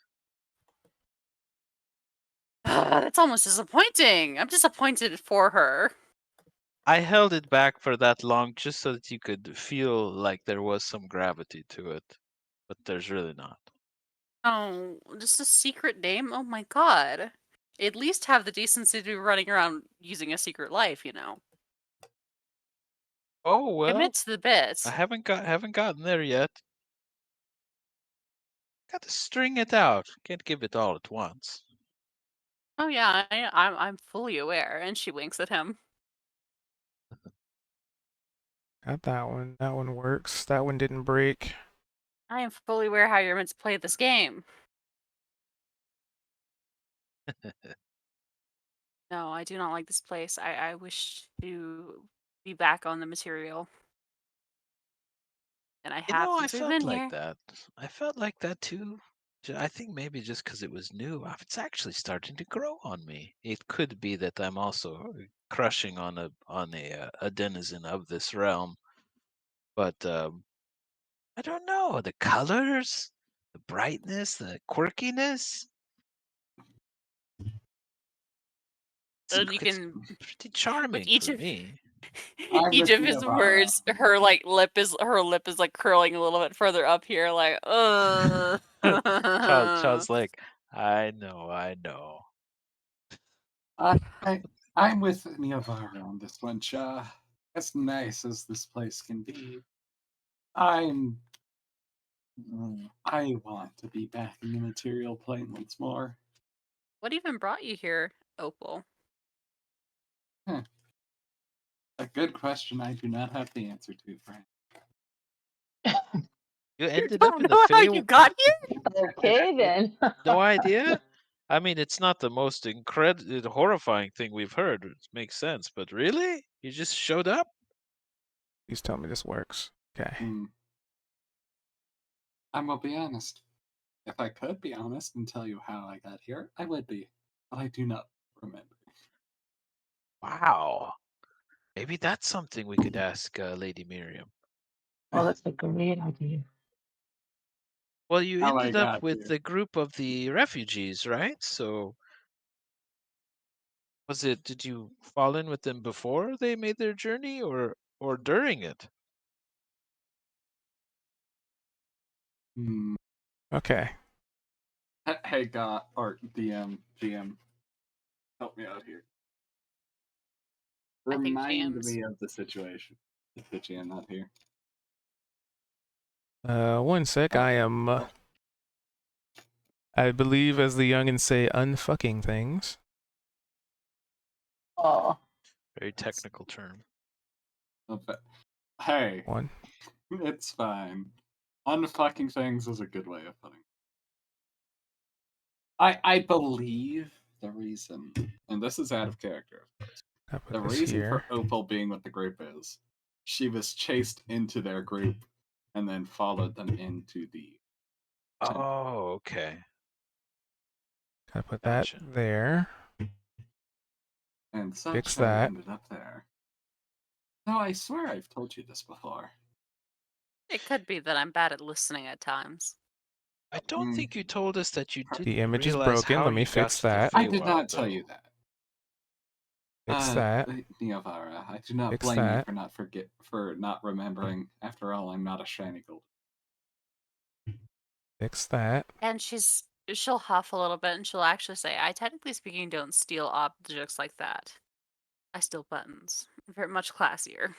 [SPEAKER 1] That's almost disappointing. I'm disappointed for her.
[SPEAKER 3] I held it back for that long just so that you could feel like there was some gravity to it. but there's really not.
[SPEAKER 1] Oh, just a secret name? Oh my god. At least have the decency to be running around using a secret life, you know.
[SPEAKER 3] Oh well,
[SPEAKER 1] Commit to the bit.
[SPEAKER 3] I haven't gotten there yet. Got to string it out. Can't give it all at once.
[SPEAKER 1] Oh yeah, I'm fully aware. And she winks at him.
[SPEAKER 4] Got that one. That one works. That one didn't break.
[SPEAKER 1] I am fully aware how you're meant to play this game. No, I do not like this place. I wish to be back on the material. And I have
[SPEAKER 3] I
[SPEAKER 1] since we've
[SPEAKER 3] felt
[SPEAKER 1] been
[SPEAKER 3] like
[SPEAKER 1] here.
[SPEAKER 3] that. I felt like that too. I think maybe just because it was new, it's actually starting to grow on me. It could be that I'm also crushing on a denizen of this realm, but I don't know, the colors, the brightness, the quirkiness.
[SPEAKER 1] And you
[SPEAKER 3] It's
[SPEAKER 1] can
[SPEAKER 3] pretty charming
[SPEAKER 1] each
[SPEAKER 3] for
[SPEAKER 1] of
[SPEAKER 3] me.
[SPEAKER 1] each of his words, her lip is like curling a little bit further up here, like
[SPEAKER 3] Child's like, I know.
[SPEAKER 6] I'm with Niavara on this one, Cha. As nice as this place can be, I want to be back in the material plane once more.
[SPEAKER 1] What even brought you here, Opal?
[SPEAKER 6] A good question I do not have the answer to, Frank.
[SPEAKER 3] You ended
[SPEAKER 1] I
[SPEAKER 3] up
[SPEAKER 1] don't
[SPEAKER 3] in the
[SPEAKER 1] know how
[SPEAKER 3] Fey.
[SPEAKER 1] you got here.
[SPEAKER 5] Okay, then.
[SPEAKER 3] No idea. I mean, it's not the most horrifying thing we've heard. It makes sense, but really, you just showed up.
[SPEAKER 4] Please tell me this works. Okay.
[SPEAKER 6] I'm gonna be honest. If I could be honest and tell you how I got here, I would be. But I do not remember.
[SPEAKER 3] Wow. Maybe that's something we could ask Lady Miriam.
[SPEAKER 5] Oh, that's a great idea.
[SPEAKER 3] Well, you
[SPEAKER 6] How I
[SPEAKER 3] ended up
[SPEAKER 6] got
[SPEAKER 3] with
[SPEAKER 6] here.
[SPEAKER 3] the group of the refugees, right? So, did you fall in with them before they made their journey or during it?
[SPEAKER 4] Okay.
[SPEAKER 6] Hey, God, or DM, GM, help me out here.
[SPEAKER 1] I think
[SPEAKER 6] Remind
[SPEAKER 1] GMs.
[SPEAKER 6] me of the situation. If the GM not here.
[SPEAKER 4] 1 sec. I am. I believe, as the youngins say, unfucking things.
[SPEAKER 5] Oh.
[SPEAKER 3] Very technical term.
[SPEAKER 6] Okay. Hey,
[SPEAKER 4] One.
[SPEAKER 6] it's fine. Unfucking things is a good way of putting it. I believe the reason, and this is out of character,
[SPEAKER 4] I put
[SPEAKER 6] the
[SPEAKER 4] this
[SPEAKER 6] reason
[SPEAKER 4] here.
[SPEAKER 6] for Opal being with the group is she was chased into their group and then followed them into the.
[SPEAKER 3] Oh, okay.
[SPEAKER 4] I put
[SPEAKER 3] Gotcha.
[SPEAKER 4] that there.
[SPEAKER 6] And such
[SPEAKER 4] Fix
[SPEAKER 6] how we
[SPEAKER 4] that.
[SPEAKER 6] ended up there. No, I swear I've told you this before.
[SPEAKER 1] It could be that I'm bad at listening at times.
[SPEAKER 3] I don't think you told us that you didn't
[SPEAKER 4] The image is
[SPEAKER 3] realize
[SPEAKER 4] broken.
[SPEAKER 3] how
[SPEAKER 4] Let me
[SPEAKER 3] you
[SPEAKER 4] fix
[SPEAKER 3] got to the
[SPEAKER 4] that.
[SPEAKER 6] I did
[SPEAKER 3] Feywild,
[SPEAKER 6] not tell
[SPEAKER 3] though.
[SPEAKER 6] you that.
[SPEAKER 4] Fix that.
[SPEAKER 6] Niavara, I do not
[SPEAKER 4] Fix
[SPEAKER 6] blame you
[SPEAKER 4] that.
[SPEAKER 6] for not remembering. After all, I'm not a shiny gold.
[SPEAKER 4] Fix that.
[SPEAKER 1] And she'll huff a little bit and she'll actually say, I technically speaking don't steal objects like that. I steal buttons. Very much classier.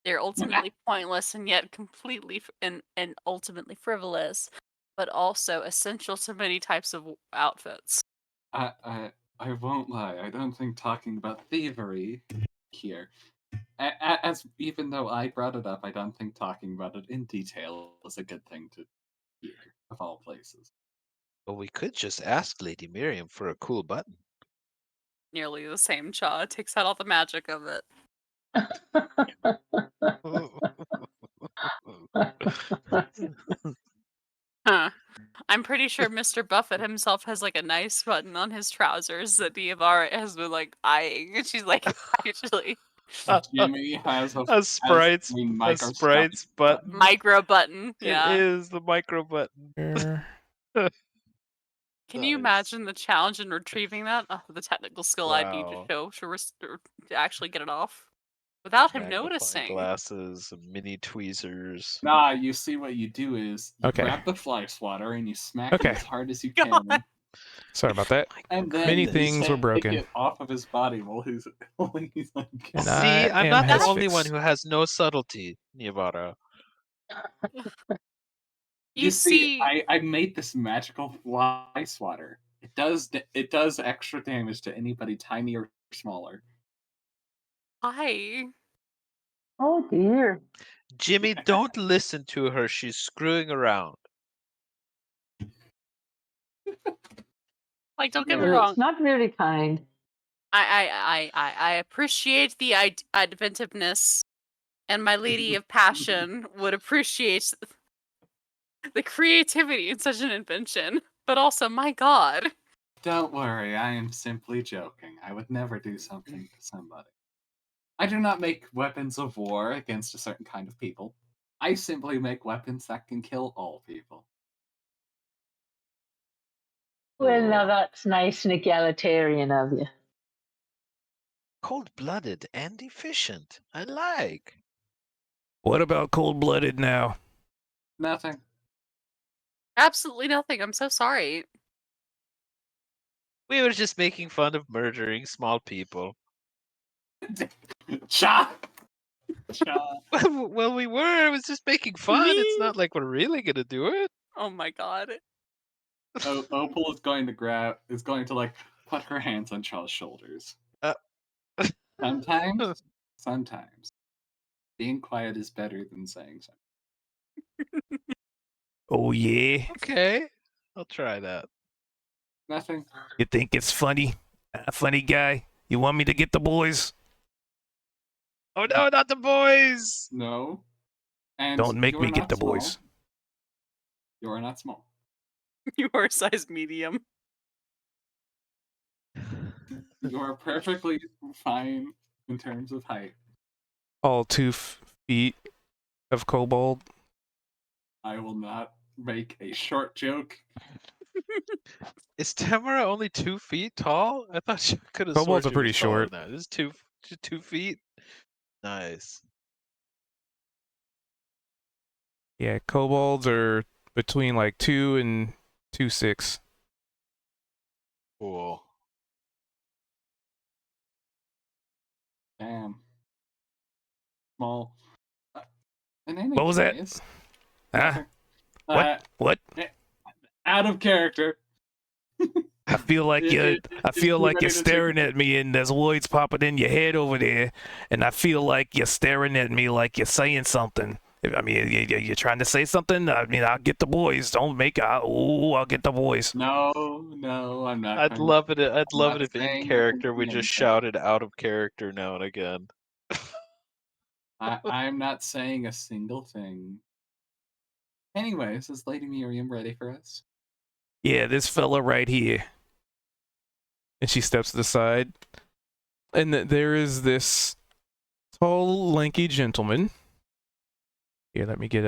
[SPEAKER 1] They're ultimately pointless and yet completely and ultimately frivolous, but also essential to many types of outfits.
[SPEAKER 6] I won't lie. I don't think talking about thievery here, as even though I brought it up, I don't think talking about it in detail is a good thing to hear, of all places.
[SPEAKER 3] Well, we could just ask Lady Miriam for a cool button.
[SPEAKER 1] Nearly the same Chaw takes out all the magic of it. Huh. I'm pretty sure Mr. Buffett himself has like a nice button on his trousers that Niavara has been like eyeing, and she's like, actually,
[SPEAKER 6] Jimmy has
[SPEAKER 3] a Sprite's button.
[SPEAKER 1] Micro button. Yeah.
[SPEAKER 3] It is the micro button.
[SPEAKER 4] Here.
[SPEAKER 1] Can you imagine the challenge in retrieving that? Oh, the technical skill I'd need to
[SPEAKER 3] Wow.
[SPEAKER 1] show to actually get it off. without him
[SPEAKER 3] Magnifying
[SPEAKER 1] noticing.
[SPEAKER 3] glasses, mini tweezers.
[SPEAKER 6] Nah, you see what you do is you
[SPEAKER 4] Okay.
[SPEAKER 6] grab the fly swatter and you smack
[SPEAKER 4] Okay.
[SPEAKER 6] it as hard as you
[SPEAKER 1] God.
[SPEAKER 6] can,
[SPEAKER 4] Sorry about that.
[SPEAKER 6] and then
[SPEAKER 4] Many
[SPEAKER 6] you
[SPEAKER 4] things were
[SPEAKER 6] take
[SPEAKER 4] broken.
[SPEAKER 6] it off of his body while he's like.
[SPEAKER 4] And
[SPEAKER 3] See,
[SPEAKER 4] I
[SPEAKER 3] I'm
[SPEAKER 4] am
[SPEAKER 3] not the
[SPEAKER 4] has
[SPEAKER 3] only one
[SPEAKER 4] fixed.
[SPEAKER 3] who has no subtlety, Nivara.
[SPEAKER 1] You see,
[SPEAKER 6] I made this magical fly swatter. It does extra damage to anybody tiny or smaller.
[SPEAKER 1] I
[SPEAKER 5] Oh dear.
[SPEAKER 3] Jimmy, don't listen to her. She's screwing around.
[SPEAKER 1] like. Don't get me
[SPEAKER 5] Well,
[SPEAKER 1] wrong.
[SPEAKER 5] it's not really kind.
[SPEAKER 1] I appreciate the inventiveness, and my lady of passion would appreciate the creativity in such an invention. But also, my God.
[SPEAKER 6] Don't worry, I am simply joking. I would never do something to somebody. I do not make weapons of war against a certain kind of people. I simply make weapons that can kill all people.
[SPEAKER 5] Well, now that's nice and egalitarian of you.
[SPEAKER 3] Cold-blooded and efficient. I like.
[SPEAKER 4] What about cold-blooded now?
[SPEAKER 6] Nothing.
[SPEAKER 1] Absolutely nothing. I'm so sorry.
[SPEAKER 3] We were just making fun of murdering small people.
[SPEAKER 6] Cha! Cha!
[SPEAKER 3] Well, we were. It was just making fun. It's not like we're really gonna do it.
[SPEAKER 1] Oh my God.
[SPEAKER 6] Opal is going to like put her hands on Charles' shoulders. Sometimes, being quiet is better than saying something.
[SPEAKER 4] Oh yeah.
[SPEAKER 3] Okay, I'll try that.
[SPEAKER 6] Nothing.
[SPEAKER 4] You think it's funny? Funny guy. You want me to get the boys?
[SPEAKER 3] Oh no, not the boys!
[SPEAKER 6] No. And
[SPEAKER 4] Don't make
[SPEAKER 6] you're
[SPEAKER 4] me get
[SPEAKER 6] not
[SPEAKER 4] the
[SPEAKER 6] small.
[SPEAKER 4] boys.
[SPEAKER 6] You are not small.
[SPEAKER 1] You are a size medium.
[SPEAKER 6] You are perfectly fine in terms of height.
[SPEAKER 4] All 2 feet of kobold.
[SPEAKER 6] I will not make a short joke.
[SPEAKER 3] Is Tamara only 2 feet tall? I thought she could have sworn
[SPEAKER 4] Kobolds are
[SPEAKER 3] she
[SPEAKER 4] pretty
[SPEAKER 3] was taller
[SPEAKER 4] short.
[SPEAKER 3] than that. This is 2 feet. Nice.
[SPEAKER 4] Yeah, kobolds are between like 2 and 2'6".
[SPEAKER 3] Cool.
[SPEAKER 6] Damn. Small. In any
[SPEAKER 4] What was that?
[SPEAKER 6] case,
[SPEAKER 4] Huh? What?
[SPEAKER 6] Out of character.
[SPEAKER 4] I feel like you're staring at me, and there's words popping in your head over there, and I feel like you're staring at me like you're saying something. I mean, you're trying to say something. I mean, I'll get the boys. Don't make I'll get the boys.
[SPEAKER 6] No, I'm not.
[SPEAKER 3] I'd love it if in
[SPEAKER 6] saying
[SPEAKER 3] character we just
[SPEAKER 6] anything.
[SPEAKER 3] shouted out of character now and again.
[SPEAKER 6] I'm not saying a single thing. Anyways, is Lady Miriam ready for us?
[SPEAKER 4] Yeah, this fella right here. And she steps to the side, and there is this tall, lanky gentleman. Here, let me get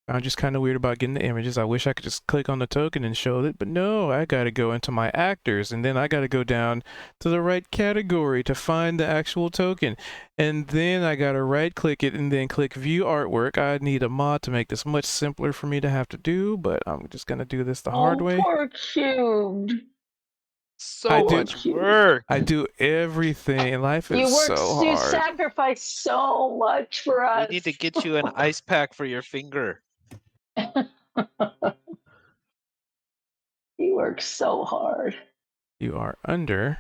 [SPEAKER 4] I'm just kind of weird about getting the images. I wish I could just click on the token and show it, but no, I gotta go into my actors, and then I gotta go down to the right category to find the actual token, and then I gotta right click it and then click view artwork. I need a mod to make this much simpler for me to have to do, but I'm just gonna do this the hard way.
[SPEAKER 5] Poor Cubed.
[SPEAKER 3] So much work.
[SPEAKER 4] I do everything. Life is so hard.
[SPEAKER 5] You sacrifice so much for us.
[SPEAKER 3] We need to get you an ice pack for your finger.
[SPEAKER 5] He works so hard.
[SPEAKER 4] You are under.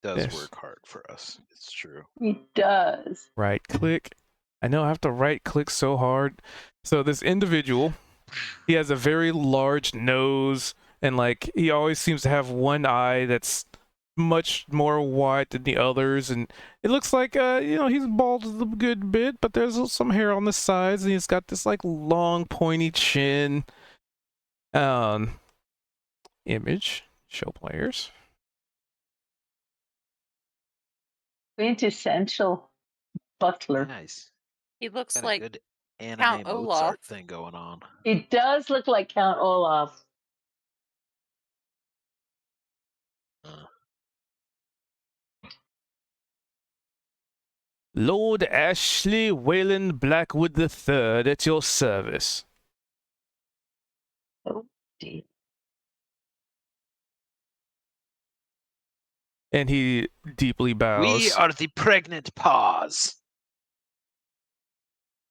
[SPEAKER 3] Does
[SPEAKER 4] Yes.
[SPEAKER 3] work hard for us. It's true.
[SPEAKER 5] He does.
[SPEAKER 4] Right click. I know I have to right click so hard. So this individual, he has a very large nose, and like he always seems to have one eye that's much more wide than the others, and it looks like he's bald a good bit, but there's some hair on the sides, and he's got this like long pointy chin. Image, show players.
[SPEAKER 5] Quintessential butler.
[SPEAKER 3] Nice.
[SPEAKER 1] He looks
[SPEAKER 3] Got
[SPEAKER 1] like
[SPEAKER 3] a good anime
[SPEAKER 1] Count
[SPEAKER 3] Mozart
[SPEAKER 1] Olaf.
[SPEAKER 3] thing going on.
[SPEAKER 5] He does look like Count Olaf.
[SPEAKER 4] Lord Ashley Wayland Blackwood III at your service.
[SPEAKER 5] Oh, dear.
[SPEAKER 4] And he deeply bows.
[SPEAKER 3] We are the pregnant paws.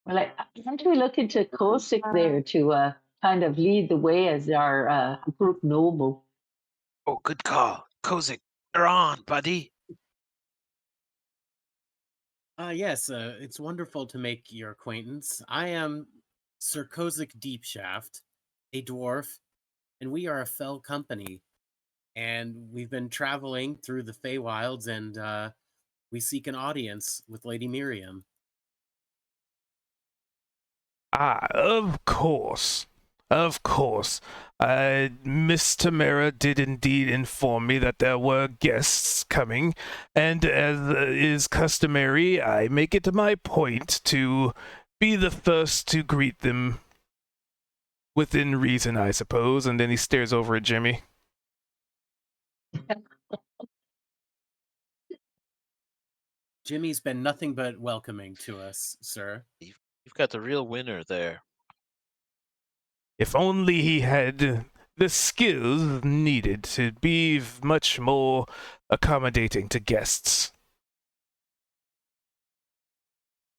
[SPEAKER 5] Well, aren't we looking to Kosik there to kind of lead the way as our group noble?
[SPEAKER 3] Oh, good call. Kozik, you're on, buddy.
[SPEAKER 2] Yes, it's wonderful to make your acquaintance. I am Sir Kozik Deepshaft, a dwarf, and we are a fell company. And we've been traveling through the Feywilds, and we seek an audience with Lady Miriam.
[SPEAKER 4] Ah, of course. Of course. Miss Tamara did indeed inform me that there were guests coming, and as is customary, I make it my point to be the first to greet them. Within reason, I suppose, and then he stares over at Jimmy.
[SPEAKER 2] Jimmy's been nothing but welcoming to us, sir.
[SPEAKER 3] You've got the real winner there.
[SPEAKER 4] If only he had the skills needed to be much more accommodating to guests.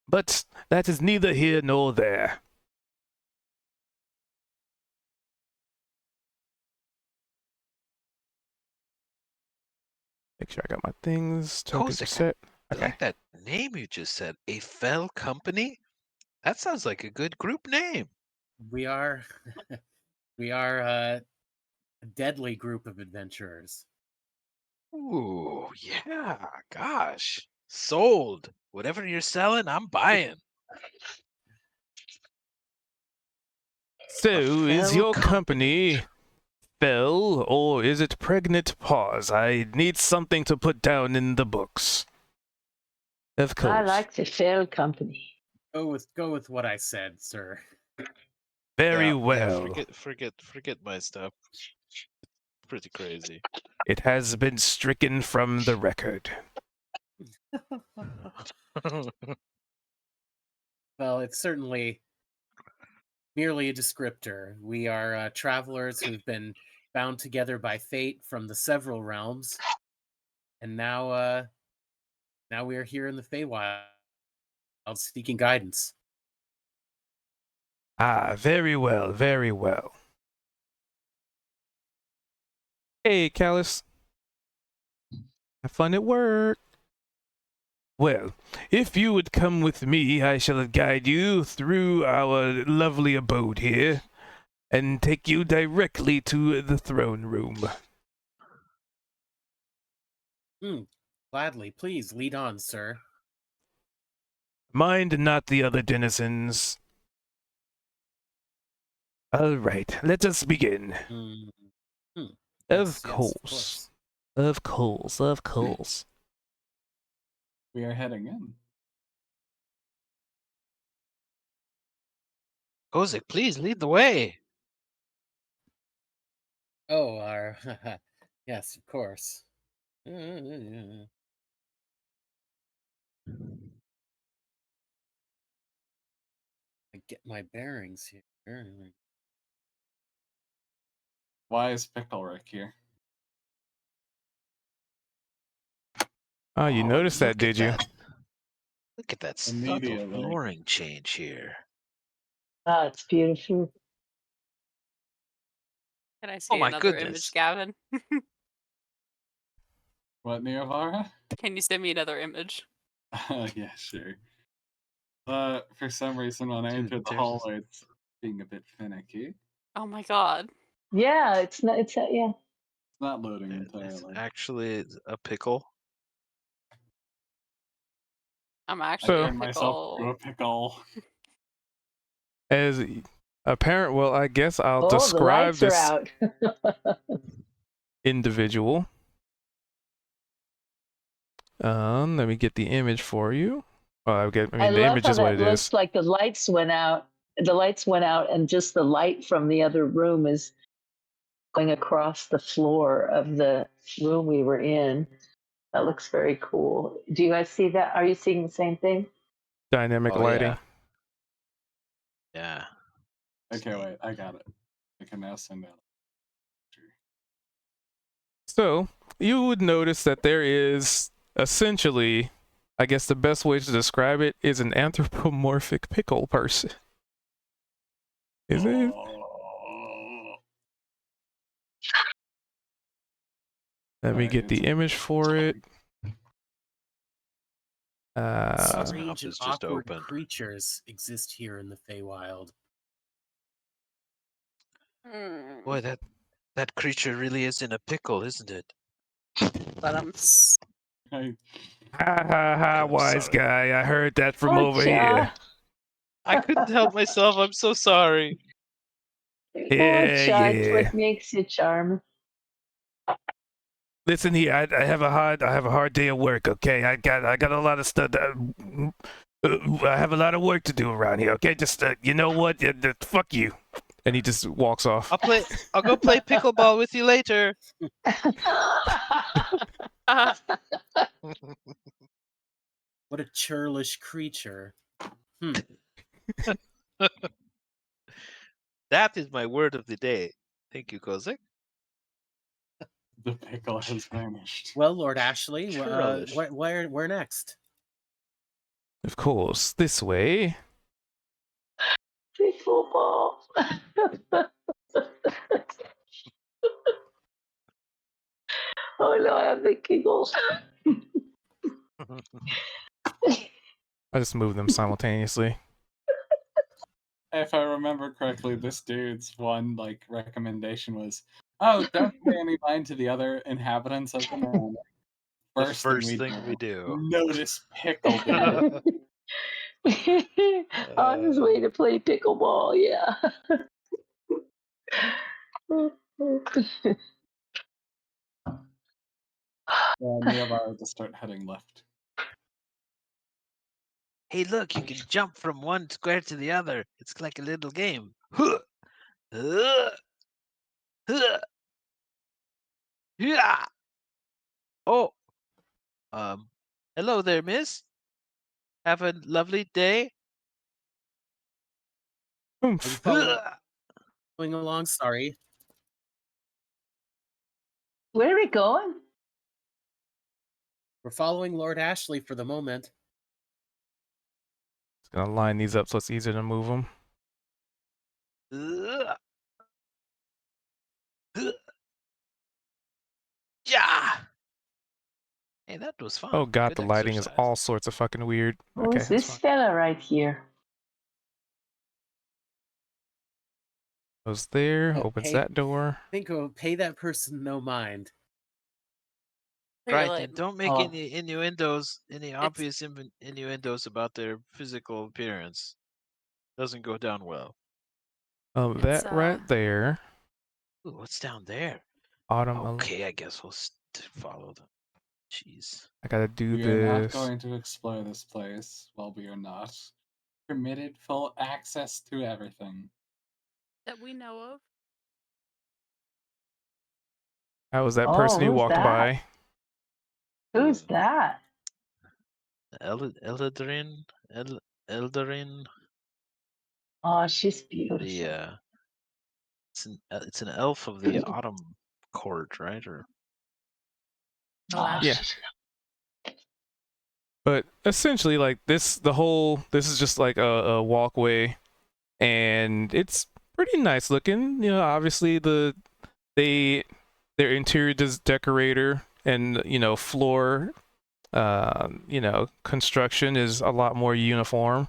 [SPEAKER 4] But that is neither here nor there. Make sure I got my things. Tokens are set.
[SPEAKER 3] I like that name you just said. A fell company? That sounds like a good group name.
[SPEAKER 2] We are a deadly group of adventurers.
[SPEAKER 3] Ooh, yeah, gosh. Sold. Whatever you're selling, I'm buying.
[SPEAKER 4] So, is your company fell, or is it pregnant pause? I need something to put down in the books. Of course.
[SPEAKER 5] I like the fell company.
[SPEAKER 2] Go with what I said, sir.
[SPEAKER 4] Very well.
[SPEAKER 3] Forget my stuff. Pretty crazy.
[SPEAKER 4] It has been stricken from the record.
[SPEAKER 2] Well, it's certainly merely a descriptor. We are travelers who've been bound together by fate from the several realms, and now we are here in the Feywild, seeking guidance.
[SPEAKER 4] Ah, very well, very well. Hey, Callus. Have fun at work. Well, if you would come with me, I shall guide you through our lovely abode here, and take you directly to the throne room.
[SPEAKER 2] Gladly, please lead on, sir.
[SPEAKER 4] Mind not the other denizens. All right, let us begin. Of course. Of course, of course.
[SPEAKER 6] We are heading in.
[SPEAKER 3] Kozik, please lead the way.
[SPEAKER 2] Oh, yes, of course. I get my bearings here.
[SPEAKER 6] Why is Picklerick here?
[SPEAKER 4] Oh, you noticed that, did you?
[SPEAKER 3] Look at that subtle flooring change here.
[SPEAKER 5] Oh, it's beautiful.
[SPEAKER 1] Can I see another image, Gavin?
[SPEAKER 6] What, Neovara?
[SPEAKER 1] Can you send me another image?
[SPEAKER 6] Yeah, sure. For some reason, when I entered the hallway, it's being a bit finicky.
[SPEAKER 1] Oh my god.
[SPEAKER 5] Yeah, it's not. It's yeah.
[SPEAKER 6] It's not loading entirely.
[SPEAKER 3] It's actually a pickle.
[SPEAKER 1] I'm actually
[SPEAKER 6] I turned myself to a pickle.
[SPEAKER 4] As a parent, well, I guess I'll
[SPEAKER 5] Oh,
[SPEAKER 4] describe
[SPEAKER 5] the lights
[SPEAKER 4] this
[SPEAKER 5] are out.
[SPEAKER 4] individual. Let me get the image for you. Well, the image is what it is.
[SPEAKER 5] Looks like the lights went out. The lights went out, and just the light from the other room is going across the floor of the room we were in. That looks very cool. Do you guys see that? Are you seeing the same thing?
[SPEAKER 4] Dynamic
[SPEAKER 3] Oh,
[SPEAKER 4] lighting.
[SPEAKER 3] Yeah.
[SPEAKER 6] Okay, wait, I got it. I can now send out.
[SPEAKER 4] So you would notice that there is essentially, I guess the best way to describe it is an anthropomorphic pickle person. Is it? Let me get the image for it.
[SPEAKER 2] Strange and
[SPEAKER 3] is just
[SPEAKER 2] awkward
[SPEAKER 3] opened.
[SPEAKER 2] creatures exist here in the Feywild.
[SPEAKER 3] Boy, that creature really is in a pickle, isn't it?
[SPEAKER 1] But
[SPEAKER 6] I,
[SPEAKER 4] Ha ha ha,
[SPEAKER 3] I'm
[SPEAKER 4] wise
[SPEAKER 3] sorry.
[SPEAKER 4] guy. I heard that from
[SPEAKER 5] Oh,
[SPEAKER 4] over
[SPEAKER 5] Cha.
[SPEAKER 4] here.
[SPEAKER 3] I couldn't help myself. I'm so sorry.
[SPEAKER 4] Yeah,
[SPEAKER 5] It's
[SPEAKER 4] yeah.
[SPEAKER 5] what makes you charm.
[SPEAKER 4] Listen here, I have a hard day of work. Okay, I got a lot of stuff. I have a lot of work to do around here. Okay, just you know what? Fuck you. And he just walks off.
[SPEAKER 3] I'll go play pickleball with you later.
[SPEAKER 2] What a churlish creature.
[SPEAKER 3] That is my word of the day. Thank you, Kozak.
[SPEAKER 6] the pickle has vanished.
[SPEAKER 2] Well, Lord Ashley,
[SPEAKER 3] Churlish.
[SPEAKER 2] where next?
[SPEAKER 4] Of course, this way.
[SPEAKER 5] Pickleball. Oh no, I have the giggles.
[SPEAKER 4] I just move them simultaneously.
[SPEAKER 6] If I remember correctly, this dude's one recommendation was, "Oh, don't pay any mind to the other inhabitants of the manor."
[SPEAKER 3] The first thing we do.
[SPEAKER 6] Notice pickle.
[SPEAKER 5] On his way to play pickleball, yeah.
[SPEAKER 6] Nearby to start heading left.
[SPEAKER 3] Hey, look, you can jump from one square to the other. It's like a little game. Yeah. Oh. Hello there, miss. Have a lovely day.
[SPEAKER 2] Are you following along? Sorry.
[SPEAKER 5] Where are we going?
[SPEAKER 2] We're following Lord Ashley for the moment.
[SPEAKER 4] Just gonna line these up so it's easier to move them.
[SPEAKER 3] Yeah. Hey, that was fun.
[SPEAKER 4] Oh god,
[SPEAKER 3] Good
[SPEAKER 4] the lighting is
[SPEAKER 3] exercise.
[SPEAKER 4] all sorts of fucking weird.
[SPEAKER 5] Who's
[SPEAKER 4] Okay, that's
[SPEAKER 5] this
[SPEAKER 4] fine.
[SPEAKER 5] fella right here?
[SPEAKER 4] Goes there,
[SPEAKER 2] Oh,
[SPEAKER 4] opens
[SPEAKER 2] hey.
[SPEAKER 4] that door.
[SPEAKER 2] Think of pay that person no mind.
[SPEAKER 3] Right,
[SPEAKER 1] Clearly.
[SPEAKER 3] and don't make
[SPEAKER 5] Oh.
[SPEAKER 3] any innuendos, any obvious innuendos about their physical appearance. Doesn't go down well.
[SPEAKER 4] That
[SPEAKER 1] It's,
[SPEAKER 4] right there.
[SPEAKER 3] Ooh, what's down there?
[SPEAKER 4] Autumn.
[SPEAKER 3] Okay, I guess we'll follow them. Jeez.
[SPEAKER 4] I gotta do
[SPEAKER 6] We are not
[SPEAKER 4] this.
[SPEAKER 6] going to explore this place. Well, we are not permitted full access to everything.
[SPEAKER 1] that we know of.
[SPEAKER 4] How was that
[SPEAKER 5] Oh,
[SPEAKER 4] person who
[SPEAKER 5] who's
[SPEAKER 4] walked
[SPEAKER 5] that?
[SPEAKER 4] by?
[SPEAKER 5] Who's that?
[SPEAKER 3] Eldarin? Eldarin?
[SPEAKER 5] Oh, she's beautiful.
[SPEAKER 3] The it's an elf of the autumn court, right? Or
[SPEAKER 5] Oh,
[SPEAKER 4] Yeah. But essentially, like this is just like a walkway, and it's pretty nice looking. You know, obviously their interior decorator and floor, construction is a lot more uniform.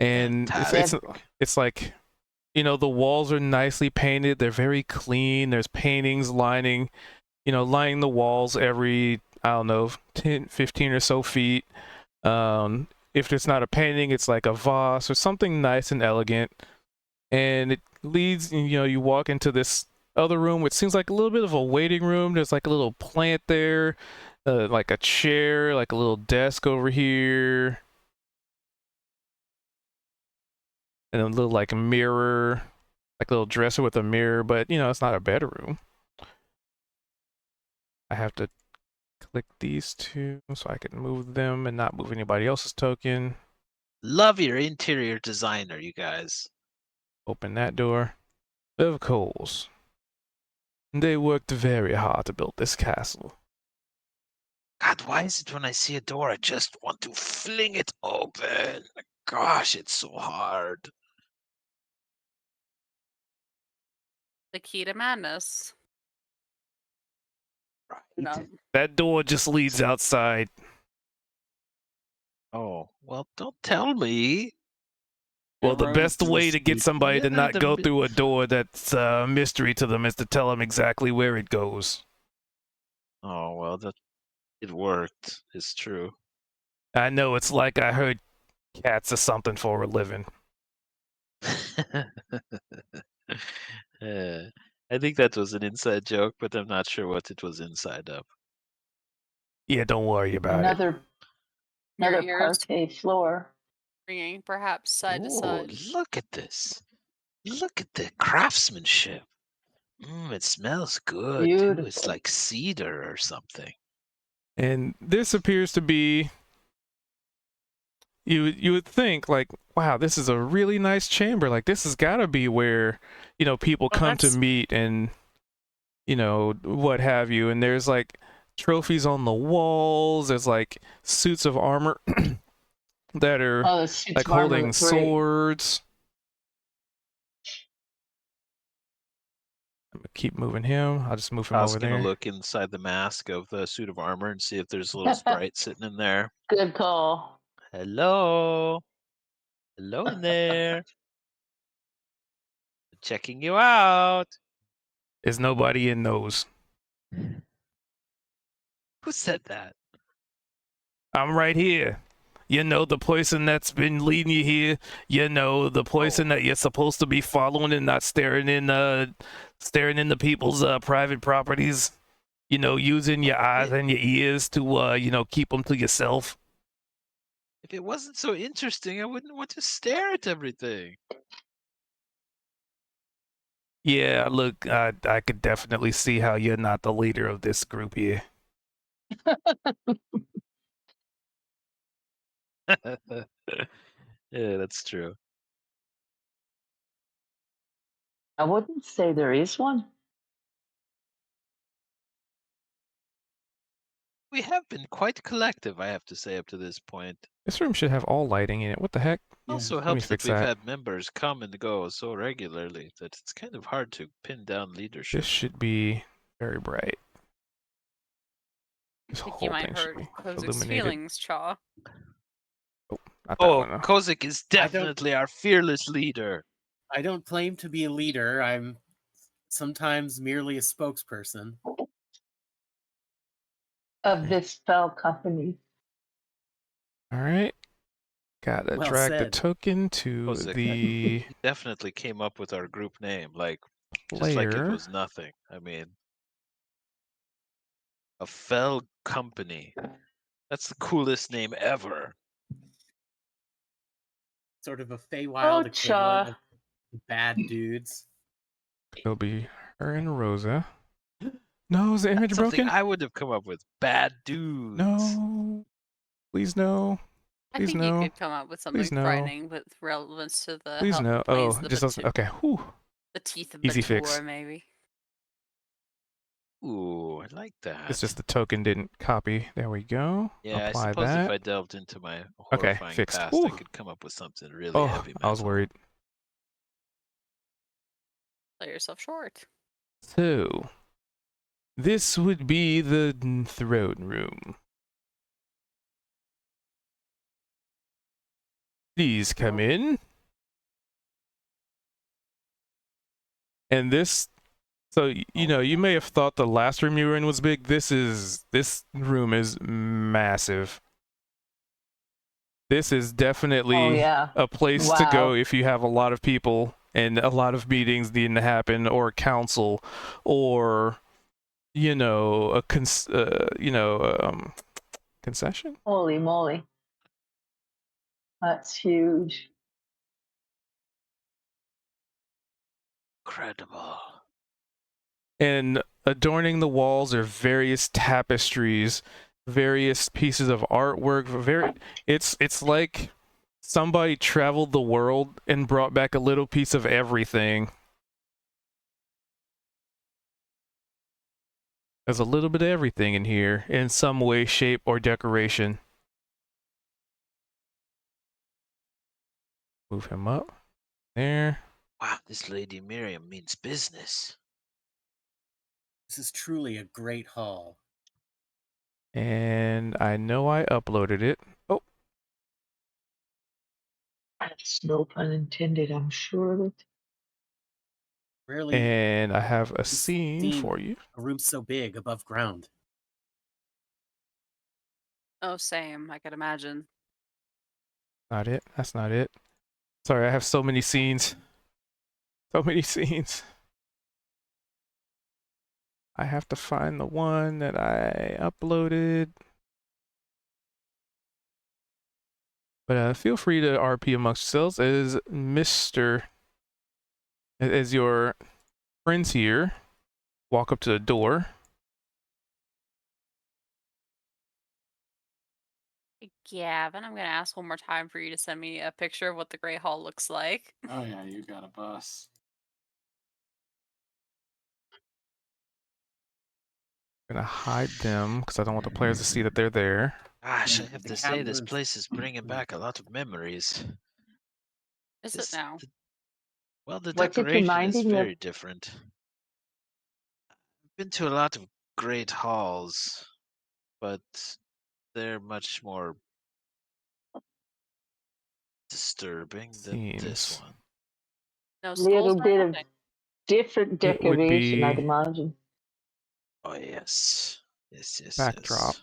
[SPEAKER 4] And it's like, the walls are nicely painted. They're very clean. There's paintings lining the walls every, I don't know, 10, 15 or so feet. If it's not a painting, it's like a vase or something nice and elegant. And it leads, you walk into this other room, which seems like a little bit of a waiting room. There's like a little plant there, like a chair, like a little desk over here. And a little like mirror, like a little dresser with a mirror, but it's not a bedroom. I have to click these two so I can move them and not move anybody else's token.
[SPEAKER 3] Love your interior designer, you guys.
[SPEAKER 4] Open that door. Of course. They worked very hard to build this castle.
[SPEAKER 3] God, why is it when I see a door, I just want to fling it open? Gosh, it's so hard.
[SPEAKER 1] The key to madness.
[SPEAKER 3] Right.
[SPEAKER 1] No.
[SPEAKER 4] That door just leads outside.
[SPEAKER 3] Oh, well, don't tell me.
[SPEAKER 4] Well, the
[SPEAKER 6] Road
[SPEAKER 4] best
[SPEAKER 6] to the
[SPEAKER 4] way to get
[SPEAKER 6] street.
[SPEAKER 4] somebody to
[SPEAKER 3] Yeah,
[SPEAKER 4] not
[SPEAKER 3] the
[SPEAKER 4] go
[SPEAKER 3] mi-
[SPEAKER 4] through a door that's a mystery to them is to tell them exactly where it goes.
[SPEAKER 3] Oh, well, it worked. It's true.
[SPEAKER 4] I know it's like I heard cats or something for a living.
[SPEAKER 3] I think that was an inside joke, but I'm not sure what it was inside of.
[SPEAKER 4] Yeah, don't worry about it.
[SPEAKER 5] Another
[SPEAKER 1] Your ears
[SPEAKER 5] parquet floor.
[SPEAKER 1] ringing, perhaps side to
[SPEAKER 3] Ooh,
[SPEAKER 1] side.
[SPEAKER 3] look at this. Look at the craftsmanship. It smells good too. It's
[SPEAKER 5] Beautiful.
[SPEAKER 3] like cedar or something.
[SPEAKER 4] And this appears to be, you would think, like, wow, this is a really nice chamber. Like, this has got to be where, people
[SPEAKER 1] Well,
[SPEAKER 4] come to
[SPEAKER 1] that's-
[SPEAKER 4] meet and, what have you. And there's, like, trophies on the walls. There's, like, suits of armor that are,
[SPEAKER 5] Oh, the suits
[SPEAKER 4] like,
[SPEAKER 5] of armor
[SPEAKER 4] holding
[SPEAKER 5] look great.
[SPEAKER 4] swords. I'm gonna keep moving him. I'll just move him
[SPEAKER 3] I was
[SPEAKER 4] over
[SPEAKER 3] gonna
[SPEAKER 4] there.
[SPEAKER 3] look inside the mask of the suit of armor and see if there's a little sprite sitting in there.
[SPEAKER 5] Good call.
[SPEAKER 3] Hello. Hello in there. Checking you out.
[SPEAKER 4] There's nobody in those.
[SPEAKER 3] Who said that?
[SPEAKER 4] I'm right here. The person that's been leading you here. The person that you're supposed to be following and not staring into people's private properties. Using your eyes and your ears to keep them to yourself.
[SPEAKER 3] If it wasn't so interesting, I wouldn't want to stare at everything.
[SPEAKER 4] Yeah, look, I could definitely see how you're not the leader of this group here.
[SPEAKER 3] Yeah, that's true.
[SPEAKER 5] I wouldn't say there is one.
[SPEAKER 3] We have been quite collective, I have to say, up to this point.
[SPEAKER 4] This room should have all lighting in it. What the heck?
[SPEAKER 3] Also
[SPEAKER 4] Let me
[SPEAKER 3] helps that
[SPEAKER 4] fix
[SPEAKER 3] we've
[SPEAKER 4] that.
[SPEAKER 3] had members come and go so regularly that it's kind of hard to pin down leadership.
[SPEAKER 4] This should be very bright.
[SPEAKER 1] I
[SPEAKER 4] This
[SPEAKER 1] think
[SPEAKER 4] whole
[SPEAKER 1] you might
[SPEAKER 4] thing should
[SPEAKER 1] hurt
[SPEAKER 4] be
[SPEAKER 1] Kozik's
[SPEAKER 4] illuminated.
[SPEAKER 1] feelings, Chaw.
[SPEAKER 4] Not that
[SPEAKER 3] Oh,
[SPEAKER 4] one, no.
[SPEAKER 3] Kozik is definitely our fearless leader.
[SPEAKER 2] I don't claim to be a leader. I'm sometimes merely a spokesperson.
[SPEAKER 5] Of this fell company.
[SPEAKER 4] All right. Gotta
[SPEAKER 2] Well
[SPEAKER 4] drag the
[SPEAKER 2] said.
[SPEAKER 4] token to
[SPEAKER 3] Kozik,
[SPEAKER 4] the
[SPEAKER 3] definitely came up with our group name, just like it
[SPEAKER 4] player.
[SPEAKER 3] was nothing. I mean, a fell company. That's the coolest name ever.
[SPEAKER 2] Sort of a Feywild
[SPEAKER 5] Cha.
[SPEAKER 2] equivalent of bad dudes.
[SPEAKER 4] It'll be her and Rosa. No, is the image
[SPEAKER 3] That's something
[SPEAKER 4] broken?
[SPEAKER 3] I would have come up with. Bad dudes.
[SPEAKER 4] No. Please no.
[SPEAKER 1] I
[SPEAKER 4] Please
[SPEAKER 1] think
[SPEAKER 4] no.
[SPEAKER 1] you could come up with something
[SPEAKER 4] Please no.
[SPEAKER 1] frightening with relevance to the
[SPEAKER 4] Please no.
[SPEAKER 1] planes
[SPEAKER 4] Oh,
[SPEAKER 1] of
[SPEAKER 4] it just
[SPEAKER 1] the,
[SPEAKER 4] doesn't. Okay. Whew.
[SPEAKER 1] the teeth of
[SPEAKER 4] Easy
[SPEAKER 1] Bator,
[SPEAKER 4] fix.
[SPEAKER 1] maybe.
[SPEAKER 3] Ooh, I like that.
[SPEAKER 4] It's just the token didn't copy. There we go.
[SPEAKER 3] Yeah,
[SPEAKER 4] Apply
[SPEAKER 3] I suppose
[SPEAKER 4] that.
[SPEAKER 3] if I delved into my
[SPEAKER 4] Okay,
[SPEAKER 3] horrifying
[SPEAKER 4] fixed.
[SPEAKER 3] past, I
[SPEAKER 4] Whew.
[SPEAKER 3] could come up with something really
[SPEAKER 4] Oh,
[SPEAKER 3] heavy.
[SPEAKER 4] I was
[SPEAKER 3] metal.
[SPEAKER 4] worried.
[SPEAKER 1] Play yourself short.
[SPEAKER 4] So, this would be the throne room. Please come in. And this, so you may have thought the last room you were in was big. This room is massive. This is definitely
[SPEAKER 5] Oh, yeah.
[SPEAKER 4] a place to go
[SPEAKER 5] Wow.
[SPEAKER 4] if you have a lot of people and a lot of meetings needing to happen, or a council, or a concession.
[SPEAKER 5] Holy moly. That's huge.
[SPEAKER 3] Incredible.
[SPEAKER 4] And adorning the walls are various tapestries, various pieces of artwork. It's like somebody traveled the world and brought back a little piece of everything. There's a little bit of everything in here in some way, shape, or decoration. Move him up. There.
[SPEAKER 3] Wow, this Lady Miriam means business.
[SPEAKER 2] This is truly a great hall.
[SPEAKER 4] And I know I uploaded it. Oh.
[SPEAKER 5] That's no pun intended, I'm sure of it.
[SPEAKER 2] Rarely
[SPEAKER 4] And I have a
[SPEAKER 2] seen
[SPEAKER 4] scene for you.
[SPEAKER 2] a room so big above ground.
[SPEAKER 1] Oh, same. I could imagine.
[SPEAKER 4] Not it. That's not it. Sorry, I have so many scenes. So many scenes. I have to find the one that I uploaded. But feel free to RP amongst yourselves as as your friends here walk up to the door.
[SPEAKER 1] Gavin, I'm going to ask one more time for you to send me a picture of what the Great Hall looks like.
[SPEAKER 6] Oh yeah, you got a bus.
[SPEAKER 4] I'm gonna hide them because I don't want the players to see that they're there.
[SPEAKER 3] Gosh, I
[SPEAKER 2] Yeah,
[SPEAKER 3] have
[SPEAKER 2] the
[SPEAKER 3] to say, this
[SPEAKER 2] caverns-
[SPEAKER 3] place is bringing back a lot of memories.
[SPEAKER 1] Is it
[SPEAKER 3] This-
[SPEAKER 1] now?
[SPEAKER 3] Well, the
[SPEAKER 5] What's it
[SPEAKER 3] decoration is
[SPEAKER 5] reminding you of?
[SPEAKER 3] very different. I've been to a lot of great halls, but they're much more disturbing than this
[SPEAKER 4] Scenes.
[SPEAKER 3] one.
[SPEAKER 1] No
[SPEAKER 5] A
[SPEAKER 1] skulls,
[SPEAKER 5] little bit
[SPEAKER 1] no
[SPEAKER 5] of
[SPEAKER 1] nothing.
[SPEAKER 5] different
[SPEAKER 4] It would
[SPEAKER 5] decoration, I'd
[SPEAKER 4] be
[SPEAKER 5] imagine.
[SPEAKER 3] Oh yes, yes.
[SPEAKER 4] backdrop.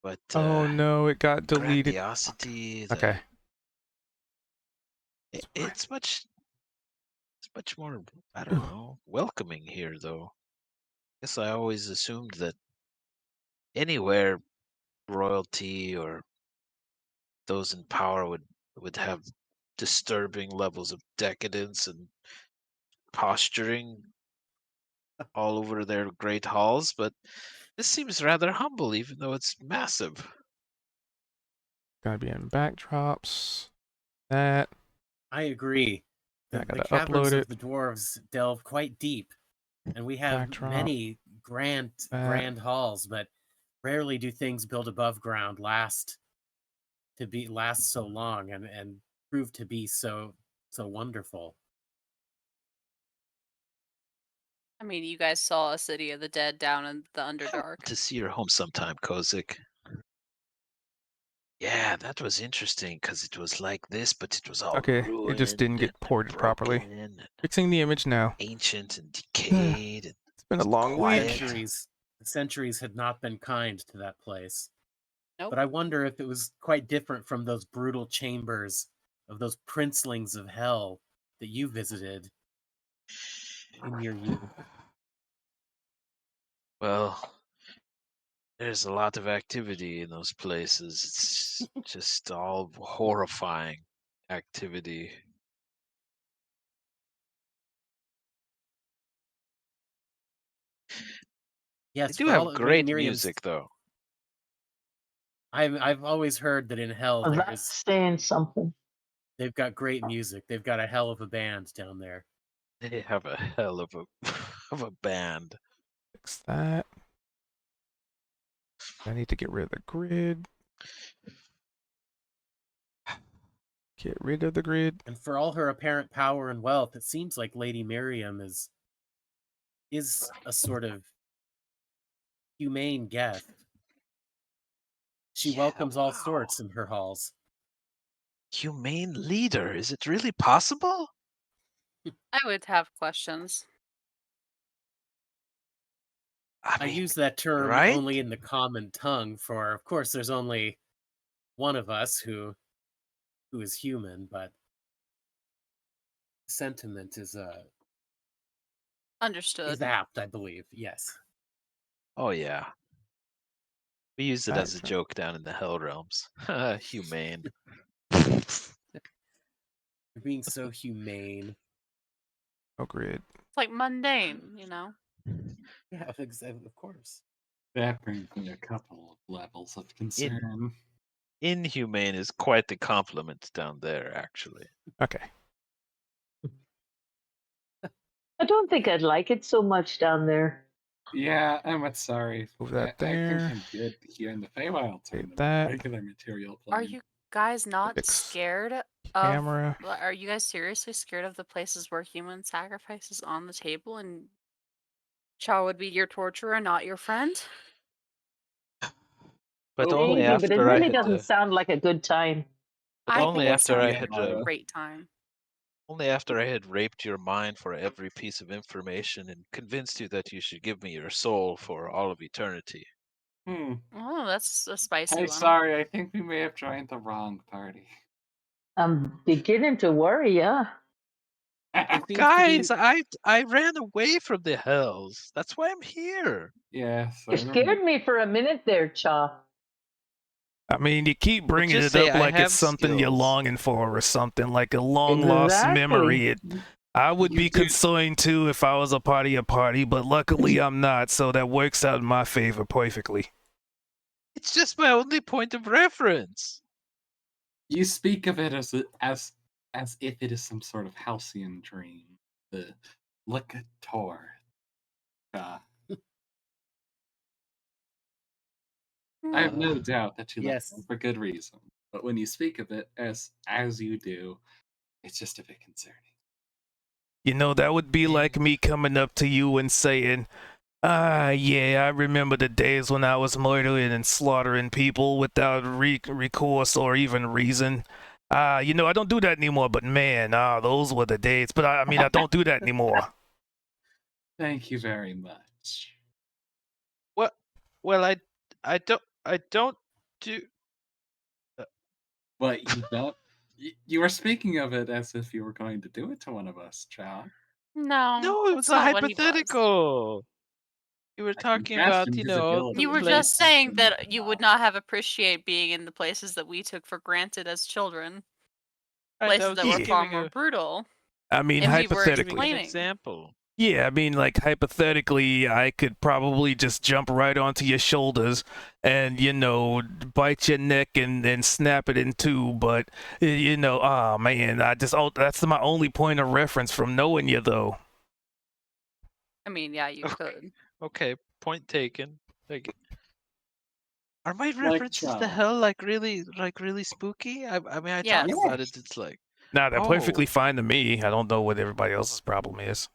[SPEAKER 3] But
[SPEAKER 4] Oh no, it got deleted.
[SPEAKER 3] grandiosity.
[SPEAKER 4] Okay.
[SPEAKER 3] It's much more. I don't know, welcoming here, though. Guess I always assumed that anywhere royalty or those in power would have disturbing levels of decadence and posturing all over their great halls, but this seems rather humble, even though it's massive.
[SPEAKER 4] Gotta be in backdrops. That.
[SPEAKER 2] I agree.
[SPEAKER 4] I
[SPEAKER 2] The
[SPEAKER 4] gotta
[SPEAKER 2] caverns
[SPEAKER 4] upload
[SPEAKER 2] of
[SPEAKER 4] it.
[SPEAKER 2] the dwarves delve quite deep, and we have
[SPEAKER 4] Backdrop.
[SPEAKER 2] many grand halls, but rarely do things built above ground last so long and prove to be so wonderful.
[SPEAKER 1] I mean, you guys saw a City of the Dead down in the
[SPEAKER 3] I want
[SPEAKER 1] Underdark.
[SPEAKER 3] to see your home sometime, Kozik. Yeah, that was interesting because it was like this, but it was all
[SPEAKER 4] Okay, it just didn't get
[SPEAKER 3] ruined
[SPEAKER 4] ported
[SPEAKER 3] and
[SPEAKER 4] properly.
[SPEAKER 3] broken and
[SPEAKER 4] Fixing the image now.
[SPEAKER 3] ancient and decayed. And
[SPEAKER 4] It's been a long
[SPEAKER 3] quiet.
[SPEAKER 4] week.
[SPEAKER 2] Centuries had not been kind to that place.
[SPEAKER 1] Nope.
[SPEAKER 2] But I wonder if it was quite different from those brutal chambers of those princelings of hell that you visited in your youth.
[SPEAKER 3] Well, there's a lot of activity in those places. It's just all horrifying activity.
[SPEAKER 2] Yes,
[SPEAKER 3] They do
[SPEAKER 2] for all
[SPEAKER 3] have
[SPEAKER 2] of
[SPEAKER 3] great
[SPEAKER 2] Miriam's-
[SPEAKER 3] music, though.
[SPEAKER 2] I've always heard that in hell
[SPEAKER 5] Well, that's saying something.
[SPEAKER 2] they've got great music. They've got a hell of a band down there.
[SPEAKER 3] They have a hell of a of a band.
[SPEAKER 4] Fix that. I need to get rid of the grid. Get rid of the grid.
[SPEAKER 2] And for all her apparent power and wealth, it seems like Lady Miriam is a sort of humane guest. She
[SPEAKER 3] Yeah,
[SPEAKER 2] welcomes all
[SPEAKER 3] wow.
[SPEAKER 2] sorts in her halls.
[SPEAKER 3] Humane leader. Is it really possible?
[SPEAKER 1] I would have questions.
[SPEAKER 2] I
[SPEAKER 3] mean,
[SPEAKER 2] use that term
[SPEAKER 3] right?
[SPEAKER 2] only in the common tongue, for of course there's only one of us who is human, but sentiment is
[SPEAKER 1] Understood.
[SPEAKER 2] apt, I believe. Yes.
[SPEAKER 3] Oh yeah. We use it as a
[SPEAKER 4] Backdrop.
[SPEAKER 3] joke down in the Hell Realms. Humane.
[SPEAKER 2] You're being so humane.
[SPEAKER 4] No grid.
[SPEAKER 1] It's like mundane, you know?
[SPEAKER 2] Yeah, of course.
[SPEAKER 6] That brings me a couple of levels of concern.
[SPEAKER 3] Inhumane is quite the compliment down there, actually.
[SPEAKER 4] Okay.
[SPEAKER 5] I don't think I'd like it so much down there.
[SPEAKER 6] Yeah, I'm sorry.
[SPEAKER 4] Move that
[SPEAKER 6] I think
[SPEAKER 4] there.
[SPEAKER 6] I'm good here in the Feywild
[SPEAKER 4] Save
[SPEAKER 6] than the
[SPEAKER 4] that.
[SPEAKER 6] regular material plane.
[SPEAKER 1] Are you guys not
[SPEAKER 4] Fix
[SPEAKER 1] scared of?
[SPEAKER 4] Camera.
[SPEAKER 1] Are you guys seriously scared of the places where human sacrifice is on the table and Cha would be your torturer, not your friend?
[SPEAKER 3] But
[SPEAKER 6] Oh,
[SPEAKER 3] only
[SPEAKER 5] Maybe, but it
[SPEAKER 3] after I
[SPEAKER 5] really
[SPEAKER 3] had
[SPEAKER 5] doesn't sound like a good time.
[SPEAKER 3] but
[SPEAKER 1] I
[SPEAKER 3] only
[SPEAKER 1] think it
[SPEAKER 3] after I
[SPEAKER 1] sounds
[SPEAKER 3] had
[SPEAKER 1] like a great time.
[SPEAKER 3] only after I had raped your mind for every piece of information and convinced you that you should give me your soul for all of eternity.
[SPEAKER 1] Oh, that's a spicy
[SPEAKER 6] Hey,
[SPEAKER 1] one.
[SPEAKER 6] sorry, I think we may have joined the wrong party.
[SPEAKER 5] I'm beginning to worry, yeah.
[SPEAKER 3] Guys, I ran away from the hells. That's why I'm here.
[SPEAKER 6] Yes,
[SPEAKER 5] You scared me for a minute there, Cha.
[SPEAKER 4] I mean, you keep bringing
[SPEAKER 3] just
[SPEAKER 4] it
[SPEAKER 3] say
[SPEAKER 4] up
[SPEAKER 3] I
[SPEAKER 4] like it's
[SPEAKER 3] have
[SPEAKER 4] something you're
[SPEAKER 3] skills.
[SPEAKER 4] longing for or something, like a long lost memory. I would
[SPEAKER 6] You
[SPEAKER 4] be
[SPEAKER 6] do-
[SPEAKER 4] concerned too if I was a part of your party, but luckily I'm not, so that works out in my favor perfectly.
[SPEAKER 3] It's just my only point of reference.
[SPEAKER 6] You speak of it as if it is some sort of halcyon dream. The Licator. I have no doubt that you
[SPEAKER 2] Yes.
[SPEAKER 6] like them for good reason. But when you speak of it as you do, it's just a bit concerning.
[SPEAKER 4] You know, that would be like me coming up to you and saying, yeah, I remember the days when I was murdering and slaughtering people without recourse or even reason. You know, I don't do that anymore, but man, those were the days. But I mean, I don't do that anymore.
[SPEAKER 6] Thank you very much.
[SPEAKER 3] What? Well, I don't do.
[SPEAKER 6] But you don't. You were speaking of it as if you were going to do it to one of us, Chow.
[SPEAKER 1] No,
[SPEAKER 3] No, it was
[SPEAKER 1] that's
[SPEAKER 3] a
[SPEAKER 1] not what he was.
[SPEAKER 3] hypothetical. You were talking about,
[SPEAKER 6] Imagine
[SPEAKER 3] you
[SPEAKER 6] his
[SPEAKER 3] know,
[SPEAKER 6] ability
[SPEAKER 3] the
[SPEAKER 1] You were
[SPEAKER 6] to
[SPEAKER 3] place.
[SPEAKER 1] just saying
[SPEAKER 6] in
[SPEAKER 1] that
[SPEAKER 6] the
[SPEAKER 1] you would
[SPEAKER 6] wild.
[SPEAKER 1] not have appreciated being in the places that we took for granted as children.
[SPEAKER 3] Right,
[SPEAKER 1] Places
[SPEAKER 3] was
[SPEAKER 1] that were
[SPEAKER 3] just
[SPEAKER 1] far
[SPEAKER 3] giving
[SPEAKER 1] more brutal.
[SPEAKER 4] I mean,
[SPEAKER 1] And we were
[SPEAKER 3] giving an
[SPEAKER 4] hypothetically.
[SPEAKER 3] example.
[SPEAKER 4] Yeah, I mean, like, hypothetically, I could probably just jump right onto your shoulders and, you know, bite your neck and snap it in two, but, you know, oh, man, that's my only point of reference from knowing you, though.
[SPEAKER 1] I mean, yeah, you could.
[SPEAKER 3] Okay, point taken. Like, are my
[SPEAKER 6] Like
[SPEAKER 3] references to
[SPEAKER 6] Chow.
[SPEAKER 3] hell like really spooky? I mean, I
[SPEAKER 1] Yes.
[SPEAKER 3] talk about it. It's like,
[SPEAKER 4] Nah, they're perfectly
[SPEAKER 3] oh,
[SPEAKER 4] fine to me. I don't know what everybody else's problem is.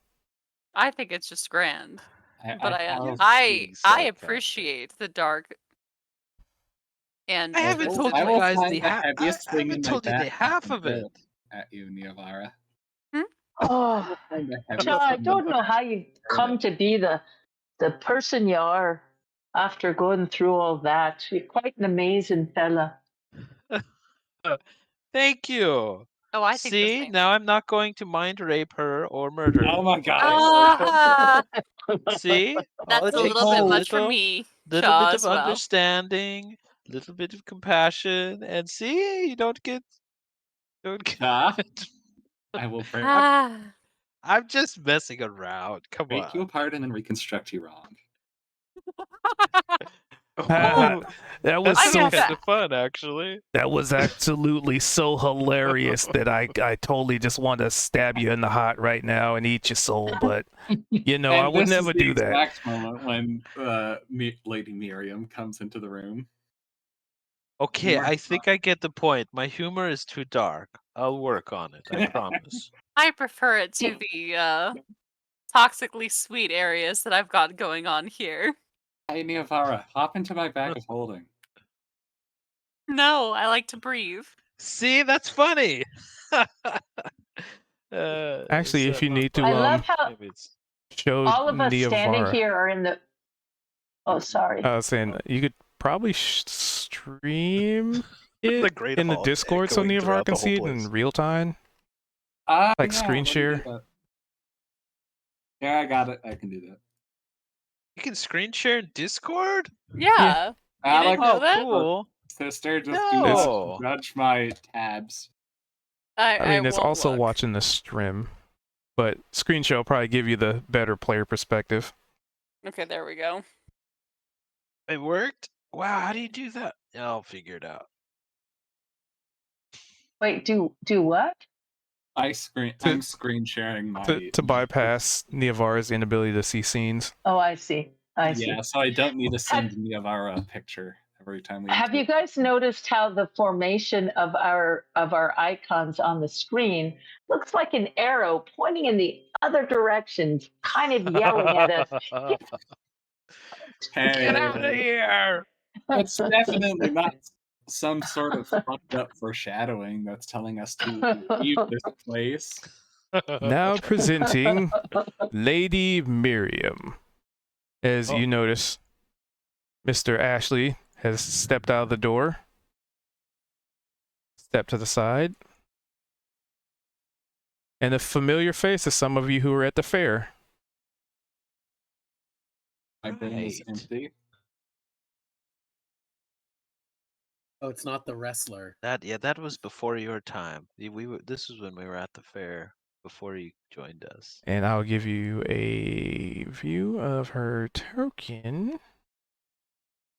[SPEAKER 1] I think it's just grand. But
[SPEAKER 6] found
[SPEAKER 1] I
[SPEAKER 3] being sarcastic.
[SPEAKER 1] appreciate the dark. And
[SPEAKER 3] I haven't
[SPEAKER 1] twisted
[SPEAKER 3] told
[SPEAKER 6] I
[SPEAKER 3] you
[SPEAKER 6] will
[SPEAKER 3] guys
[SPEAKER 6] find
[SPEAKER 3] the
[SPEAKER 6] the
[SPEAKER 3] half. I
[SPEAKER 6] heaviest thing in
[SPEAKER 3] haven't
[SPEAKER 6] my
[SPEAKER 3] told you the
[SPEAKER 6] backpack
[SPEAKER 3] half
[SPEAKER 6] and
[SPEAKER 3] of
[SPEAKER 6] throw
[SPEAKER 3] it.
[SPEAKER 6] at you, Niavara.
[SPEAKER 5] Oh,
[SPEAKER 6] Find the heaviest
[SPEAKER 5] Cha, I
[SPEAKER 6] thing
[SPEAKER 5] don't know how you come to be the person you are after going through all that. You're quite an amazing fella.
[SPEAKER 3] Thank you.
[SPEAKER 1] Oh, I think the
[SPEAKER 3] See,
[SPEAKER 1] same.
[SPEAKER 3] now I'm not going to mind rape her or murder her.
[SPEAKER 6] Oh my god.
[SPEAKER 1] Ah,
[SPEAKER 3] See, all
[SPEAKER 1] that's
[SPEAKER 3] it
[SPEAKER 1] a
[SPEAKER 3] takes
[SPEAKER 1] little
[SPEAKER 3] is
[SPEAKER 1] bit
[SPEAKER 3] a
[SPEAKER 1] much for
[SPEAKER 3] little,
[SPEAKER 1] me,
[SPEAKER 3] little
[SPEAKER 1] Cha,
[SPEAKER 3] bit
[SPEAKER 1] as
[SPEAKER 3] of
[SPEAKER 1] well.
[SPEAKER 3] understanding, little bit of compassion, and see, you don't get.
[SPEAKER 6] Cha, I will
[SPEAKER 1] Ah.
[SPEAKER 3] I'm just messing around. Come
[SPEAKER 6] break you
[SPEAKER 3] on.
[SPEAKER 6] apart and then reconstruct you wrong.
[SPEAKER 3] Oh,
[SPEAKER 4] That was
[SPEAKER 3] that
[SPEAKER 1] I
[SPEAKER 4] so
[SPEAKER 1] got
[SPEAKER 3] kind
[SPEAKER 1] that.
[SPEAKER 3] of fun, actually.
[SPEAKER 4] that was absolutely so hilarious that I totally just want to stab you in the heart right now and eat your soul, but you know,
[SPEAKER 6] And
[SPEAKER 4] I would
[SPEAKER 6] this
[SPEAKER 4] never
[SPEAKER 6] is the
[SPEAKER 4] do that.
[SPEAKER 6] exact moment when Lady Miriam comes into the room.
[SPEAKER 3] Okay,
[SPEAKER 6] You are
[SPEAKER 3] I think I get the point. My humor is too dark. I'll work on it. I promise.
[SPEAKER 1] I prefer it to the toxically sweet areas that I've got going on here.
[SPEAKER 6] Hey Niavara, hop into my bag of holding.
[SPEAKER 1] No, I like to breathe.
[SPEAKER 3] See, that's funny.
[SPEAKER 4] Actually, if you need to
[SPEAKER 5] I love how
[SPEAKER 3] maybe it's
[SPEAKER 4] show
[SPEAKER 5] all of us standing
[SPEAKER 4] Niavara.
[SPEAKER 5] here are in the. Oh, sorry.
[SPEAKER 4] I was saying you could probably stream it
[SPEAKER 3] the Great
[SPEAKER 4] in the
[SPEAKER 3] Hall
[SPEAKER 4] Discord so
[SPEAKER 3] echoing
[SPEAKER 4] Niavara
[SPEAKER 3] throughout
[SPEAKER 4] can
[SPEAKER 3] the whole
[SPEAKER 4] see it
[SPEAKER 3] place.
[SPEAKER 4] in real time. Like screen
[SPEAKER 6] let me
[SPEAKER 4] share.
[SPEAKER 6] do that. Yeah, I got it. I can do that.
[SPEAKER 3] You can screen share in Discord?
[SPEAKER 1] Yeah. You didn't know
[SPEAKER 3] Oh,
[SPEAKER 1] that?
[SPEAKER 3] cool.
[SPEAKER 6] Sister, just
[SPEAKER 3] No.
[SPEAKER 6] do not judge my tabs.
[SPEAKER 4] I mean, it's
[SPEAKER 1] won't
[SPEAKER 4] also
[SPEAKER 1] look.
[SPEAKER 4] watching the stream, but screen share will probably give you the better player perspective.
[SPEAKER 1] Okay, there we go.
[SPEAKER 3] It worked? Wow, how do you do that? I'll figure it out.
[SPEAKER 5] Wait, do what?
[SPEAKER 6] I'm screen sharing my.
[SPEAKER 4] To bypass Niavara's inability to see scenes.
[SPEAKER 5] Oh, I see. I see.
[SPEAKER 6] Yeah, so I don't need to send Niavara a picture every time we.
[SPEAKER 5] Have you guys noticed how the formation of our icons on the screen looks like an arrow pointing in the other direction, kind of yelling at us?
[SPEAKER 6] Hey,
[SPEAKER 3] Get out of here!
[SPEAKER 6] It's definitely not some sort of fucked up foreshadowing that's telling us to leave this place.
[SPEAKER 4] Now presenting Lady Miriam. As you notice, Mr. Ashley has stepped out of the door. Step to the side. And a familiar face to some of you who were at the fair.
[SPEAKER 6] My bin is empty.
[SPEAKER 2] Oh, it's not the wrestler.
[SPEAKER 3] That was before your time. This was when we were at the fair before you joined us.
[SPEAKER 4] And I'll give you a view of her token.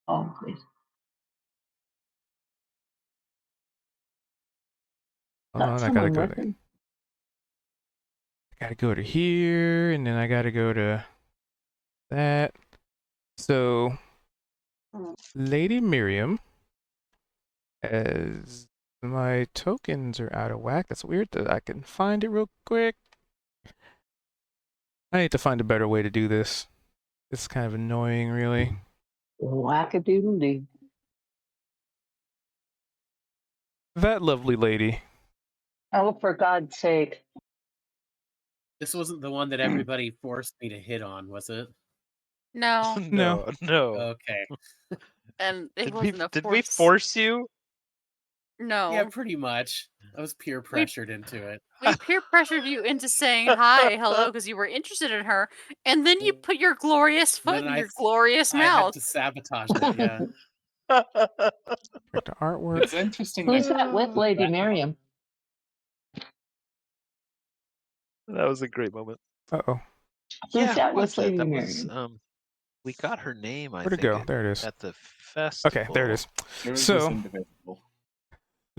[SPEAKER 5] Oh, please.
[SPEAKER 4] Hold on, I gotta go to here, and then I gotta go to that. So, Lady Miriam, as my tokens are out of whack. That's weird that I can find it real quick. I need to find a better way to do this. It's kind of annoying, really.
[SPEAKER 5] Whack-a-doodle-doo.
[SPEAKER 4] That lovely lady.
[SPEAKER 5] Oh, for God's sake.
[SPEAKER 2] This wasn't the one that everybody forced me to hit on, was it?
[SPEAKER 1] No.
[SPEAKER 4] No.
[SPEAKER 2] Okay.
[SPEAKER 1] And it
[SPEAKER 3] Did
[SPEAKER 1] wasn't a
[SPEAKER 3] did
[SPEAKER 1] force.
[SPEAKER 3] we force you?
[SPEAKER 1] No.
[SPEAKER 2] Yeah, pretty much. I was peer pressured into it.
[SPEAKER 1] We peer pressured you into saying hi, hello, because you were interested in her, and then you put your glorious foot in your glorious
[SPEAKER 2] I had
[SPEAKER 1] mouth.
[SPEAKER 2] to sabotage it, yeah.
[SPEAKER 4] Character artwork.
[SPEAKER 6] It's interesting.
[SPEAKER 5] Who's that with Lady Miriam?
[SPEAKER 3] That was a great moment.
[SPEAKER 4] Uh-oh.
[SPEAKER 5] Who's that
[SPEAKER 3] who
[SPEAKER 5] with
[SPEAKER 3] was it?
[SPEAKER 5] Lady
[SPEAKER 3] That
[SPEAKER 5] Miriam?
[SPEAKER 3] was we got her name, I
[SPEAKER 4] Where'd it
[SPEAKER 3] think.
[SPEAKER 4] go? There it is.
[SPEAKER 3] At the festival.
[SPEAKER 4] Okay, there it is.
[SPEAKER 6] There was
[SPEAKER 4] So-
[SPEAKER 6] this individual.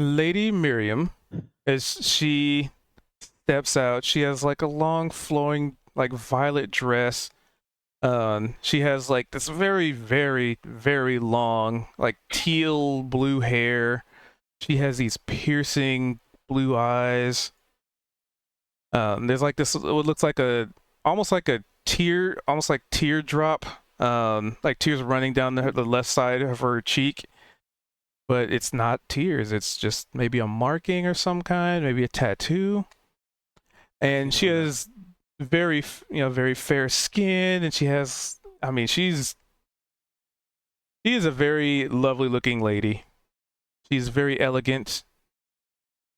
[SPEAKER 4] Lady Miriam, as she steps out, she has like a long flowing like violet dress. She has like this very, very, very long like teal blue hair. She has these piercing blue eyes. There's like this, it looks like almost like a tear, almost like teardrop, like tears running down the left side of her cheek. But it's not tears. It's just maybe a marking or some kind, maybe a tattoo. And she has very, very fair skin, and she has, I mean, she is a very lovely looking lady. She's very elegant.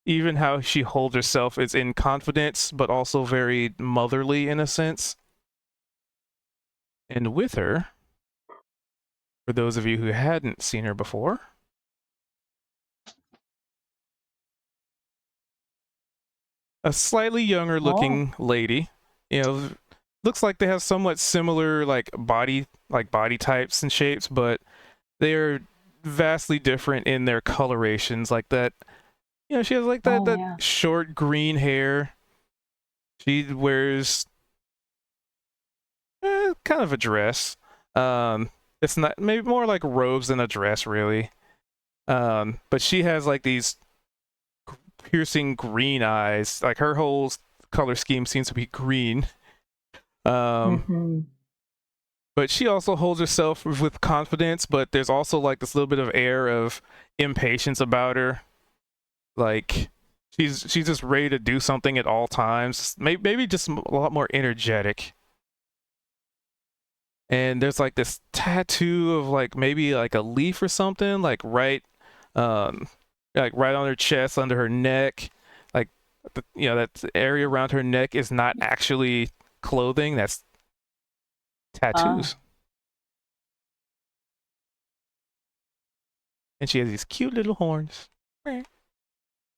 [SPEAKER 4] Even how she holds herself is in confidence, but also very motherly in a sense. And with her, for those of you who hadn't seen her before, a slightly younger looking lady, looks like they have somewhat similar body types and shapes, but they're vastly different in their colorations. Like that, she has like that short green hair. She wears kind of a dress. It's not, maybe more like robes than a dress, really. But she has like these piercing green eyes. Like her whole color scheme seems to be green. But she also holds herself with confidence, but there's also like this little bit of air of impatience about her. Like she's just ready to do something at all times. Maybe just a lot more energetic. And there's like this tattoo of like maybe like a leaf or something, like right on her chest, under her neck. Like that area around her neck is not actually clothing, that's tattoos. And she has these cute little horns.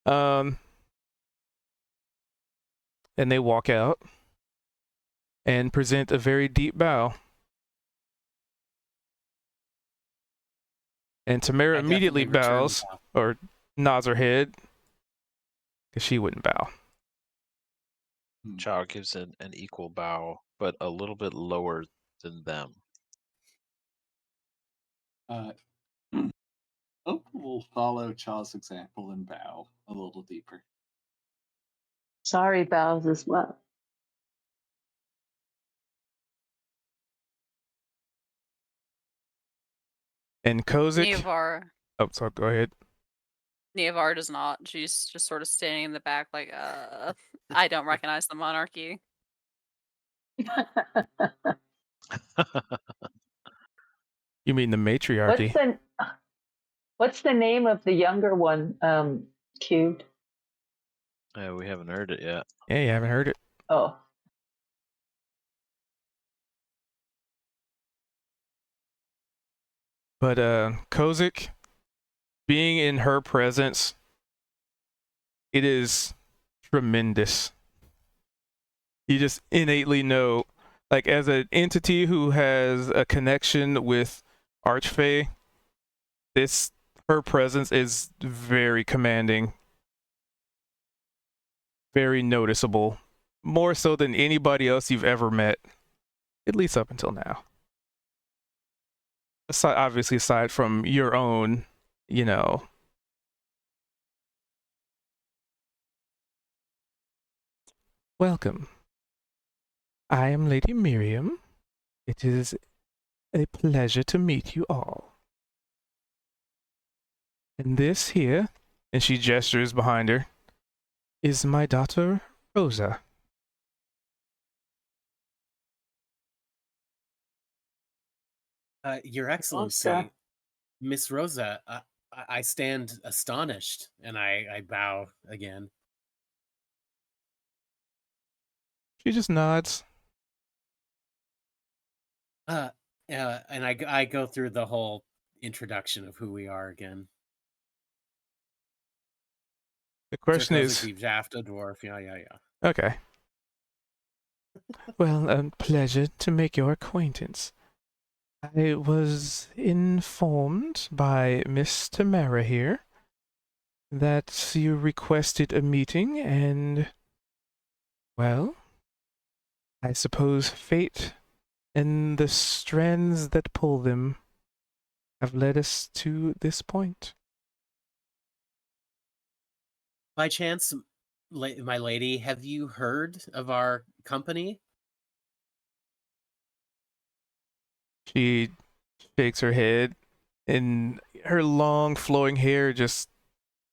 [SPEAKER 4] And they walk out and present a very deep bow. And Tamara
[SPEAKER 2] I
[SPEAKER 4] immediately
[SPEAKER 2] definitely return the
[SPEAKER 4] bows
[SPEAKER 2] bow.
[SPEAKER 4] or nods her head because she wouldn't bow.
[SPEAKER 3] Chow gives an equal bow, but a little bit lower than them.
[SPEAKER 6] Oak will follow Chaw's example and bow a little deeper.
[SPEAKER 5] Sorry, bows as well.
[SPEAKER 4] And Kozik.
[SPEAKER 1] Neovar.
[SPEAKER 4] Oh, sorry, go ahead.
[SPEAKER 1] Neovar does not. She's just sort of standing in the back, like, I don't recognize the monarchy.
[SPEAKER 4] You mean the matriarchy?
[SPEAKER 5] What's the name of the younger one, Cubed?
[SPEAKER 3] We haven't heard it yet.
[SPEAKER 4] Yeah, you haven't heard it.
[SPEAKER 5] Oh.
[SPEAKER 4] But Kozik, being in her presence, it is tremendous. You just innately know, like, as an entity who has a connection with Archfey, her presence is very commanding, very noticeable, more so than anybody else you've ever met, at least up until now. Obviously, aside from your own, you know. Welcome. I am Lady Miriam. It is a pleasure to meet you all. And this here, and she gestures behind her, is my daughter, Rosa.
[SPEAKER 2] Your Excellency,
[SPEAKER 5] Rosa.
[SPEAKER 2] Miss Rosa, I stand astonished, and I bow again.
[SPEAKER 4] She just nods.
[SPEAKER 2] And I go through the whole introduction of who we are again.
[SPEAKER 4] The question is...
[SPEAKER 2] Jafta, dwarf, yeah.
[SPEAKER 4] Okay. Well, pleasure to make your acquaintance. I was informed by Miss Tamara here that you requested a meeting, and, well, I suppose fate and the strands that pull them have led us to this point.
[SPEAKER 2] By chance, my lady, have you heard of our company?
[SPEAKER 4] She shakes her head, and her long flowing hair just,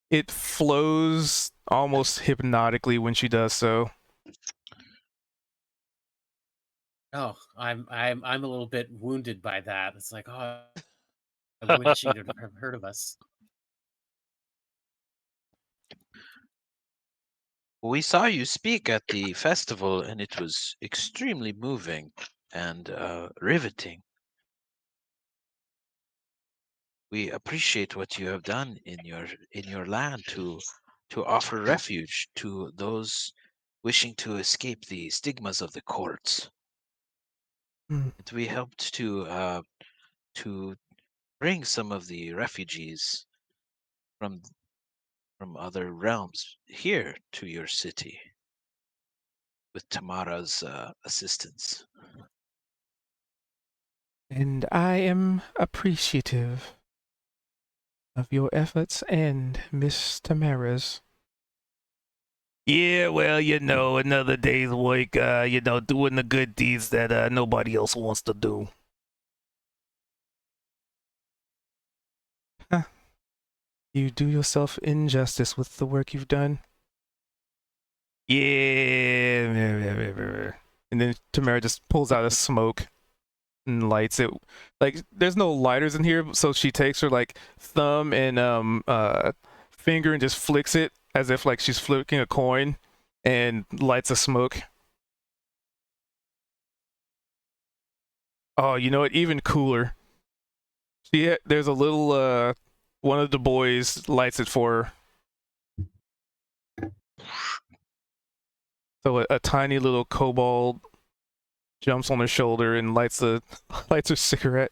[SPEAKER 4] it flows almost hypnotically when she does so.
[SPEAKER 2] Oh, I'm a little bit wounded by that. It's like, oh, I wish you'd have heard of us.
[SPEAKER 3] We saw you speak at the festival, and it was extremely moving and riveting. We appreciate what you have done in your land to offer refuge to those wishing to escape the stigmas of the courts.
[SPEAKER 4] Mm.
[SPEAKER 3] And we helped to bring some of the refugees from other realms here to your city with Tamara's assistance.
[SPEAKER 4] And I am appreciative of your efforts and Miss Tamara's. Yeah, well, you know, another day's work, doing the good deeds that nobody else wants to do. Huh. You do yourself injustice with the work you've done. Yeah. And then Tamara just pulls out a smoke and lights it. Like, there's no lighters in here, so she takes her like thumb and finger and just flicks it as if like she's flicking a coin and lights a smoke. Oh, you know what? Even cooler. There's a little one of the boys lights it for her. So a tiny little kobold jumps on her shoulder and lights her cigarette.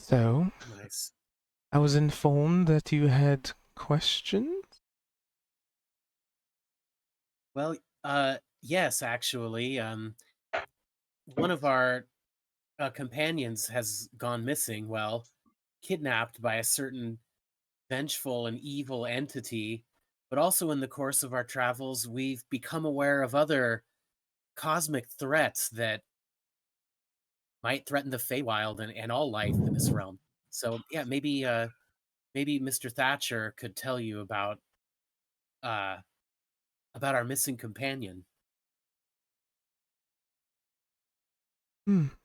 [SPEAKER 4] So,
[SPEAKER 2] Nice.
[SPEAKER 4] I was informed that you had questions.
[SPEAKER 2] Well, yes, actually. One of our companions has gone missing. Well, kidnapped by a certain vengeful and evil entity. But also in the course of our travels, we've become aware of other cosmic threats that might threaten the Feywild and all life in this realm. So yeah, maybe Mr. Thatcher could tell you uh about our missing companion.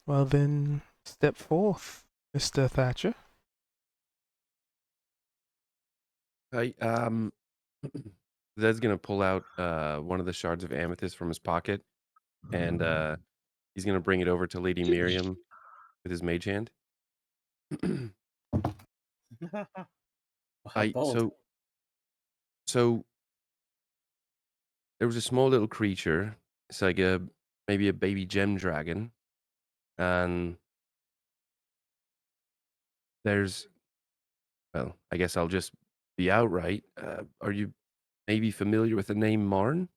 [SPEAKER 4] Well then, step forth, Mr. Thatcher.
[SPEAKER 7] Hey, Zed's gonna pull out one of the shards of amethyst from his pocket, and he's gonna bring it over to Lady Miriam with his mage hand.
[SPEAKER 2] How bold.
[SPEAKER 7] So there was a small little creature. It's like maybe a baby gem dragon, and there's, well, I guess I'll just be outright. Are you maybe familiar with the name Marn?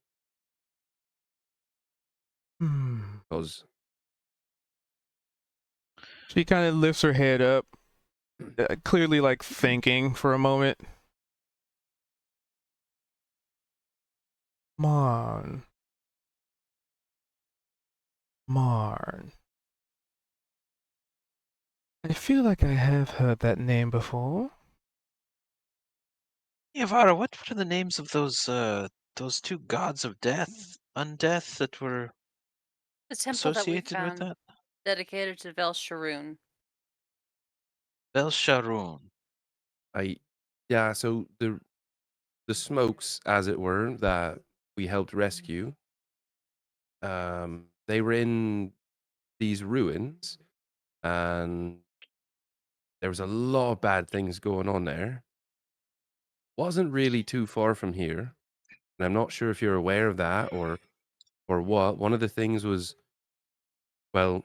[SPEAKER 7] Because
[SPEAKER 4] She kind of lifts her head up, clearly like thinking for a moment. Marn. I feel like I have heard that name before.
[SPEAKER 3] Yavara, what were the names of those two gods of death, undeath that were
[SPEAKER 1] The temple that we
[SPEAKER 3] associated with
[SPEAKER 1] found
[SPEAKER 3] that?
[SPEAKER 1] dedicated to Vel Sharoon.
[SPEAKER 3] Belsharoon.
[SPEAKER 7] yeah. So the smokes, as it were, that we helped rescue, they were in these ruins, and there was a lot of bad things going on there. Wasn't really too far from here, and I'm not sure if you're aware of that or what. One of the things was, well,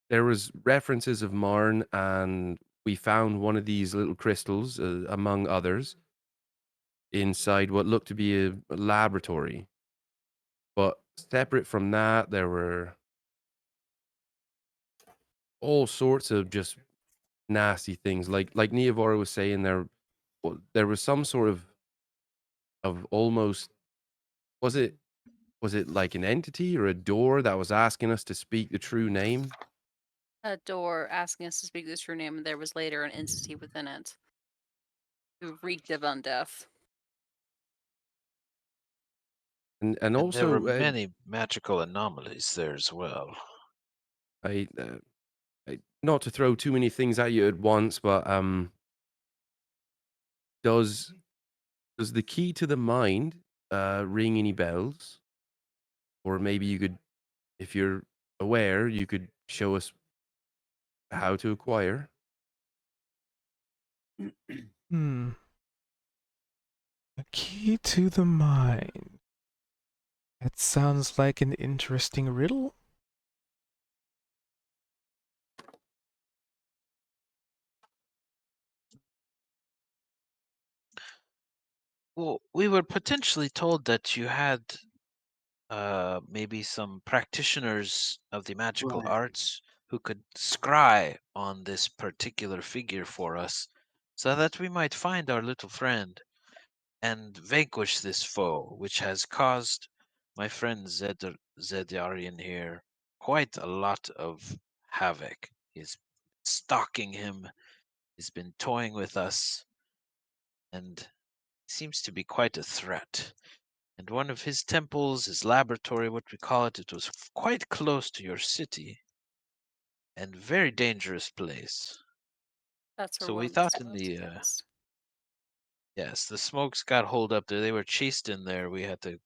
[SPEAKER 7] there was references of Marn, and we found one of these little crystals, among others, inside what looked to be a laboratory. But separate from that, there were all sorts of just nasty things. Like Niavora was saying, there was some sort of almost, was it like an entity or a door that was asking us to speak the true name?
[SPEAKER 1] A door asking us to speak the true name, and there was later an entity within it who reeked of undeath.
[SPEAKER 7] And
[SPEAKER 3] And there were
[SPEAKER 7] also,
[SPEAKER 3] many magical anomalies there as well.
[SPEAKER 7] I not to throw too many things at you at once, but does the key to the mind ring any bells? Or maybe you could, if you're aware, you could show us how to acquire.
[SPEAKER 4] A key to the mind. That sounds like an interesting riddle.
[SPEAKER 3] Well, we were potentially told that you had maybe some practitioners of the magical
[SPEAKER 6] Right.
[SPEAKER 3] arts who could scry on this particular figure for us so that we might find our little friend and vanquish this foe, which has caused my friend Zedarian here quite a lot of havoc. He's stalking him, he's been toying with us, and seems to be quite a threat. And one of his temples, his laboratory, what we call it, it was quite close to your city, and very dangerous place.
[SPEAKER 1] That's where
[SPEAKER 3] So we
[SPEAKER 1] one of the
[SPEAKER 3] thought in
[SPEAKER 1] smokes
[SPEAKER 3] the
[SPEAKER 1] was.
[SPEAKER 3] yes, the smokes got holed up there. They were chased in there. We had to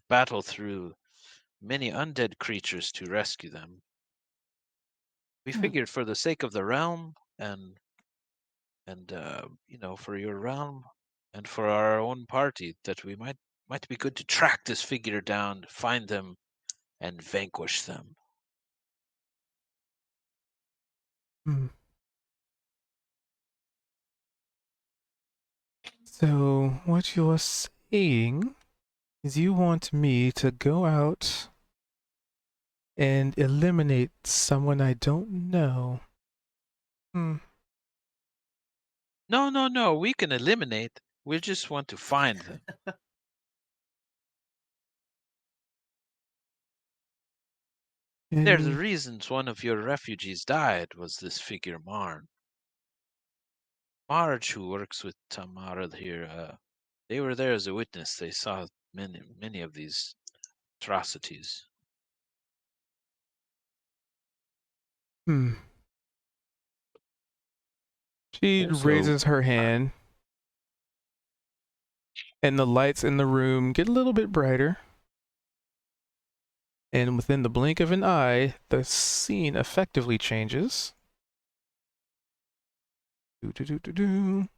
[SPEAKER 3] battle through many undead creatures to rescue them. We figured for the sake of the realm and for your realm and for our own party that we might be good to track this figure down, find them, and vanquish them.
[SPEAKER 4] Hmm. So, what you're saying is you want me to go out and eliminate someone I don't know. Hmm.
[SPEAKER 3] No, no, no. We can eliminate. We just want to find them. They're the
[SPEAKER 4] And
[SPEAKER 3] reasons one of your refugees died was this figure Marn. Marge, who works with Tamara here, they were there as a witness. They saw many of these atrocities.
[SPEAKER 4] She
[SPEAKER 7] Also,
[SPEAKER 4] raises her hand, and the lights in the room get a little bit brighter. And within the blink of an eye, the scene effectively changes. Do-do-do-do-do.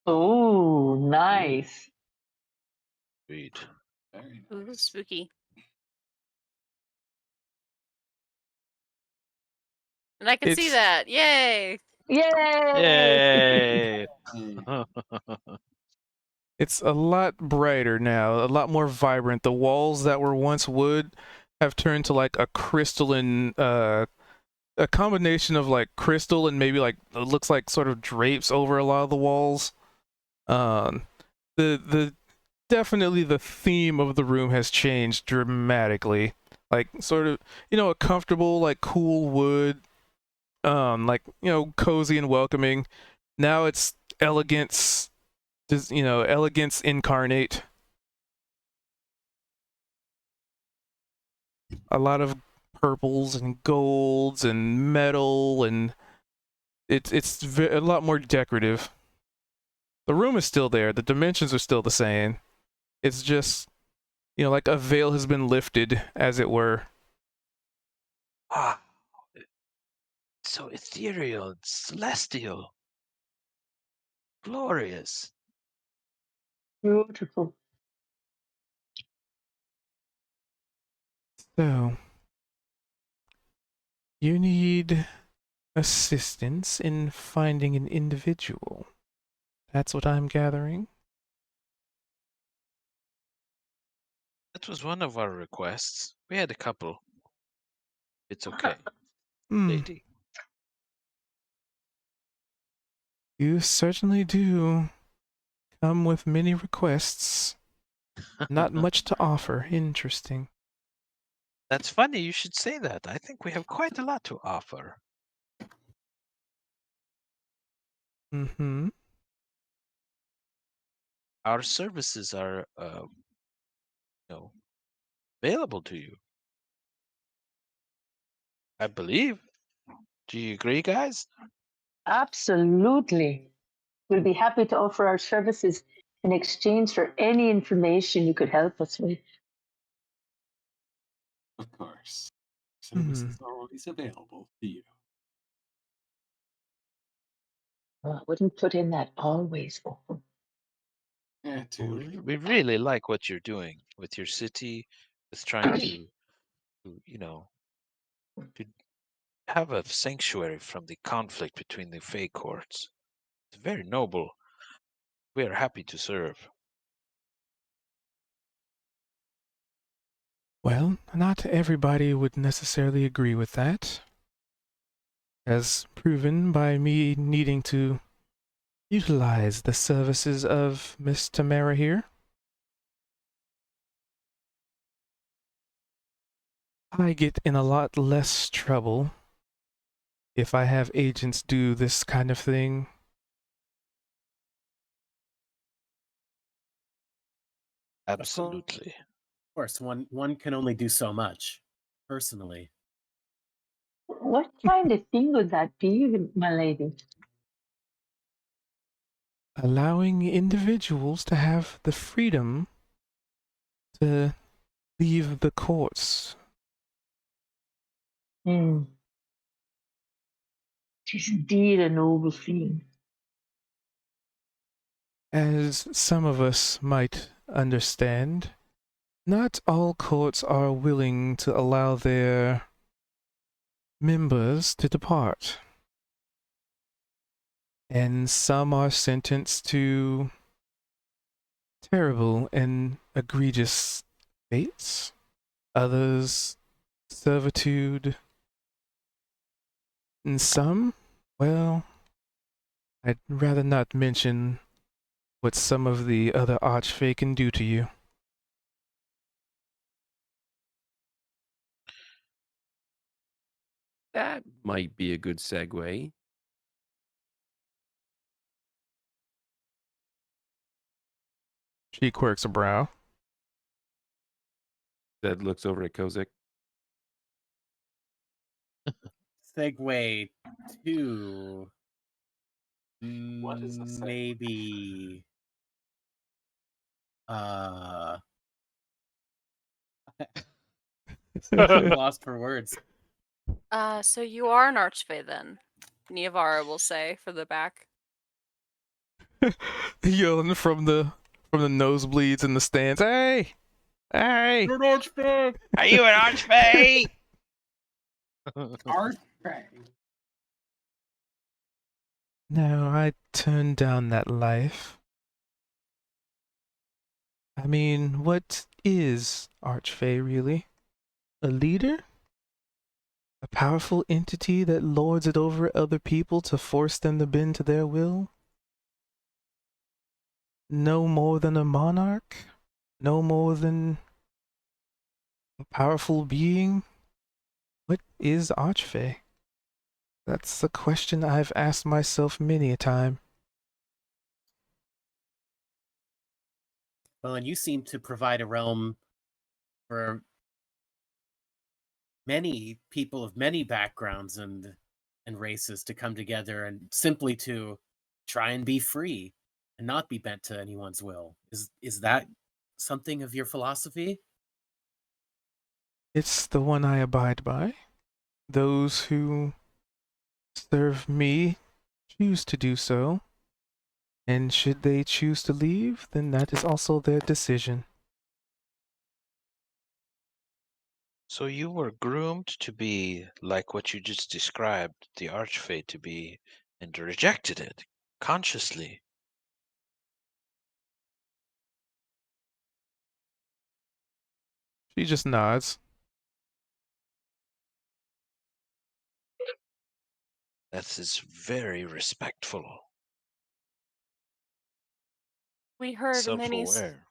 [SPEAKER 5] Oh, nice.
[SPEAKER 3] Sweet.
[SPEAKER 6] Very
[SPEAKER 1] Ooh,
[SPEAKER 6] nice.
[SPEAKER 1] spooky. And I can see
[SPEAKER 4] It's
[SPEAKER 1] that. Yay!
[SPEAKER 5] Yay!
[SPEAKER 3] Yay!
[SPEAKER 4] it's a lot brighter now, a lot more vibrant. The walls that were once wood have turned to like a crystalline a combination of like crystal and maybe like it looks like sort of drapes over a lot of the walls. The definitely the theme of the room has changed dramatically. Like sort of, a comfortable like cool wood, like, cozy and welcoming. Now it's elegance, just, elegance incarnate. A lot of purples and golds and metal, and it's a lot more decorative. The room is still there. The dimensions are still the same. It's just, like a veil has been lifted, as it were.
[SPEAKER 3] Ah, so ethereal, celestial, glorious.
[SPEAKER 5] Beautiful.
[SPEAKER 4] So, you need assistance in finding an individual. That's what I'm gathering.
[SPEAKER 3] That was one of our requests. We had a couple. It's okay, lady.
[SPEAKER 4] You certainly do come with many requests. Not much to offer. Interesting.
[SPEAKER 3] That's funny you should say that. I think we have quite a lot to offer.
[SPEAKER 4] Mm-hmm.
[SPEAKER 3] Our services are, available to you. I believe. Do you agree, guys?
[SPEAKER 5] Absolutely. We'll be happy to offer our services in exchange for any information you could help us with.
[SPEAKER 6] Of course. Services are always available to you.
[SPEAKER 5] Well, I wouldn't put in that always.
[SPEAKER 6] Yeah, too.
[SPEAKER 3] We really like what you're doing with your city, with trying to to have a sanctuary from the conflict between the Fey courts. It's very noble. We are happy to serve.
[SPEAKER 4] Well, not everybody would necessarily agree with that. As proven by me needing to utilize the services of Miss Tamara here. I get in a lot less trouble if I have agents do this kind of thing.
[SPEAKER 3] Absolutely.
[SPEAKER 2] Of course, one can only do so much, personally.
[SPEAKER 5] What kind of thing would that be, my lady?
[SPEAKER 4] Allowing individuals to have the freedom to leave the courts.
[SPEAKER 5] Tis indeed a noble thing.
[SPEAKER 4] As some of us might understand, not all courts are willing to allow their members to depart. And some are sentenced to terrible and egregious fates. Others, servitude. And some, well, I'd rather not mention what some of the other Archfey can do to you.
[SPEAKER 7] That might be a good segue.
[SPEAKER 4] She quirks a brow.
[SPEAKER 7] Zed looks over at Kozik.
[SPEAKER 2] Segue to
[SPEAKER 6] What is a segue?
[SPEAKER 2] maybe I'm lost for words.
[SPEAKER 1] So you are an Archfey then, Niavara will say for the back.
[SPEAKER 4] Yelling from the nosebleeds in the stands. Hey! Hey!
[SPEAKER 2] You're an Archfey!
[SPEAKER 3] Are you an Archfey?
[SPEAKER 6] Archfey.
[SPEAKER 4] No, I turned down that life. I mean, what is Archfey really? A leader? A powerful entity that lords it over other people to force them to bend to their will? No more than a monarch? No more than a powerful being? What is Archfey? That's a question I've asked myself many a time.
[SPEAKER 2] Well, and you seem to provide a realm for many people of many backgrounds and races to come together and simply to try and be free and not be bent to anyone's will. Is that something of your philosophy?
[SPEAKER 4] It's the one I abide by. Those who serve me choose to do so. And should they choose to leave, then that is also their decision.
[SPEAKER 3] So you were groomed to be like what you just described the Archfey to be, and rejected it consciously.
[SPEAKER 4] She just nods.
[SPEAKER 3] That is very respectful.
[SPEAKER 1] We heard many
[SPEAKER 3] Self-aware.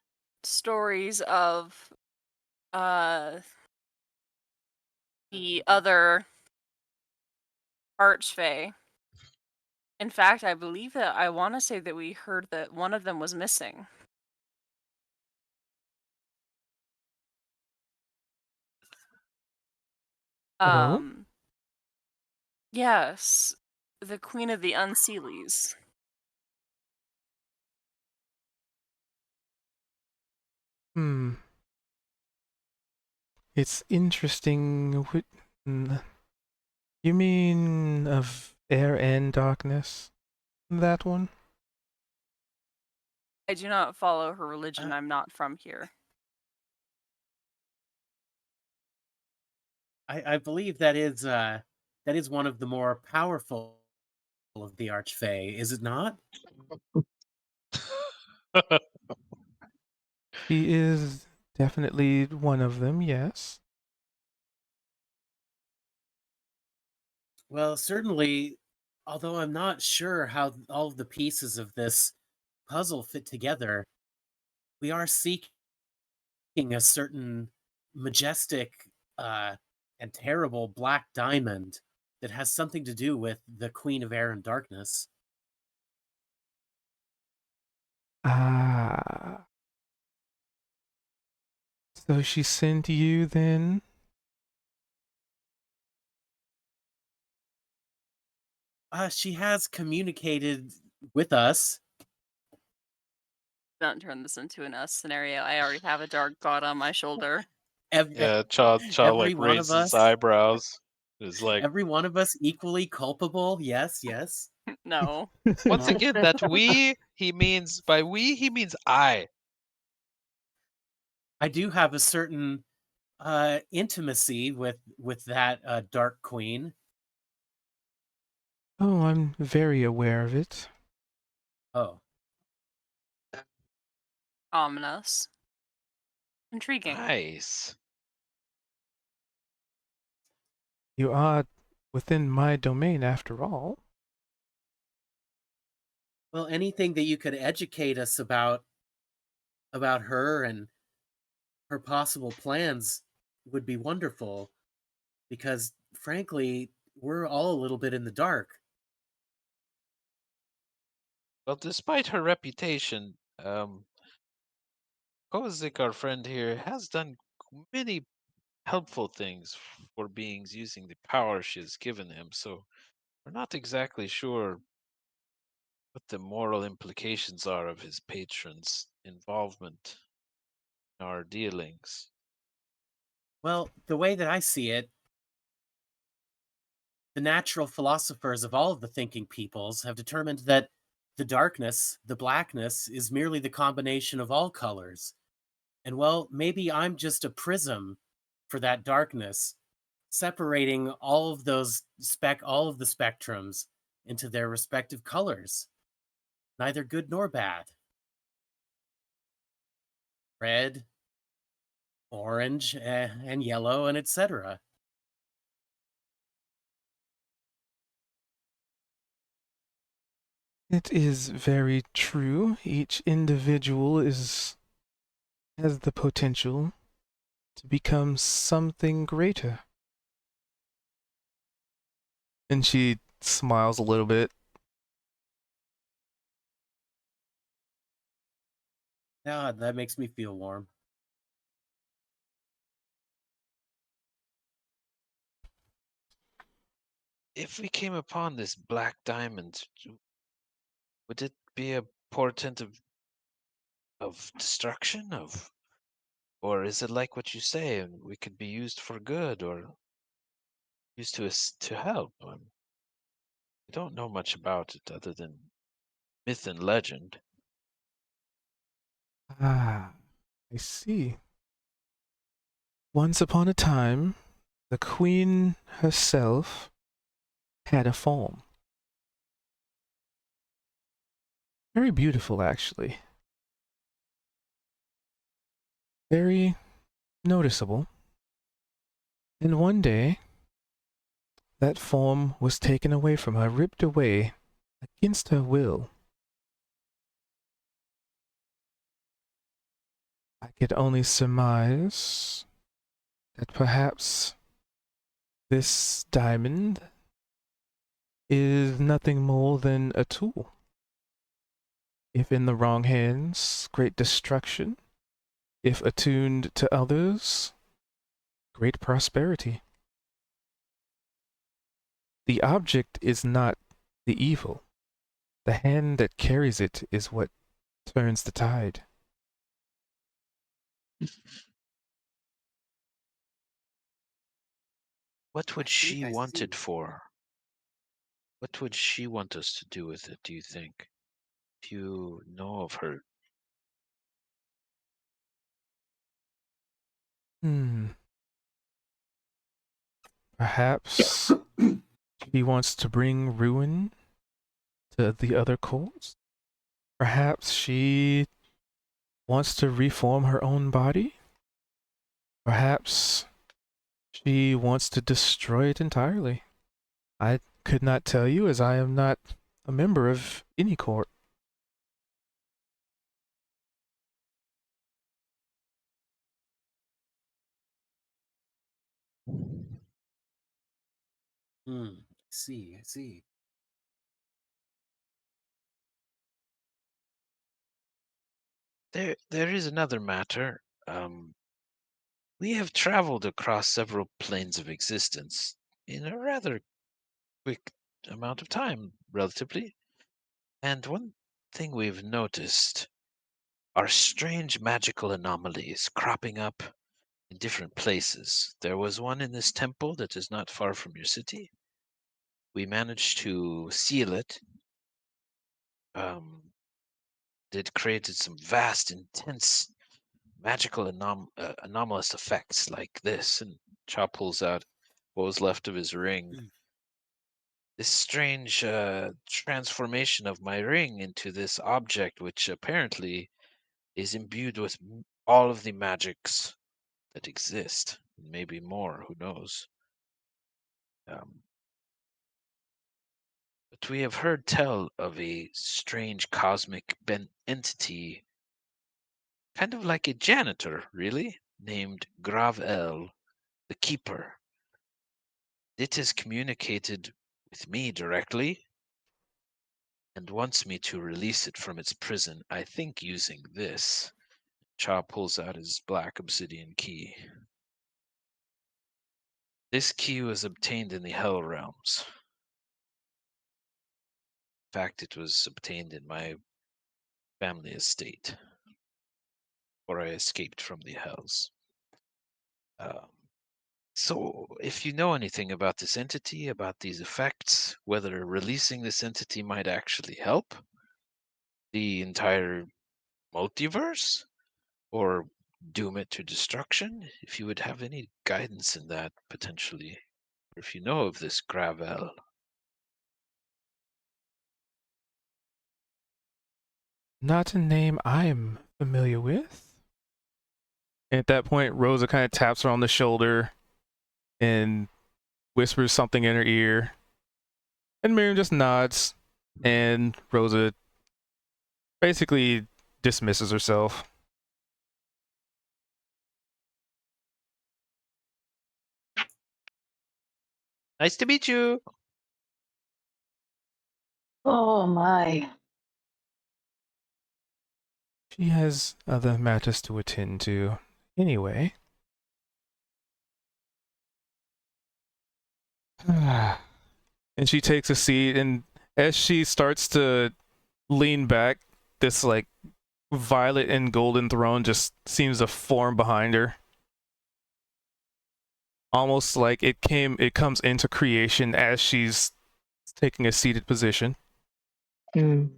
[SPEAKER 1] stories of the other Archfey. In fact, I believe that I want to say that we heard that one of them was missing.
[SPEAKER 4] Oh?
[SPEAKER 1] Yes, the Queen of the Unseelies.
[SPEAKER 4] It's interesting. You mean of air and darkness? That one?
[SPEAKER 1] I do not follow her religion. I'm not from here.
[SPEAKER 2] I believe that is one of the more powerful of the Archfey, is it not?
[SPEAKER 4] She is definitely one of them, yes.
[SPEAKER 2] Well, certainly, although I'm not sure how all of the pieces of this puzzle fit together, we are seeking a certain majestic and terrible black diamond that has something to do with the Queen of Air and Darkness.
[SPEAKER 4] Ah. So she sent you then?
[SPEAKER 2] She has communicated with us.
[SPEAKER 1] Don't turn this into an us scenario. I already have a dark god on my shoulder.
[SPEAKER 3] Yeah, Cha like raises his eyebrows. It's like
[SPEAKER 2] every one of us equally culpable. Yes, yes.
[SPEAKER 1] No.
[SPEAKER 3] Once again, that we he means by we he means I.
[SPEAKER 2] I do have a certain intimacy with that Dark Queen.
[SPEAKER 4] Oh, I'm very aware of it.
[SPEAKER 2] Oh,
[SPEAKER 1] Ominous. Intriguing.
[SPEAKER 3] Nice.
[SPEAKER 4] You are within my domain after all.
[SPEAKER 2] well, anything that you could educate us about her and her possible plans would be wonderful, because frankly, we're all a little bit in the dark.
[SPEAKER 3] Well, despite her reputation, Kozik, our friend here, has done many helpful things for beings using the power she has given him, so we're not exactly sure what the moral implications are of his patron's involvement in our dealings.
[SPEAKER 2] Well, the way that I see it, the natural philosophers of all of the thinking peoples have determined that the darkness, the blackness, is merely the combination of all colors. And well, maybe I'm just a prism for that darkness, separating all of the spectrums into their respective colors, neither good nor bad. Red, orange, and yellow, and etc.
[SPEAKER 4] It is very true. Each individual has the potential to become something greater. And she smiles a little bit.
[SPEAKER 2] God, that makes me feel warm.
[SPEAKER 3] If we came upon this black diamond, would it be a portent of destruction, or is it like what you say, and we could be used for good or used to help? I don't know much about it other than myth and legend.
[SPEAKER 4] Ah, I see. Once upon a time, the queen herself had a form. Very beautiful, actually. Very noticeable. And one day, that form was taken away from her, ripped away against her will. I could only surmise that perhaps this diamond is nothing more than a tool. If in the wrong hands, great destruction. If attuned to others, great prosperity. The object is not the evil. The hand that carries it is what turns the tide.
[SPEAKER 3] What would
[SPEAKER 6] I see,
[SPEAKER 3] she
[SPEAKER 6] I
[SPEAKER 3] want it
[SPEAKER 6] see.
[SPEAKER 3] for? What would she want us to do with it, do you think? Do you know of her?
[SPEAKER 4] Perhaps she wants to bring ruin to the other cults. Perhaps she wants to reform her own body. Perhaps she wants to destroy it entirely. I could not tell you, as I am not a member of any court.
[SPEAKER 2] I see, I see.
[SPEAKER 3] There is another matter. We have traveled across several planes of existence in a rather quick amount of time, relatively. And one thing we've noticed are strange magical anomalies cropping up in different places. There was one in this temple that is not far from your city. We managed to seal it. It created some vast, intense magical anomalous effects like this. And Cha pulls out what was left of his ring. This strange transformation of my ring into this object, which apparently is imbued with all of the magics that exist, maybe more, who knows. But we have heard tell of a strange cosmic entity, kind of like a janitor, really, named Gravel, the Keeper. It has communicated with me directly and wants me to release it from its prison, I think using this. Cha pulls out his black obsidian key. This key was obtained in the Hell Realms. In fact, it was obtained in my family estate, where I escaped from the Hells. So, if you know anything about this entity, about these effects, whether releasing this entity might actually help the entire multiverse, or doom it to destruction, if you would have any guidance in that, potentially, or if you know of this Gravel.
[SPEAKER 4] Not a name I'm familiar with. And at that point, Rosa kind of taps her on the shoulder and whispers something in her ear. And Miriam just nods, and Rosa basically dismisses herself.
[SPEAKER 3] Nice to meet you.
[SPEAKER 5] Oh my.
[SPEAKER 4] She has other matters to attend to. Anyway. And she takes a seat, and as she starts to lean back, this like violet and golden throne just seems to form behind her. Almost like it comes into creation as she's taking a seated position.
[SPEAKER 5] Mm.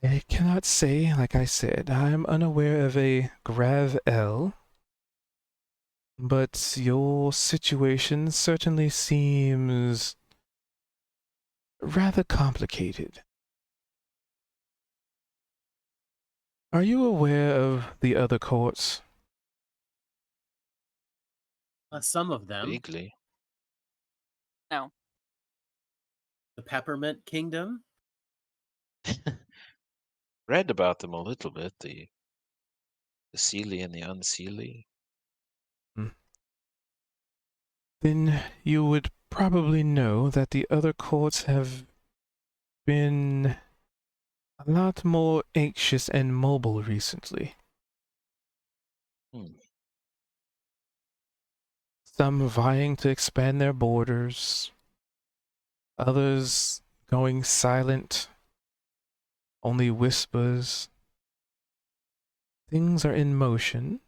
[SPEAKER 4] I cannot say, like I said, I'm unaware of a Gravel, but your situation certainly seems rather complicated. Are you aware of the other courts?
[SPEAKER 2] Some of them.
[SPEAKER 3] Vaguely.
[SPEAKER 1] No.
[SPEAKER 2] The Peppermint Kingdom.
[SPEAKER 3] Read about them a little bit, the Seelie and the Unseelie.
[SPEAKER 4] Then you would probably know that the other courts have been a lot more anxious and mobile recently. Some vying to expand their borders, others going silent, only whispers. Things are in motion,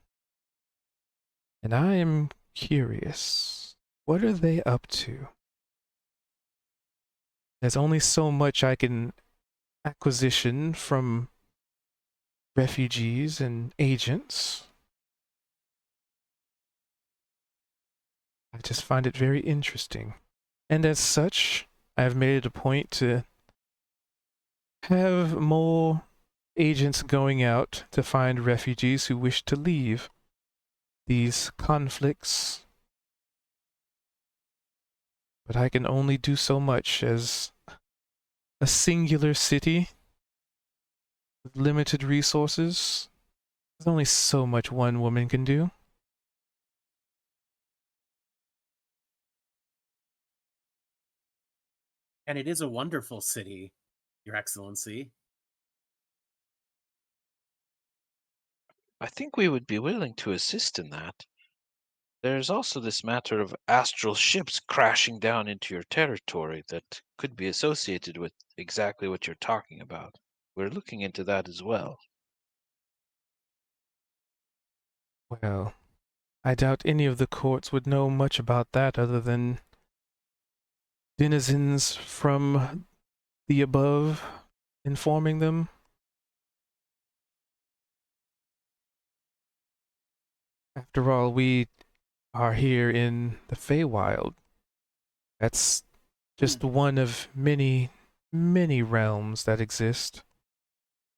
[SPEAKER 4] and I am curious. What are they up to? There's only so much I can acquisition from refugees and agents. I just find it very interesting. And as such, I've made it a point to have more agents going out to find refugees who wish to leave these conflicts. But I can only do so much as a singular city with limited resources. There's only so much one woman can do.
[SPEAKER 2] And it is a wonderful city, Your Excellency.
[SPEAKER 3] I think we would be willing to assist in that. There's also this matter of astral ships crashing down into your territory that could be associated with exactly what you're talking about. We're looking into that as well.
[SPEAKER 4] Well, I doubt any of the courts would know much about that other than denizens from the above informing them? After all, we are here in the Feywild. That's just one of many, many realms that exist,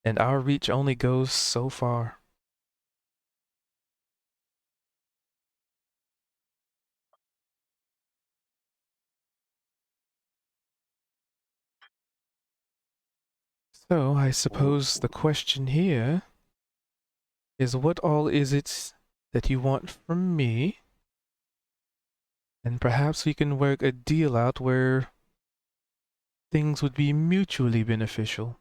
[SPEAKER 4] and our reach only goes so far. So, I suppose the question here is what all is it that you want from me? And perhaps we can work a deal out where things would be mutually beneficial.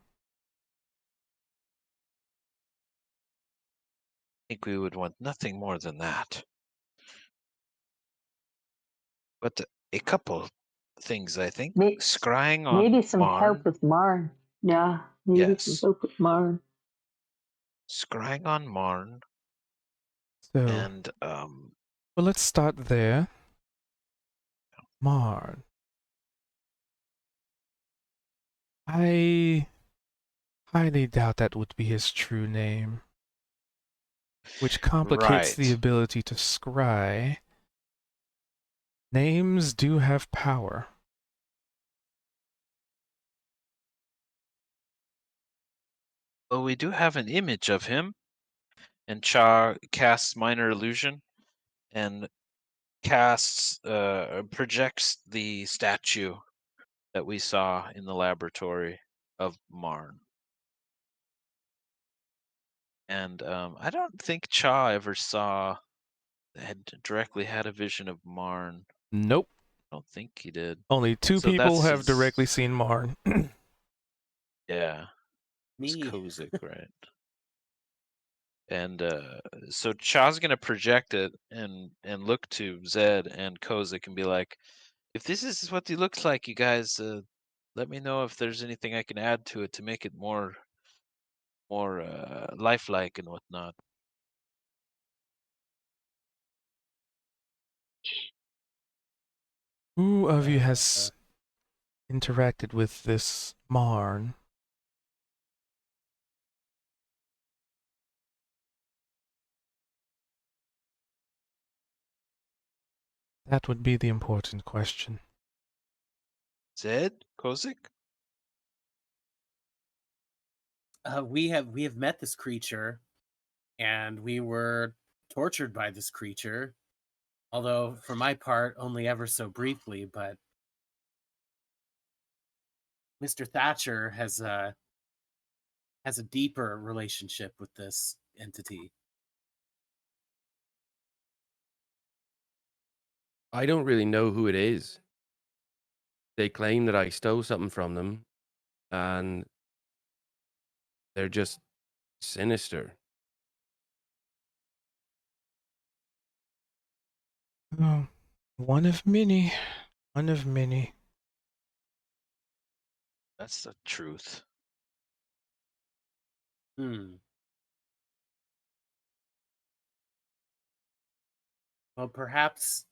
[SPEAKER 3] I think we would want nothing more than that. But a couple things, I think. Scrying on
[SPEAKER 5] maybe some
[SPEAKER 3] Marn.
[SPEAKER 5] help with Marn. Yeah, maybe some
[SPEAKER 3] Yes.
[SPEAKER 5] help with Marn.
[SPEAKER 3] Scrying on Marn.
[SPEAKER 4] So,
[SPEAKER 3] And
[SPEAKER 4] well, let's start there. Marn. I highly doubt that would be his true name, which complicates the
[SPEAKER 3] Right.
[SPEAKER 4] ability to scry. Names do have power.
[SPEAKER 3] Well, we do have an image of him, and Cha casts Minor Illusion and projects the statue that we saw in the laboratory of Marn. And I don't think Cha ever directly had a vision of Marn.
[SPEAKER 4] Nope.
[SPEAKER 3] I don't think he did.
[SPEAKER 4] Only two
[SPEAKER 3] So
[SPEAKER 4] people
[SPEAKER 3] that's
[SPEAKER 4] have
[SPEAKER 3] his-
[SPEAKER 4] directly seen Marn.
[SPEAKER 3] Yeah. It's
[SPEAKER 2] Me.
[SPEAKER 3] Kozik, right? And so Cha's gonna project it and look to Zed and Kozik and be like, if this is what he looks like, you guys, let me know if there's anything I can add to it to make it more lifelike and whatnot.
[SPEAKER 4] Who of you has interacted with this Marn? That would be the important question.
[SPEAKER 3] Zed? Kozik?
[SPEAKER 2] We have met this creature, and we were tortured by this creature. Although, for my part, only ever so briefly. But Mr. Thatcher has a deeper relationship with this entity.
[SPEAKER 7] I don't really know who it is. They claim that I stole something from them, and they're just sinister.
[SPEAKER 4] Oh, one of many. One of many.
[SPEAKER 3] That's the truth.
[SPEAKER 2] Well, perhaps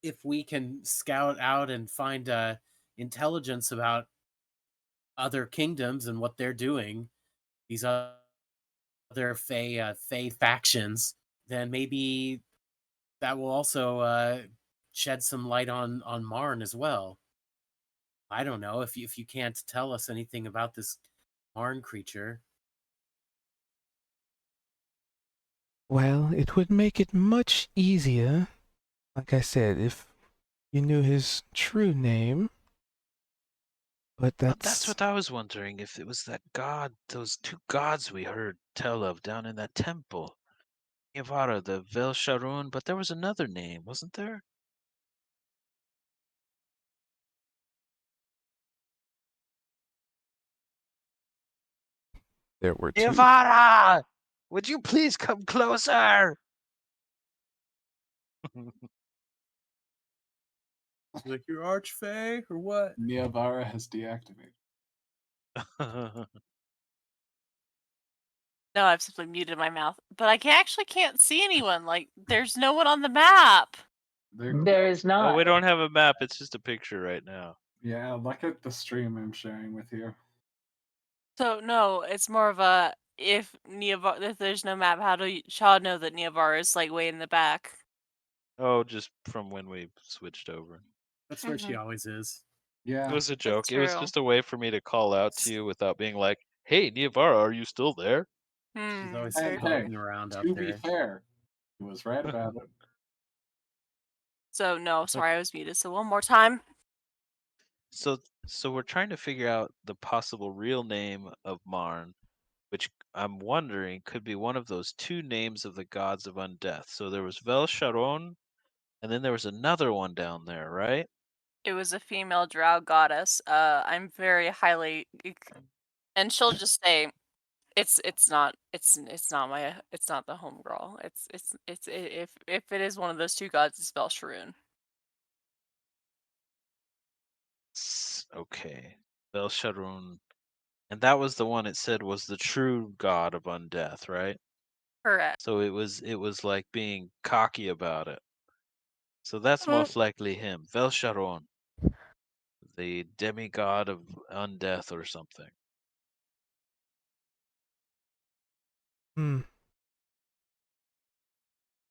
[SPEAKER 2] if we can scout out and find intelligence about other kingdoms and what they're doing, these other Fey factions, then maybe that will also shed some light on Marn as well. I don't know if you can't tell us anything about this Marn creature.
[SPEAKER 4] Well, it would make it much easier, like I said, if you knew his true name. But
[SPEAKER 3] That's what I was wondering, if it was that god, those two gods we heard tell of down in that temple. Yavara, the Velsharun, but there was another name, wasn't there?
[SPEAKER 4] there were two.
[SPEAKER 3] Yavara! Would you please come closer?
[SPEAKER 2] Like your archfey or what?
[SPEAKER 6] Niavara has deactivated.
[SPEAKER 1] No, I've simply muted my mouth. But I actually can't see anyone. Like, there's no one on the map.
[SPEAKER 5] There is not.
[SPEAKER 3] Oh, we don't have a map. It's just a picture right now.
[SPEAKER 6] Yeah, look at the stream I'm sharing with you.
[SPEAKER 1] So no, it's more of a if there's no map, how do Shaw know that Neovar is like way in the back?
[SPEAKER 3] Oh, just from when we switched over.
[SPEAKER 2] That's where she always is.
[SPEAKER 3] It
[SPEAKER 6] Yeah.
[SPEAKER 3] was a
[SPEAKER 1] That's
[SPEAKER 3] joke. It was
[SPEAKER 1] true.
[SPEAKER 3] just a way for me to call out to you without being like, "Hey, Niavara, are you still there?"
[SPEAKER 2] She's always
[SPEAKER 6] Hey,
[SPEAKER 2] floating around up
[SPEAKER 6] to be
[SPEAKER 2] there.
[SPEAKER 6] fair, he was right about it.
[SPEAKER 1] So no, sorry, I was muted. So one more time.
[SPEAKER 3] So we're trying to figure out the possible real name of Marn, which I'm wondering could be one of those two names of the gods of undeath. So there was Vel Sharon, and then there was another one down there, right?
[SPEAKER 1] It was a female drow goddess. I'm very highly, and she'll just say, it's not the home girl. If it is one of those two gods, it's Velsharoon.
[SPEAKER 3] Okay, Vel Sharon, and that was the one it said was the true god of undeath, right?
[SPEAKER 1] Correct.
[SPEAKER 3] So it was like being cocky about it. So that's most likely him, Vel Sharon, the demigod of undeath or something.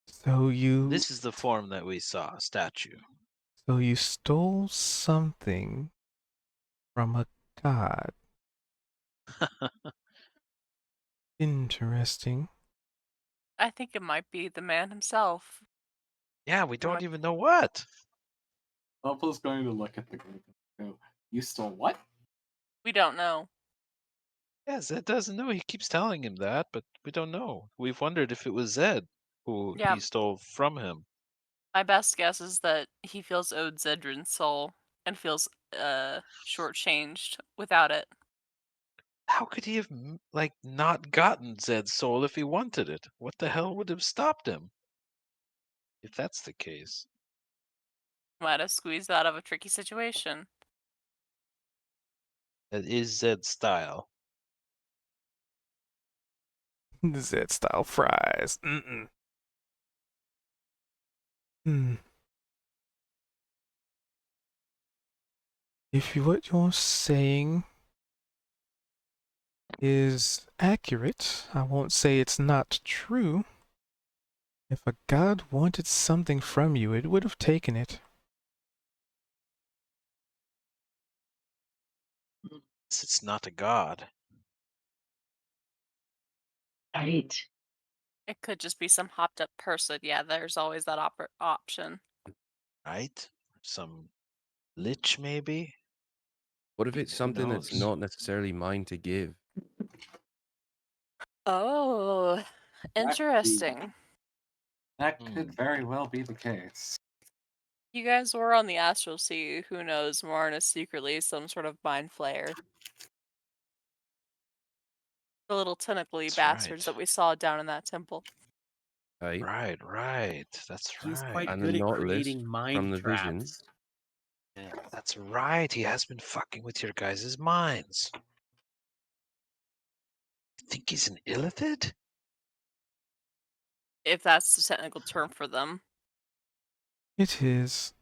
[SPEAKER 4] So you
[SPEAKER 3] This is the form that we saw, a statue.
[SPEAKER 4] so you stole something from a god. Interesting.
[SPEAKER 1] I think it might be the man himself.
[SPEAKER 3] Yeah, we don't even know what.
[SPEAKER 6] Opal's going to look at the group and go, "You stole what?"
[SPEAKER 1] We don't know.
[SPEAKER 3] Yeah, Zed doesn't know. He keeps telling him that, but we don't know. We've wondered if it was Zed who
[SPEAKER 1] Yeah.
[SPEAKER 3] he stole from him.
[SPEAKER 1] My best guess is that he feels owed Zedrin's soul and feels shortchanged without it.
[SPEAKER 3] How could he have not gotten Zed's soul if he wanted it? What the hell would have stopped him? If that's the case.
[SPEAKER 1] Might have squeezed out of a tricky situation.
[SPEAKER 3] That is Zed's style.
[SPEAKER 4] Zed style fries. If what you're saying is accurate, I won't say it's not true. If a god wanted something from you, it would have taken it.
[SPEAKER 3] It's not a god.
[SPEAKER 5] Right.
[SPEAKER 1] It could just be some hopped up person. Yeah, there's always that option.
[SPEAKER 3] Right? Some lich, maybe?
[SPEAKER 7] What if it's something that's
[SPEAKER 3] knows?
[SPEAKER 7] not necessarily mine to give?
[SPEAKER 1] Oh, interesting.
[SPEAKER 6] That could very well be the case.
[SPEAKER 1] You guys were on the Astral Sea. Who knows? Marn is secretly some sort of mind flayer. The little tentacly bastards that we saw down in that temple.
[SPEAKER 7] Right.
[SPEAKER 3] Right. That's
[SPEAKER 2] He's
[SPEAKER 3] right.
[SPEAKER 2] quite
[SPEAKER 7] And
[SPEAKER 2] good
[SPEAKER 7] the
[SPEAKER 2] at
[SPEAKER 7] Nautilus
[SPEAKER 2] creating
[SPEAKER 7] from
[SPEAKER 2] mind
[SPEAKER 7] the
[SPEAKER 2] traps.
[SPEAKER 7] visions.
[SPEAKER 3] Yeah, that's right. He has been fucking with your guys' minds. You think he's an illithid?
[SPEAKER 1] If that's the technical term for them.
[SPEAKER 4] It is.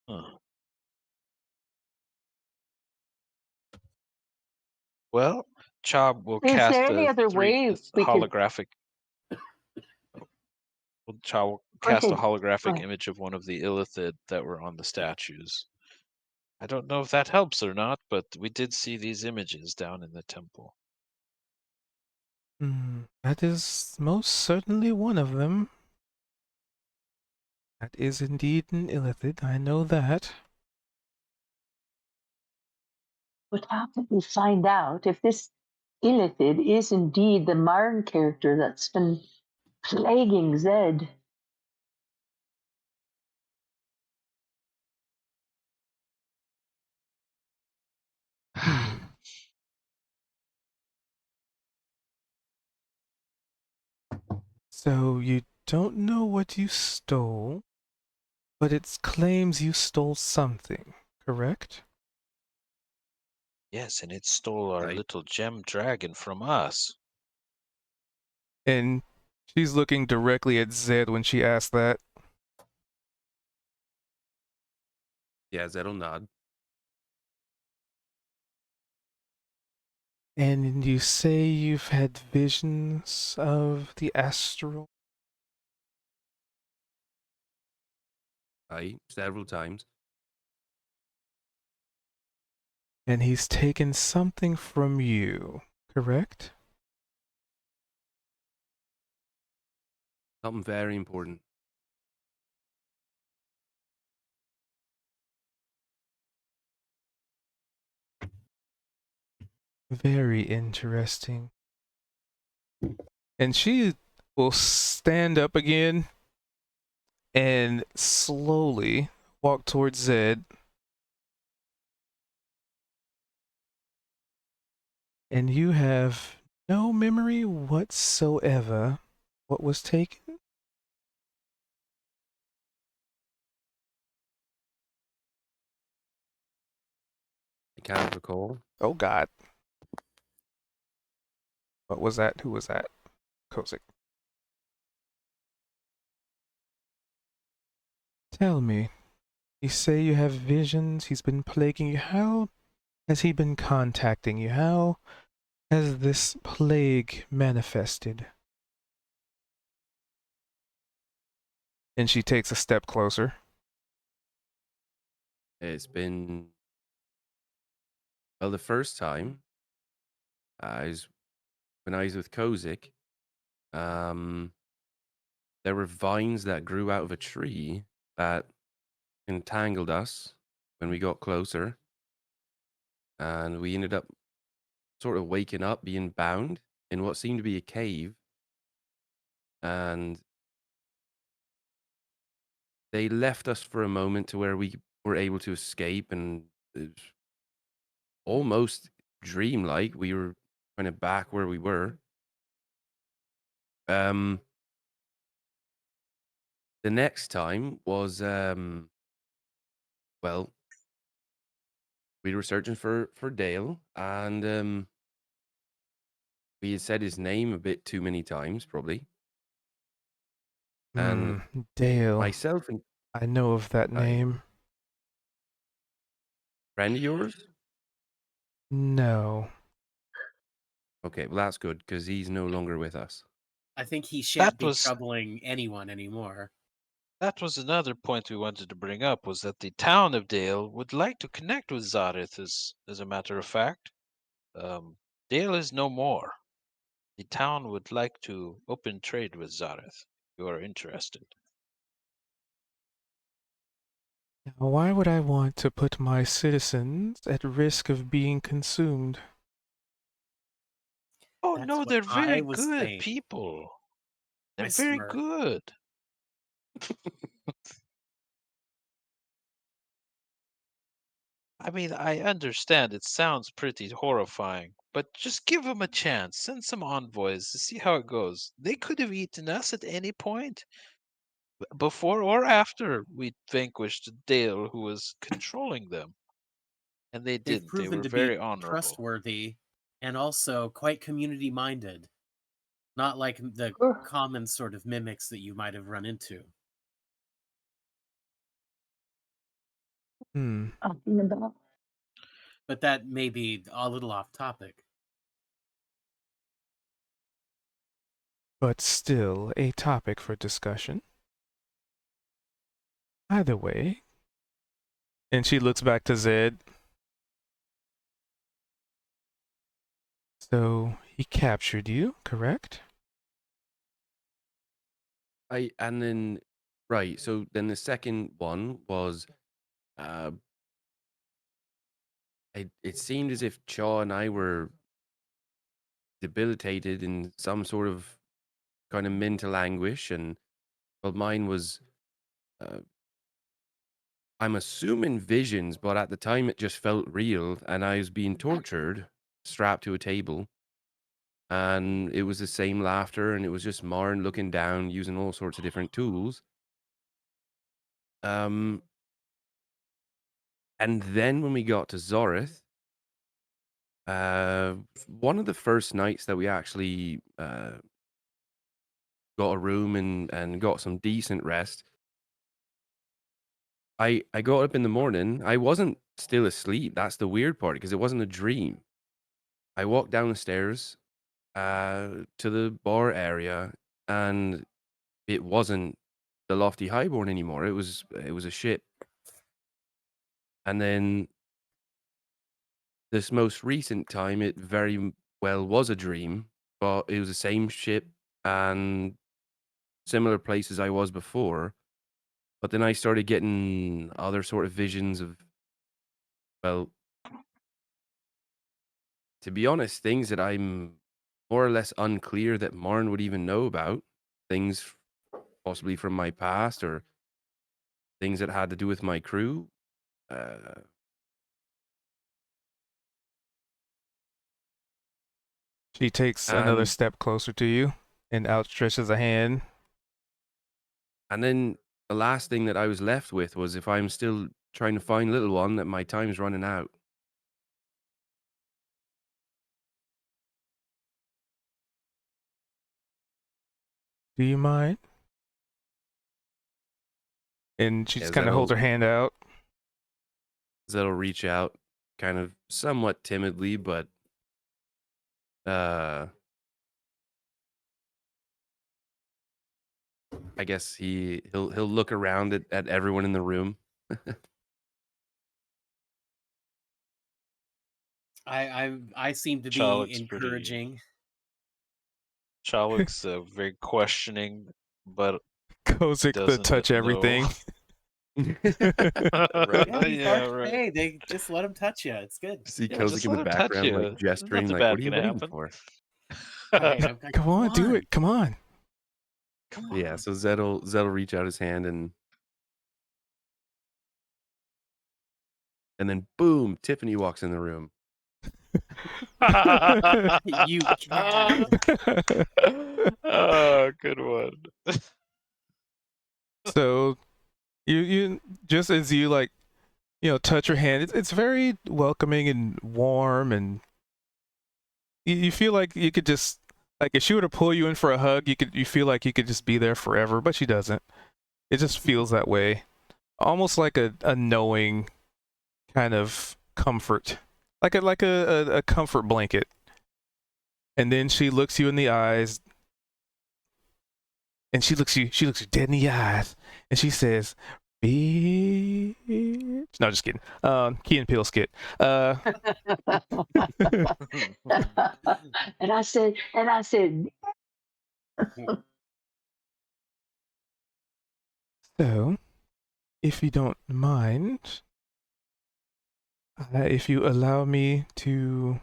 [SPEAKER 3] Huh. Well, Chob will
[SPEAKER 5] Is
[SPEAKER 3] cast
[SPEAKER 5] there any
[SPEAKER 3] a
[SPEAKER 5] other way we could?
[SPEAKER 3] holographic. Chob will
[SPEAKER 5] Go
[SPEAKER 3] cast a
[SPEAKER 5] ahead.
[SPEAKER 3] holographic image of one of the illithid that were on the statues. I don't know if that helps or not, but we did see these images down in the temple.
[SPEAKER 4] That is most certainly one of them. That is indeed an illithid, I know that.
[SPEAKER 5] But how can we find out if this illithid is indeed the Marn character that's been plaguing Zed?
[SPEAKER 4] So you don't know what you stole, but it claims you stole something, correct?
[SPEAKER 3] Yes, and it stole our little gem dragon from us.
[SPEAKER 4] And She's looking directly at Zed when she asked that.
[SPEAKER 7] Yeah, Zed'll nod.
[SPEAKER 4] And you say you've had visions of the astral?
[SPEAKER 7] Aye, several times.
[SPEAKER 4] And he's taken something from you, correct?
[SPEAKER 7] Something very important.
[SPEAKER 4] Very interesting. And she will stand up again and slowly walk towards Zed. And you have no memory whatsoever what was taken?
[SPEAKER 7] I can't recall.
[SPEAKER 4] Oh God. What was that? Who was that? Kozik. Tell me. You say you have visions, he's been plaguing you. How has he been contacting you? How has this plague manifested? And she takes a step closer.
[SPEAKER 7] It's been, well, the first time when I was with Kozik, there were vines that grew out of a tree that entangled us when we got closer. And we ended up sort of waking up, being bound in what seemed to be a cave. And they left us for a moment to where we were able to escape, and it was almost dreamlike. We were kind of back where we were. The next time was well, we were searching for Dale, and we had said his name a bit too many times, probably. And
[SPEAKER 4] Dale.
[SPEAKER 7] myself and
[SPEAKER 4] I know of that name.
[SPEAKER 7] friend of yours?
[SPEAKER 4] No.
[SPEAKER 7] Okay, well that's good because he's no longer with us.
[SPEAKER 2] I think he shan't
[SPEAKER 3] That
[SPEAKER 2] be
[SPEAKER 3] was
[SPEAKER 2] troubling anyone anymore.
[SPEAKER 3] that was another point we wanted to bring up, was that the town of Dale would like to connect with Zareth, as a matter of fact. Dale is no more. The town would like to open trade with Zareth, if you are interested.
[SPEAKER 4] Now, why would I want to put my citizens at risk of being consumed?
[SPEAKER 3] Oh
[SPEAKER 2] That's
[SPEAKER 3] no,
[SPEAKER 2] what
[SPEAKER 3] they're
[SPEAKER 2] I
[SPEAKER 3] very
[SPEAKER 2] was
[SPEAKER 3] good
[SPEAKER 2] saying.
[SPEAKER 3] people.
[SPEAKER 2] I
[SPEAKER 3] They're very
[SPEAKER 2] smirk.
[SPEAKER 3] good. I mean, I understand it sounds pretty horrifying, but just give them a chance. Send some envoys to see how it goes. They could have eaten us at any point, before or after we vanquished Dale, who was controlling them. And they
[SPEAKER 2] They've
[SPEAKER 3] didn't. They
[SPEAKER 2] proven
[SPEAKER 3] were
[SPEAKER 2] to
[SPEAKER 3] very
[SPEAKER 2] be
[SPEAKER 3] honorable.
[SPEAKER 2] trustworthy and also quite community minded. Not like the common sort of mimics that you might have run into. But that may be a little off topic.
[SPEAKER 4] But still a topic for discussion. Either way. And she looks back to Zed. So he captured you, correct?
[SPEAKER 7] And then right, so then the second one was it seemed as if Chaw and I were debilitated in some sort of kind of mental anguish, and well, mine was I'm assuming visions, but at the time it just felt real, and I was being tortured, strapped to a table, and it was the same laughter, and it was just Marn looking down, using all sorts of different tools. And then when we got to Zorith, one of the first nights that we actually got a room and got some decent rest. I got up in the morning. I wasn't still asleep. That's the weird part because it wasn't a dream. I walked down the stairs to the bar area, and it wasn't the Lofty Highborn anymore. It was a ship. And then this most recent time, it very well was a dream, but it was the same ship and similar places I was before. But then I started getting other sort of visions of, well, to be honest, things that I'm more or less unclear that Marn would even know about. Things possibly from my past or things that had to do with my crew.
[SPEAKER 4] She takes another step closer to you and outstretches a hand.
[SPEAKER 7] And then the last thing that I was left with was if I'm still trying to find little one, that my time's running out.
[SPEAKER 4] Do you mind? And she just
[SPEAKER 7] Yeah,
[SPEAKER 4] kind of holds her hand out.
[SPEAKER 7] Zet'll reach out kind of somewhat timidly, but I guess he'll look around at everyone in the room.
[SPEAKER 2] I seem to
[SPEAKER 3] Cha
[SPEAKER 2] be
[SPEAKER 3] looks
[SPEAKER 2] encouraging.
[SPEAKER 3] Cha looks very questioning, but
[SPEAKER 4] Kozik to
[SPEAKER 3] doesn't
[SPEAKER 4] touch everything.
[SPEAKER 7] Right?
[SPEAKER 2] Yeah, right. Hey, they just let him touch you. It's good.
[SPEAKER 7] See
[SPEAKER 3] Yeah,
[SPEAKER 7] Kozik
[SPEAKER 3] just
[SPEAKER 7] in
[SPEAKER 3] let
[SPEAKER 7] the
[SPEAKER 3] him touch
[SPEAKER 7] background,
[SPEAKER 3] you.
[SPEAKER 7] like gesturing,
[SPEAKER 3] Nothing
[SPEAKER 7] like,
[SPEAKER 3] bad
[SPEAKER 7] "What are you
[SPEAKER 3] can
[SPEAKER 7] waiting
[SPEAKER 3] happen."
[SPEAKER 7] for?"
[SPEAKER 2] Right, I'm like,
[SPEAKER 4] Come on, do it. Come on.
[SPEAKER 3] Come on.
[SPEAKER 7] Yeah, so Zet'll reach out his hand and then boom, Tiffany walks in the room.
[SPEAKER 2] You can.
[SPEAKER 3] Oh, good one.
[SPEAKER 4] So you just as you like, touch her hand, it's very welcoming and warm, and you feel like you could just, like, if she were to pull you in for a hug, you feel like you could just be there forever, but she doesn't. It just feels that way, almost like a knowing kind of comfort, like a comfort blanket. And then she looks you in the eyes, and she looks you dead in the eyes, and she says, "Bitch." No, just kidding. Key and Peele skit.
[SPEAKER 5] And I said,
[SPEAKER 4] So, if you don't mind, if you allow me to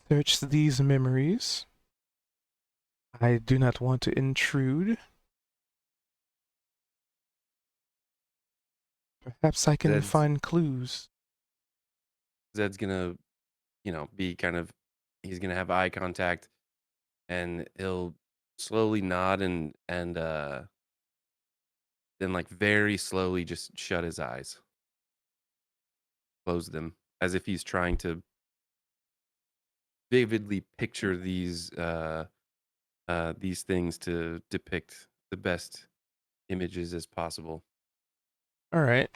[SPEAKER 4] search these memories, I do not want to intrude. Perhaps I can find clues.
[SPEAKER 7] Zed's gonna, be kind of, he's gonna have eye contact, and he'll slowly nod and then like very slowly just shut his eyes, close them, as if he's trying to vividly picture these things to depict the best images as possible.
[SPEAKER 4] All right.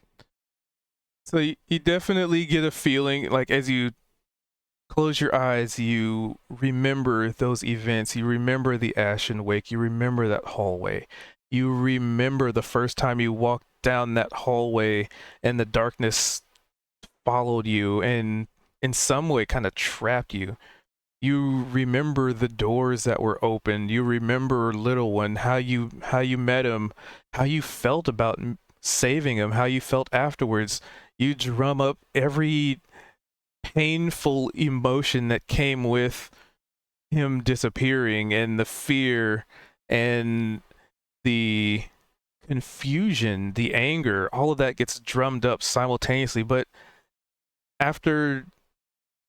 [SPEAKER 4] So you definitely get a feeling, like, as you close your eyes, you remember those events. You remember the Ashen Wake. You remember that hallway. You remember the first time you walked down that hallway and the darkness followed you and in some way kind of trapped you. You remember the doors that were open. You remember Little One, how you met him, how you felt about saving him, how you felt afterwards. You drum up every painful emotion that came with him disappearing, and the fear and the confusion, the anger, all of that gets drummed up simultaneously. But after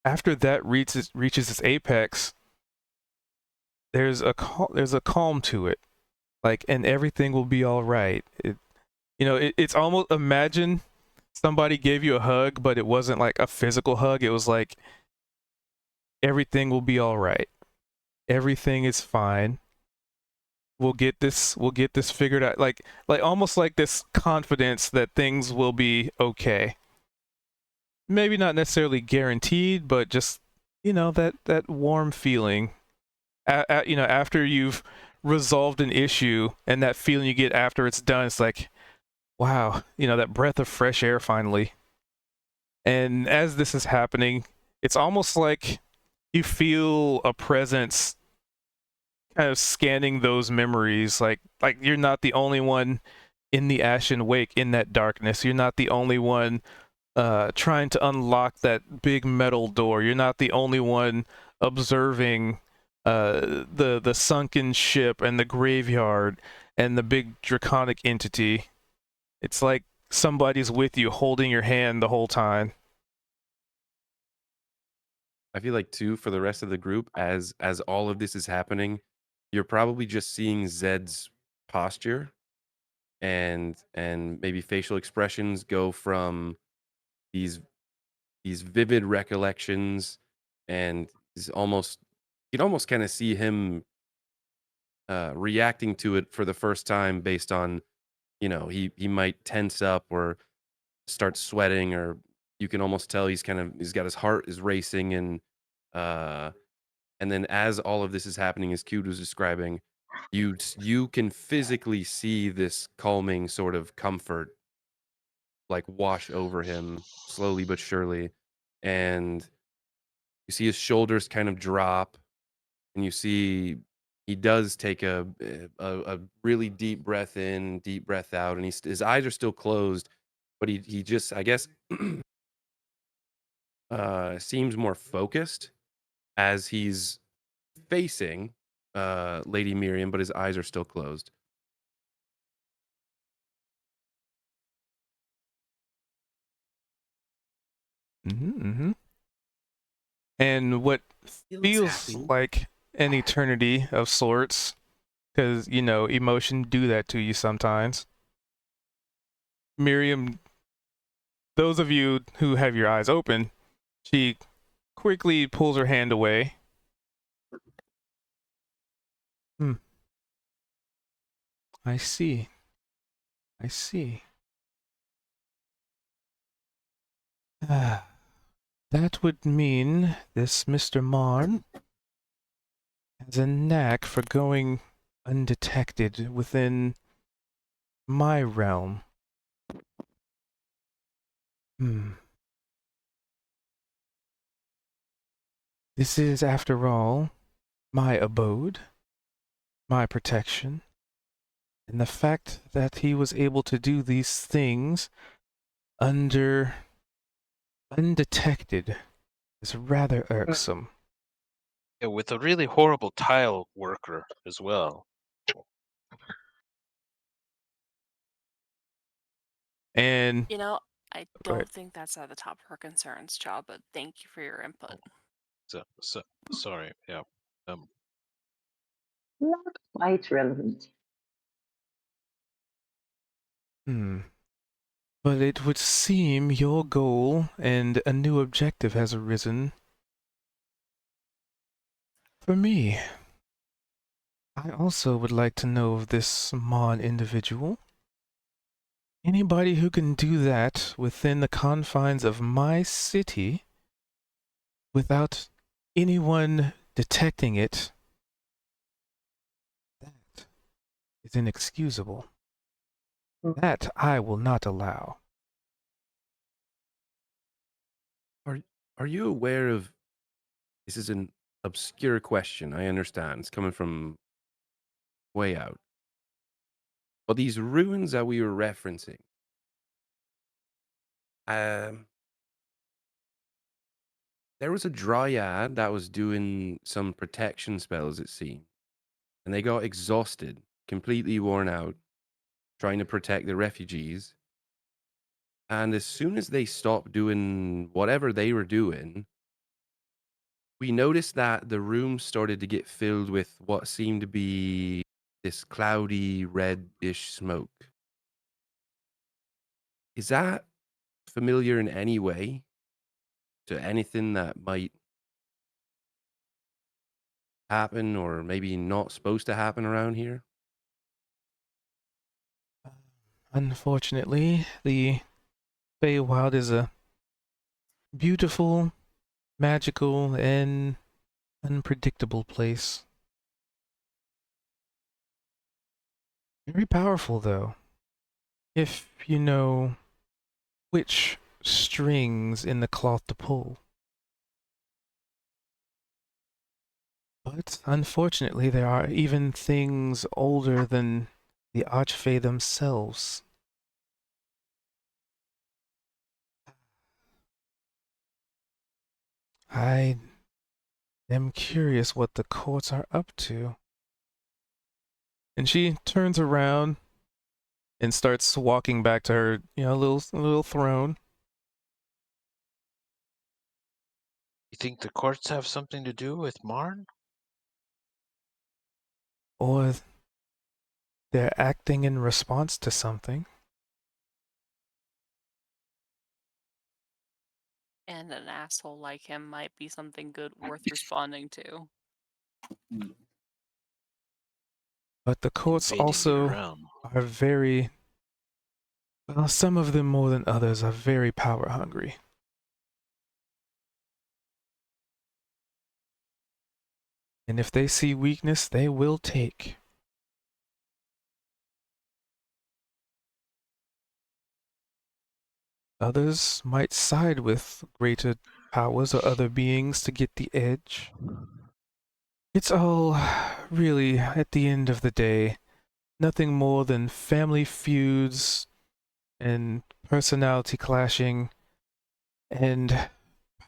[SPEAKER 4] that reaches its apex, there's a calm to it, like, and everything will be all right. It's almost, imagine somebody gave you a hug, but it wasn't like a physical hug. It was like, everything will be all right. Everything is fine. we'll get this figured out. Like almost like this confidence that things will be okay. Maybe not necessarily guaranteed, but just, that warm feeling. After you've resolved an issue, and that feeling you get after it's done, it's like, wow, that breath of fresh air finally. And as this is happening, it's almost like you feel a presence kind of scanning those memories. Like you're not the only one in the ashen wake, in that darkness. You're not the only one trying to unlock that big metal door. You're not the only one observing the sunken ship and the graveyard and the big draconic entity. It's like somebody's with you, holding your hand the whole time.
[SPEAKER 7] I feel like too, for the rest of the group, as all of this is happening, you're probably just seeing Zed's posture and maybe facial expressions go from these vivid recollections, and you'd almost kind of see him reacting to it for the first time based on, he might tense up or start sweating, or you can almost tell he's got his heart is racing, and then as all of this is happening, as Cute was describing, you can physically see this calming sort of comfort like wash over him slowly but surely, and you see his shoulders kind of drop, and you see he does take a really deep breath in, deep breath out, and his eyes are still closed, but he just, I guess, seems more focused as he's facing Lady Miriam, but his eyes are still closed.
[SPEAKER 4] And what feels
[SPEAKER 2] happy.
[SPEAKER 4] like an eternity of sorts, because emotion do that to you sometimes. Miriam, those of you who have your eyes open, she quickly pulls her hand away. I see. That would mean this Mr. Marn has a knack for going undetected within my realm. This is, after all, my abode, my protection, and the fact that he was able to do these things undetected is rather irksome.
[SPEAKER 3] Yeah, with a really horrible tile worker as well.
[SPEAKER 4] And
[SPEAKER 1] I don't think that's at the top of her concerns, Cha, but thank you for your input.
[SPEAKER 3] So sorry, yeah.
[SPEAKER 5] Not quite relevant.
[SPEAKER 4] But it would seem your goal and a new objective has arisen. For me, I also would like to know of this Mon individual. Anybody who can do that within the confines of my city without anyone detecting it, that is inexcusable. That I will not allow.
[SPEAKER 7] Are you aware of, this is an obscure question, I understand, it's coming from way out, but these ruins that we were referencing, there was a dryad that was doing some protection spells, it seemed, and they got exhausted, completely worn out, trying to protect the refugees. And as soon as they stopped doing whatever they were doing, we noticed that the room started to get filled with what seemed to be this cloudy, reddish smoke. Is that familiar in any way to anything that might happen or maybe not supposed to happen around here?
[SPEAKER 4] Unfortunately, the Feywild is a beautiful, magical, and unpredictable place. Very powerful, though, if you know which strings in the cloth to pull. But unfortunately, there are even things older than the Archfey themselves. I am curious what the courts are up to. And she turns around and starts walking back to her, little throne.
[SPEAKER 3] You think the courts have something to do with Marn?
[SPEAKER 4] Or they're acting in response to something.
[SPEAKER 1] And an asshole like him might be something good worth responding to.
[SPEAKER 4] But the courts
[SPEAKER 3] Invading your
[SPEAKER 4] also
[SPEAKER 3] realm.
[SPEAKER 4] are very, well, some of them more than others are very power hungry. And if they see weakness, they will take. Others might side with greater powers or other beings to get the edge. It's all, really, at the end of the day, nothing more than family feuds and personality clashing and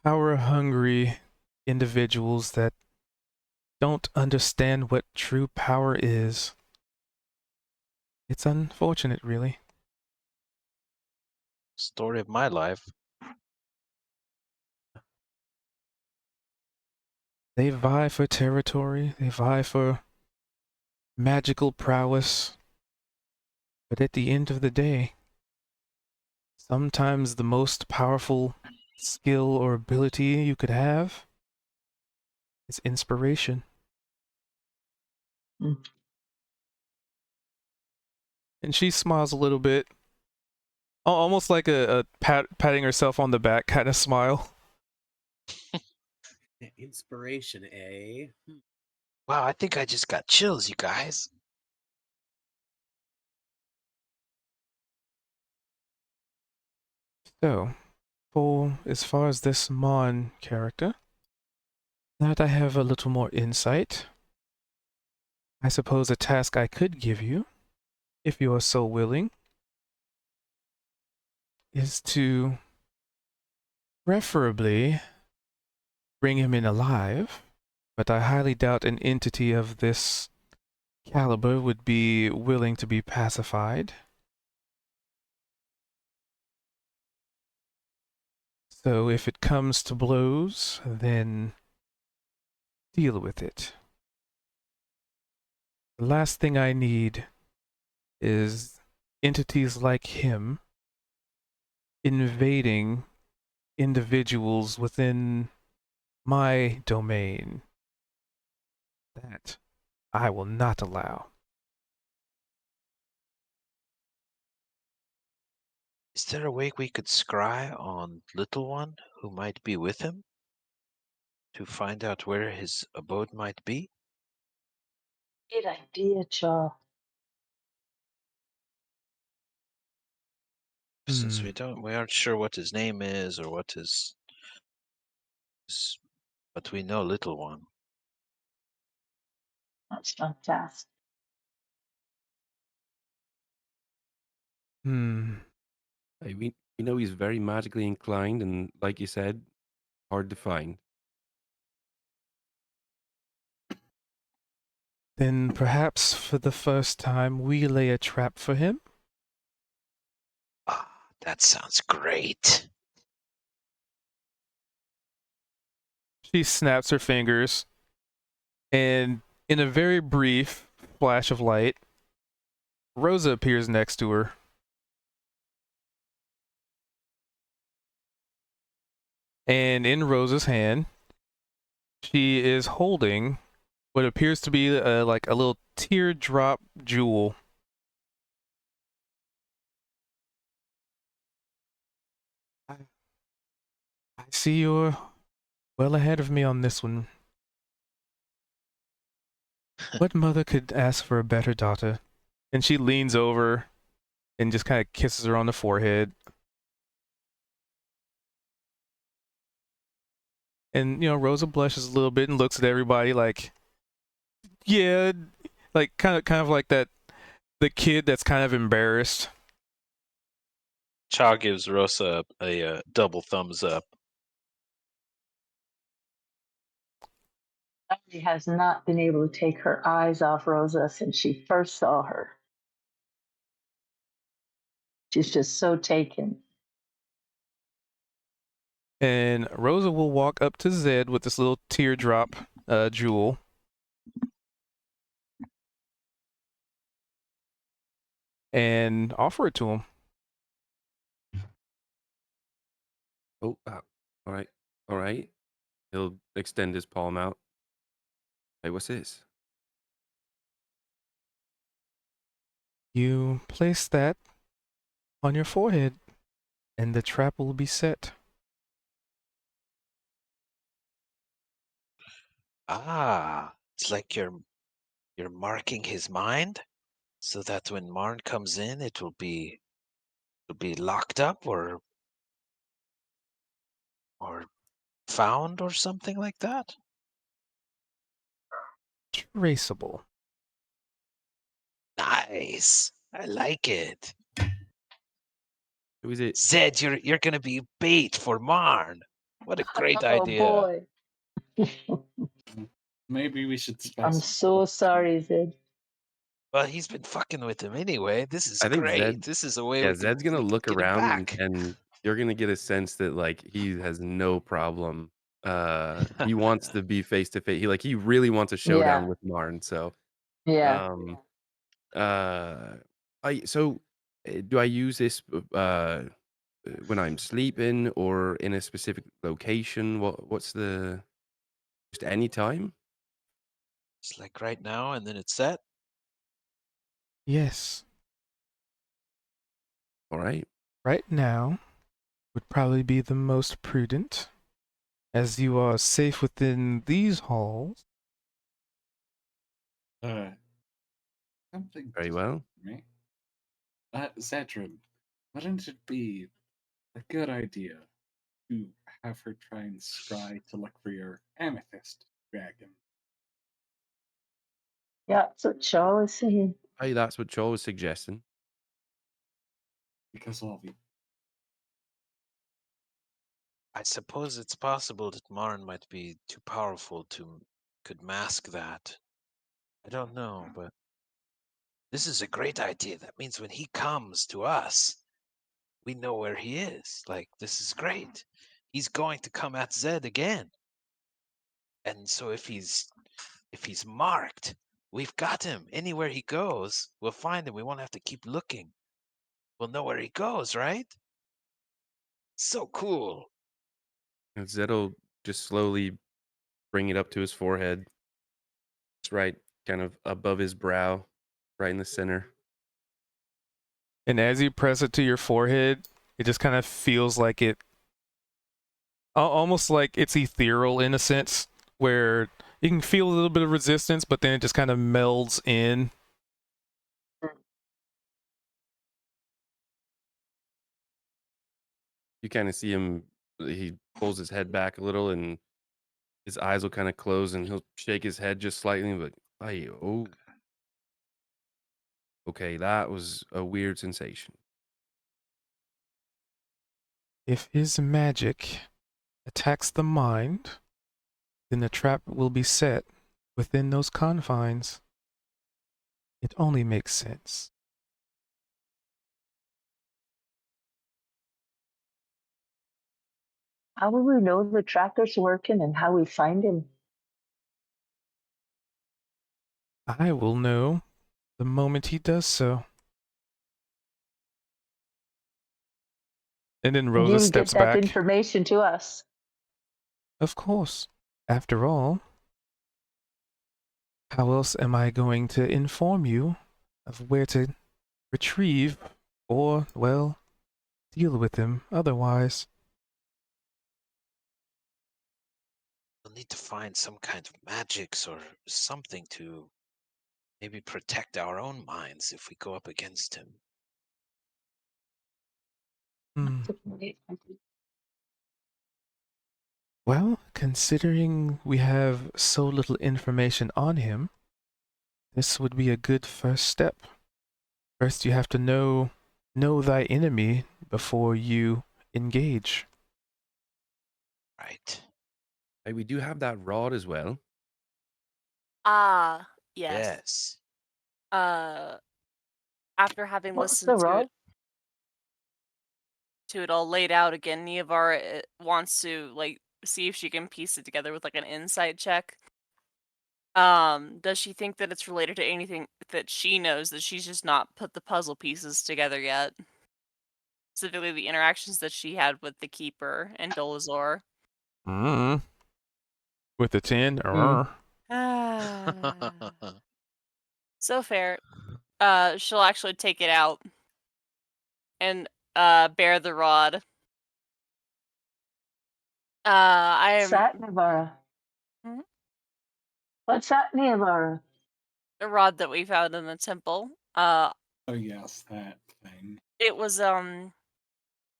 [SPEAKER 4] power-hungry individuals that don't understand what true power is. It's unfortunate, really.
[SPEAKER 3] Story of my life.
[SPEAKER 4] They vie for territory, they vie for magical prowess, but at the end of the day, sometimes the most powerful skill or ability you could have is inspiration.
[SPEAKER 5] Mm.
[SPEAKER 4] And she smiles a little bit, almost like a patting herself on the back kind of smile.
[SPEAKER 2] Inspiration, eh?
[SPEAKER 3] Wow, I think I just got chills, you guys.
[SPEAKER 4] So, for as far as this Mon character, that I have a little more insight, I suppose a task I could give you, if you are so willing, is to preferably bring him in alive, but I highly doubt an entity of this caliber would be willing to be pacified. So if it comes to blows, then deal with it. The last thing I need is entities like him invading individuals within my domain. That I will not allow.
[SPEAKER 3] Is there a way we could scry on Little One who might be with him? To find out where his abode might be?
[SPEAKER 5] Good idea, Chaw.
[SPEAKER 3] Since we aren't sure what his name is or what but we know Little One.
[SPEAKER 5] That's fantastic.
[SPEAKER 7] Hey, we know he's very magically inclined, and like you said, hard to find.
[SPEAKER 4] Then perhaps for the first time we lay a trap for him?
[SPEAKER 3] Ah, that sounds great.
[SPEAKER 4] She snaps her fingers, and in a very brief flash of light, Rosa appears next to her. And in Rosa's hand, she is holding what appears to be like a little teardrop jewel. See, you're well ahead of me on this one. What mother could ask for a better daughter? And she leans over and just kind of kisses her on the forehead. And, Rosa blushes a little bit and looks at everybody like, yeah, like kind of like that, the kid that's kind of embarrassed.
[SPEAKER 3] Cha gives Rosa a double thumbs up.
[SPEAKER 5] She has not been able to take her eyes off Rosa since she first saw her. She's just so taken.
[SPEAKER 4] And Rosa will walk up to Zed with this little teardrop jewel. And offer it to him.
[SPEAKER 7] Oh, all right. All right. He'll extend his palm out. Hey, what's this?
[SPEAKER 4] You place that on your forehead, and the trap will be set.
[SPEAKER 3] Ah, it's like you're marking his mind, so that when Marn comes in, it'll be locked up or found or something like that.
[SPEAKER 4] Traceable.
[SPEAKER 3] Nice. I like it.
[SPEAKER 7] Who is it?
[SPEAKER 3] Zed, you're gonna be bait for Marn. What a great
[SPEAKER 5] Oh
[SPEAKER 3] idea.
[SPEAKER 5] boy.
[SPEAKER 6] Maybe we should
[SPEAKER 5] I'm
[SPEAKER 6] specify.
[SPEAKER 5] so sorry, Zed.
[SPEAKER 3] Well, he's been fucking with him anyway. This is
[SPEAKER 7] I think
[SPEAKER 3] great.
[SPEAKER 7] Zed.
[SPEAKER 3] This is a way
[SPEAKER 7] Yeah,
[SPEAKER 3] we
[SPEAKER 7] Zed's
[SPEAKER 3] can
[SPEAKER 7] gonna look
[SPEAKER 3] get him
[SPEAKER 7] around
[SPEAKER 3] back.
[SPEAKER 7] and you're gonna get a sense that like he has no problem. He wants to be face to face. He really wants a showdown with Marn. So
[SPEAKER 5] Yeah.
[SPEAKER 7] do I use this when I'm sleeping or in a specific location? What's the just any time?
[SPEAKER 3] It's like right now, and then it's set.
[SPEAKER 4] Yes.
[SPEAKER 7] All right.
[SPEAKER 4] Right now would probably be the most prudent, as you are safe within these halls.
[SPEAKER 6] Something
[SPEAKER 7] Very well.
[SPEAKER 6] me. Zedrin, wouldn't it be a good idea to have her try and scry to look for your amethyst dragon?
[SPEAKER 5] Yeah, that's what Shaw was saying.
[SPEAKER 7] Hey, that's what Joel was suggesting.
[SPEAKER 6] Because all the
[SPEAKER 3] I suppose it's possible that Marn might be too powerful could mask that. I don't know, but this is a great idea. That means when he comes to us, we know where he is. Like, this is great. He's going to come at Zed again. And so if he's marked, we've got him. Anywhere he goes, we'll find him. We won't have to keep looking. We'll know where he goes, right? So cool.
[SPEAKER 7] And Zed'll just slowly bring it up to his forehead. It's right kind of above his brow, right in the center.
[SPEAKER 4] And as you press it to your forehead, it just kind of feels like it, almost like it's ethereal in a sense, where you can feel a little bit of resistance, but then it just kind of melds in.
[SPEAKER 7] You kind of see him, he pulls his head back a little and his eyes will kind of close and he'll shake his head just slightly, but okay, that was a weird sensation.
[SPEAKER 4] If his magic attacks the mind, then the trap will be set within those confines. It only makes sense.
[SPEAKER 5] How will we know the tracker's working and how we find him?
[SPEAKER 4] I will know the moment he does so. And then Rosa steps
[SPEAKER 5] get that
[SPEAKER 4] back.
[SPEAKER 5] information to us.
[SPEAKER 4] Of course. After all, how else am I going to inform you of where to retrieve or, well, deal with him otherwise?
[SPEAKER 3] need to find some kind of magics or something to maybe protect our own minds if we go up against him.
[SPEAKER 4] Hmm. Well, considering we have so little information on him, this would be a good first step. First, you have to know thy enemy before you engage.
[SPEAKER 3] Right.
[SPEAKER 7] Hey, we do have that rod as well.
[SPEAKER 1] Ah, yes.
[SPEAKER 3] Yes.
[SPEAKER 1] After having
[SPEAKER 5] What's the
[SPEAKER 1] listened
[SPEAKER 5] rod?
[SPEAKER 1] to it all laid out again, Niavara wants to like see if she can piece it together with like an insight check. Does she think that it's related to anything that she knows that she's just not put the puzzle pieces together yet? Specifically, the interactions that she had with the Keeper and Dolazor.
[SPEAKER 4] With the 10?
[SPEAKER 1] So fair. She'll actually take it out and bear the rod. I
[SPEAKER 5] What's
[SPEAKER 1] am
[SPEAKER 5] that, Navara?
[SPEAKER 1] Mhm.
[SPEAKER 5] What's that, Navara?
[SPEAKER 1] the rod that we found in the temple.
[SPEAKER 6] Oh yes, that thing.
[SPEAKER 1] It was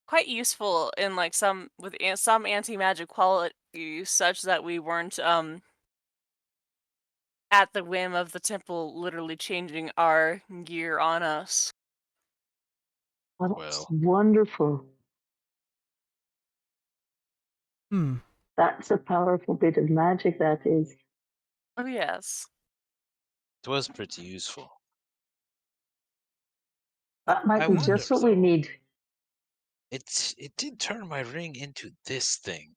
[SPEAKER 1] quite useful in like some anti-magic qualities, such that we weren't at the whim of the temple literally changing our gear on us.
[SPEAKER 5] Oh, that's
[SPEAKER 3] Well.
[SPEAKER 5] wonderful. That's a powerful bit of magic, that is.
[SPEAKER 1] Oh yes.
[SPEAKER 3] It was pretty useful.
[SPEAKER 5] That might
[SPEAKER 3] I
[SPEAKER 5] be
[SPEAKER 3] wonder,
[SPEAKER 5] just what we
[SPEAKER 3] though,
[SPEAKER 5] need.
[SPEAKER 3] it did turn my ring into this thing.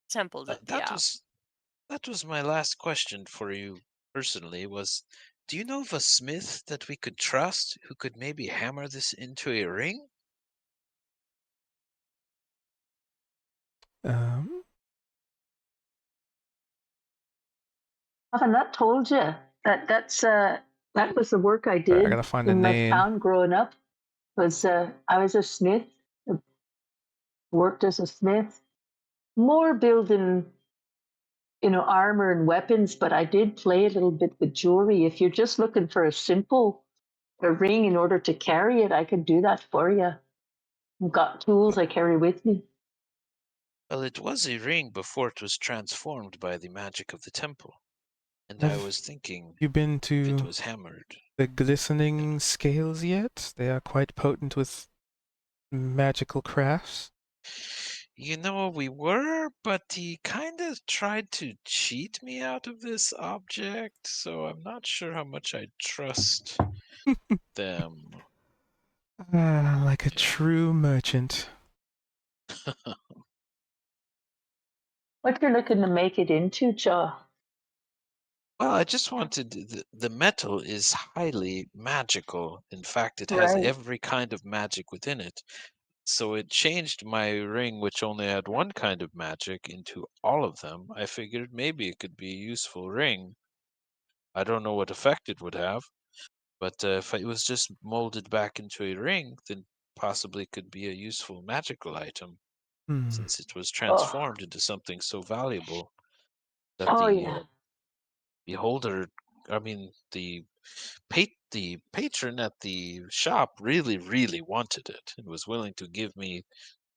[SPEAKER 1] Temple did,
[SPEAKER 3] That
[SPEAKER 1] yeah.
[SPEAKER 3] was my last question for you personally. Do you know of a smith that we could trust who could maybe hammer this into a ring?
[SPEAKER 5] I've not told you that was the work I did
[SPEAKER 4] I gotta find the
[SPEAKER 5] in my
[SPEAKER 4] name.
[SPEAKER 5] town growing up. I was a smith, worked as a smith, more building, armor and weapons, but I did play a little bit with jewelry. If you're just looking for a ring in order to carry it, I could do that for you. I've got tools I carry with me.
[SPEAKER 3] Well, it was a ring before it was transformed by the magic of the temple. And I was thinking
[SPEAKER 4] you been
[SPEAKER 3] if it
[SPEAKER 4] to
[SPEAKER 3] was hammered.
[SPEAKER 4] the glistening scales yet? They are quite potent with magical crafts.
[SPEAKER 3] You know, we were, but he kind of tried to cheat me out of this object, so I'm not sure how much I trust them.
[SPEAKER 4] Like a true merchant.
[SPEAKER 5] What you're looking to make it into, Jaw?
[SPEAKER 3] Well, I just wanted the metal is highly magical. In fact, it has
[SPEAKER 5] Right.
[SPEAKER 3] every kind of magic within it. So it changed my ring, which only had one kind of magic, into all of them. I figured maybe it could be a useful ring. I don't know what effect it would have, but if it was just molded back into a ring, then possibly it could be a useful magical item, since it was
[SPEAKER 5] Oh,
[SPEAKER 3] transformed into something so valuable that
[SPEAKER 5] oh
[SPEAKER 3] the
[SPEAKER 5] yeah.
[SPEAKER 3] beholder, I mean, the patron at the shop really, really wanted it and was willing to give me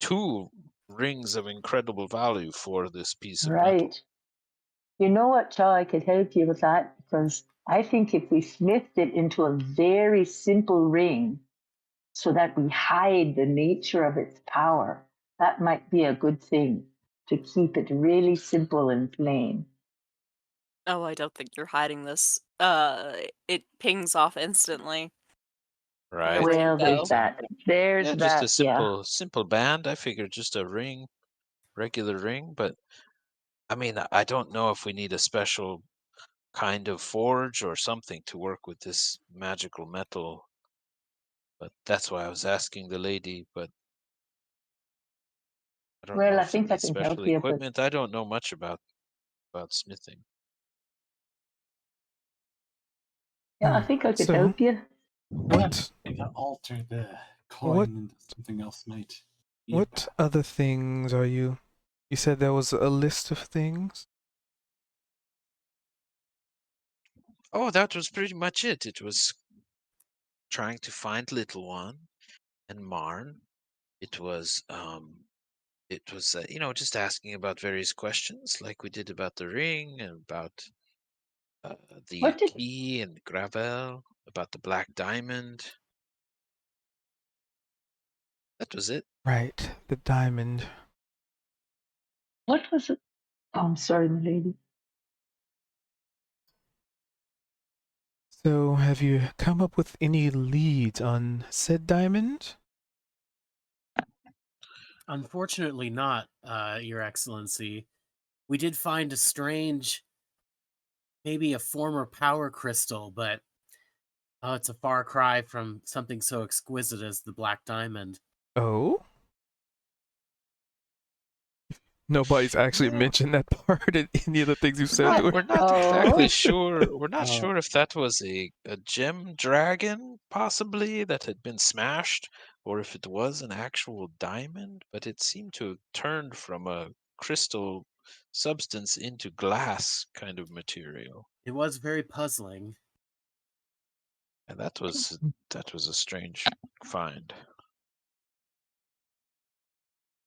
[SPEAKER 3] 2 rings of incredible value for this piece of metal.
[SPEAKER 5] Right. You know what, Jaw? I could help you with that because I think if we smithed it into a very simple ring so that we hide the nature of its power, that might be a good thing to keep it really simple and plain.
[SPEAKER 1] Oh, I don't think you're hiding this. It pings off instantly.
[SPEAKER 3] Right.
[SPEAKER 1] Wherever you
[SPEAKER 5] Well, there's
[SPEAKER 1] go.
[SPEAKER 5] that. There's
[SPEAKER 3] Yeah, just a
[SPEAKER 5] that. Yeah.
[SPEAKER 3] simple band. I figured just a ring, regular ring, but I mean, I don't know if we need a special kind of forge or something to work with this magical metal. But that's why I was asking the lady, but I don't know
[SPEAKER 5] Well, I
[SPEAKER 3] if it
[SPEAKER 5] think I
[SPEAKER 3] needs
[SPEAKER 5] can
[SPEAKER 3] special
[SPEAKER 5] help you, but
[SPEAKER 3] equipment. I don't know much about smithing.
[SPEAKER 5] yeah, I think I could help you.
[SPEAKER 4] What?
[SPEAKER 6] Maybe alter the coin
[SPEAKER 4] What?
[SPEAKER 6] into something else might be
[SPEAKER 4] What
[SPEAKER 6] better.
[SPEAKER 4] other things are you? You said there was a list of things.
[SPEAKER 3] Oh, that was pretty much it. It was trying to find Little One and Marn. It was just asking about various questions, like we did about the ring and about the
[SPEAKER 5] What did
[SPEAKER 3] key and Gravel, about the black diamond. That was it.
[SPEAKER 4] Right, the diamond.
[SPEAKER 5] what was it? Oh, I'm sorry, my lady.
[SPEAKER 4] So, have you come up with any leads on said diamond?
[SPEAKER 2] Unfortunately, not, Your Excellency. We did find a strange, maybe a former power crystal, but it's a far cry from something so exquisite as the Black Diamond.
[SPEAKER 4] Oh? Nobody's actually
[SPEAKER 3] Well,
[SPEAKER 4] mentioned that part in any of the things you've said to her.
[SPEAKER 3] we're not
[SPEAKER 5] Oh.
[SPEAKER 3] exactly sure. We're not
[SPEAKER 2] Oh.
[SPEAKER 3] sure if that was a gem dragon, possibly, that had been smashed, or if it was an actual diamond, but it seemed to have turned from a crystal substance into glass kind of material.
[SPEAKER 2] It was very puzzling.
[SPEAKER 3] And that was a strange find.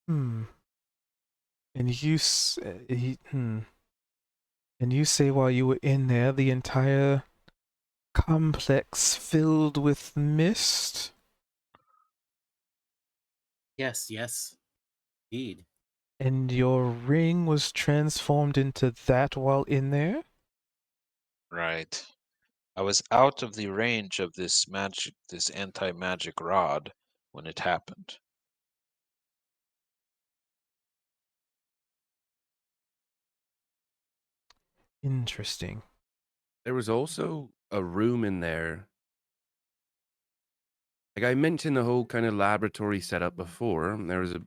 [SPEAKER 4] Hmm. And you And you say while you were in there, the entire complex filled with mist?
[SPEAKER 2] Yes, indeed.
[SPEAKER 4] And your ring was transformed into that while in there?
[SPEAKER 3] Right. I was out of the range of this anti-magic rod when it happened.
[SPEAKER 4] Interesting.
[SPEAKER 7] There was also a room in there. Like I mentioned the whole kind of laboratory setup before. There was a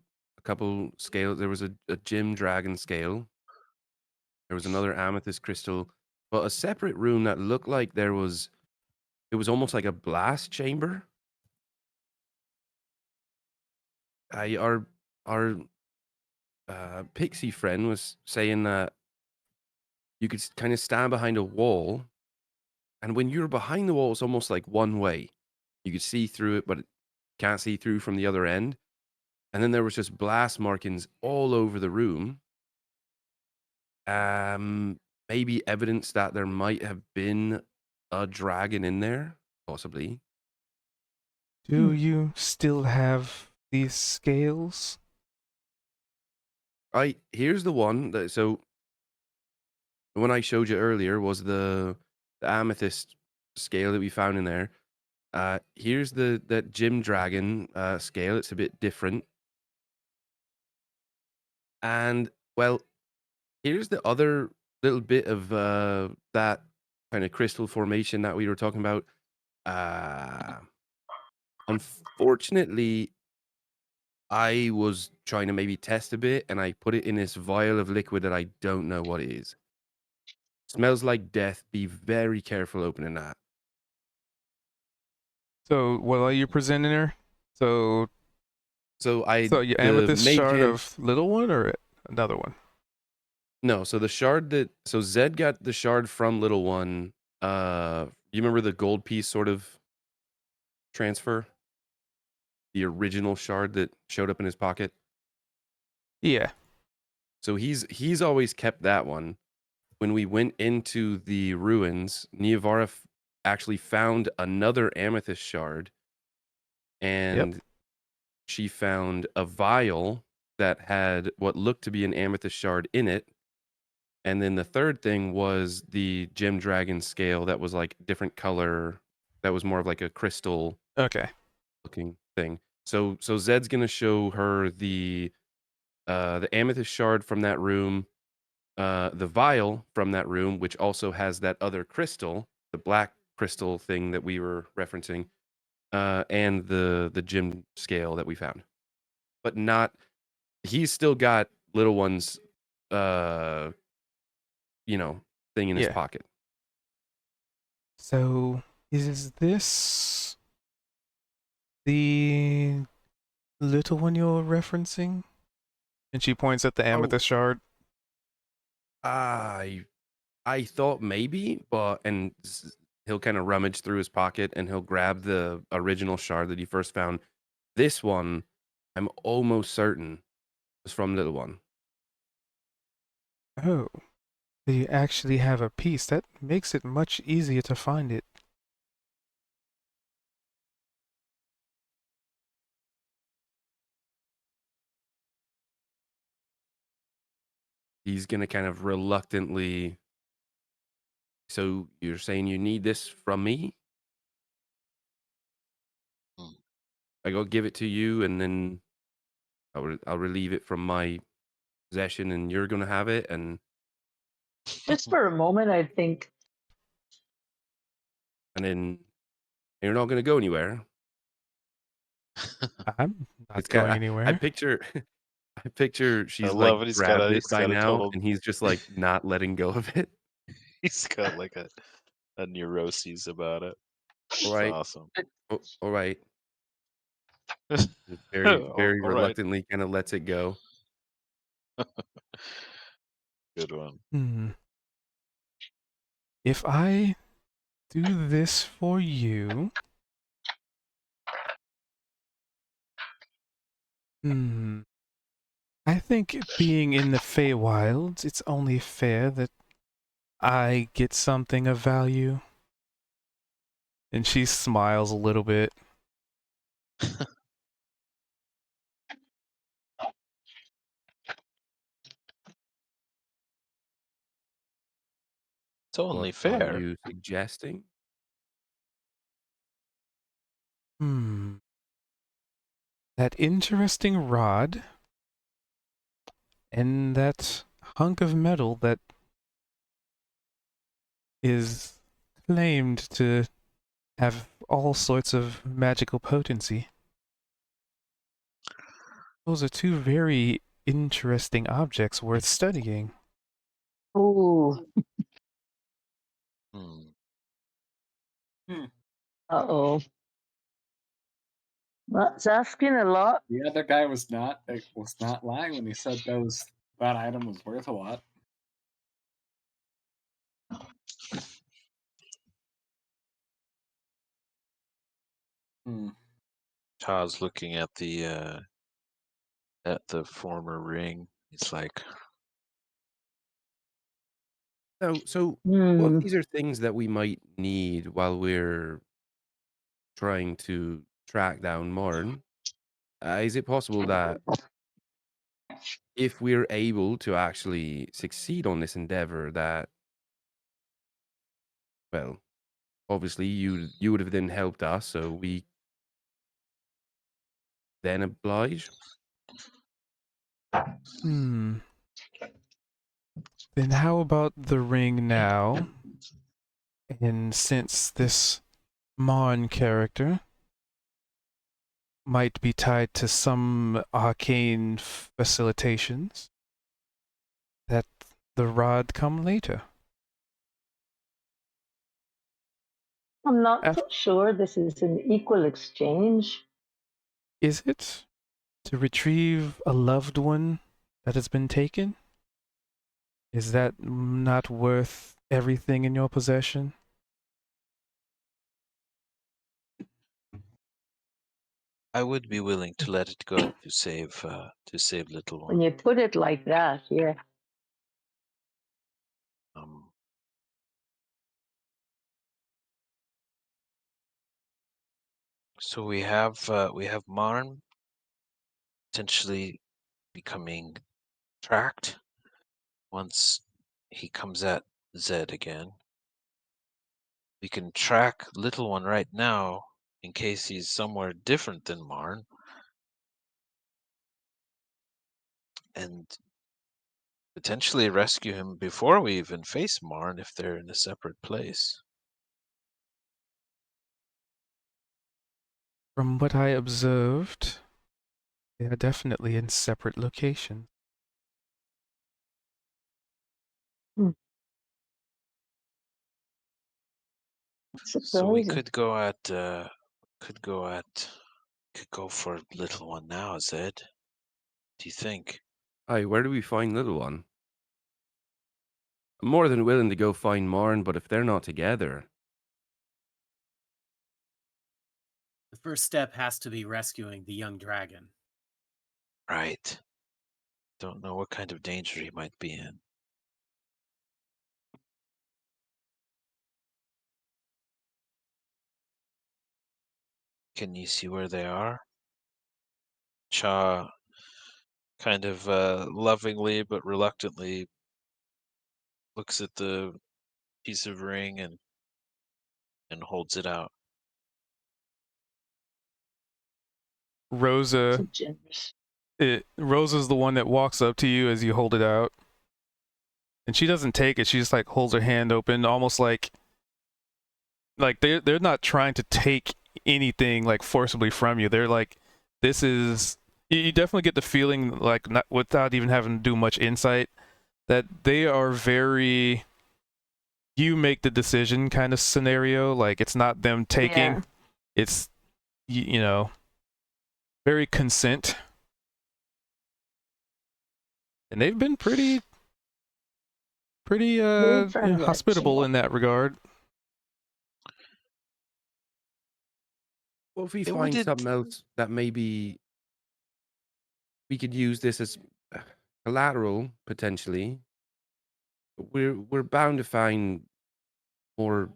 [SPEAKER 7] couple scales. There was a gem dragon scale. There was another amethyst crystal, but a separate room that looked like it was almost like a blast chamber. Our pixie friend was saying that you could kind of stand behind a wall, and when you're behind the wall, it's almost like one way. You could see through it, but can't see through from the other end. And then there was just blast markings all over the room. Maybe evidence that there might have been a dragon in there, possibly.
[SPEAKER 4] Do you still have these scales?
[SPEAKER 7] Here's the one that the one I showed you earlier was the amethyst scale that we found in there. Here's that gem dragon scale. It's a bit different. And well, here's the other little bit of that kind of crystal formation that we were talking about. Unfortunately, I was trying to maybe test a bit, and I put it in this vial of liquid that I don't know what it is. Smells like death. Be very careful opening that.
[SPEAKER 4] So, what are you presenting her? So your amethyst shard of little one or another one?
[SPEAKER 7] No, so the shard so Zed got the shard from little one. You remember the gold piece sort of transfer? The original shard that showed up in his pocket?
[SPEAKER 4] Yeah.
[SPEAKER 7] So he's always kept that one. When we went into the ruins, Niavara actually found another amethyst shard, and she found a vial that had what looked to be an amethyst shard in it. And then the third thing was the gem dragon scale that was like different color, that was more of like a crystal looking thing. So Zed's gonna show her the amethyst shard from that room, the vial from that room, which also has that other crystal, the black crystal thing that we were referencing, and the gem scale that we found. But not, he's still got little one's thing in his pocket.
[SPEAKER 4] So is this the little one you're referencing? And she points at the amethyst shard.
[SPEAKER 7] I thought maybe, he'll kind of rummage through his pocket and he'll grab the original shard that he first found. This one, I'm almost certain, is from Little One.
[SPEAKER 4] Oh, they actually have a piece. That makes it much easier to find it.
[SPEAKER 7] He's gonna kind of reluctantly. So you're saying you need this from me? I go give it to you, and then I'll relieve it from my possession, and you're gonna have it, and
[SPEAKER 5] Just for a moment, I think.
[SPEAKER 7] then you're not gonna go anywhere.
[SPEAKER 4] I'm not
[SPEAKER 7] It's
[SPEAKER 4] going
[SPEAKER 7] kind. I
[SPEAKER 4] anywhere.
[SPEAKER 7] picture. I picture she's
[SPEAKER 3] love
[SPEAKER 7] like
[SPEAKER 3] it. He's
[SPEAKER 7] grabbed it by
[SPEAKER 3] got a
[SPEAKER 7] now,
[SPEAKER 3] total.
[SPEAKER 7] and he's just like not letting go of it.
[SPEAKER 3] He's got like a neuroses about it.
[SPEAKER 7] All
[SPEAKER 3] It's
[SPEAKER 7] right,
[SPEAKER 3] awesome.
[SPEAKER 7] all right. Just very, very
[SPEAKER 3] All right.
[SPEAKER 7] reluctantly, kind of lets it go.
[SPEAKER 3] Good one.
[SPEAKER 4] If I do this for you... I think being in the Feywilds, it's only fair that I get something of value. And she smiles a little bit.
[SPEAKER 3] It's only
[SPEAKER 7] What are
[SPEAKER 3] fair.
[SPEAKER 7] you suggesting?
[SPEAKER 4] That interesting rod and that hunk of metal that is claimed to have all sorts of magical potency. Those are two very interesting objects worth studying.
[SPEAKER 5] Ooh. Uh-oh. That's asking a lot.
[SPEAKER 6] The other guy was not lying when he said that item was worth a lot.
[SPEAKER 3] Todd's looking at the former ring. He's like,
[SPEAKER 7] So well, these are things that we might need while we're trying to track down Marn. Is it possible that if we're able to actually succeed on this endeavor, that, well, obviously you would have then helped us, so we then oblige?
[SPEAKER 4] Then how about the ring now? And since this Marn character might be tied to some arcane facilitations, that the rod come later.
[SPEAKER 5] I'm not so sure this is an equal exchange.
[SPEAKER 4] Is it? To retrieve a loved one that has been taken? Is that not worth everything in your possession?
[SPEAKER 3] I would be willing to let it go to save little one.
[SPEAKER 5] When you put it like that, yeah.
[SPEAKER 3] So we have Marn potentially becoming tracked once he comes at Zed again. We can track little one right now in case he's somewhere different than Marn. And potentially rescue him before we even face Marn if they're in a separate place.
[SPEAKER 4] From what I observed, they are definitely in separate locations.
[SPEAKER 3] So we could go for little one now, Zed. Do you think?
[SPEAKER 7] Hi, where do we find little one? I'm more than willing to go find Marn, but if they're not together,
[SPEAKER 2] The first step has to be rescuing the young dragon.
[SPEAKER 3] Right. Don't know what kind of danger he might be in. Can you see where they are? Cha kind of lovingly but reluctantly looks at the piece of ring and holds it out.
[SPEAKER 4] Rosa,
[SPEAKER 5] So generous.
[SPEAKER 4] Rosa's the one that walks up to you as you hold it out, and she doesn't take it. She just like holds her hand open, almost like they're not trying to take anything like forcibly from you. They're like, this is. You definitely get the feeling, like, not without even having to do much insight, that they are very you make the decision kind of scenario. Like, it's not them taking,
[SPEAKER 5] Yeah.
[SPEAKER 4] it's you know, very consent. And they've been pretty
[SPEAKER 5] Very friendly,
[SPEAKER 4] hospitable
[SPEAKER 5] actually.
[SPEAKER 4] in that regard.
[SPEAKER 7] well, if we
[SPEAKER 3] Yeah, we
[SPEAKER 7] find
[SPEAKER 3] did.
[SPEAKER 7] something else that maybe we could use this as collateral potentially, we're bound to find more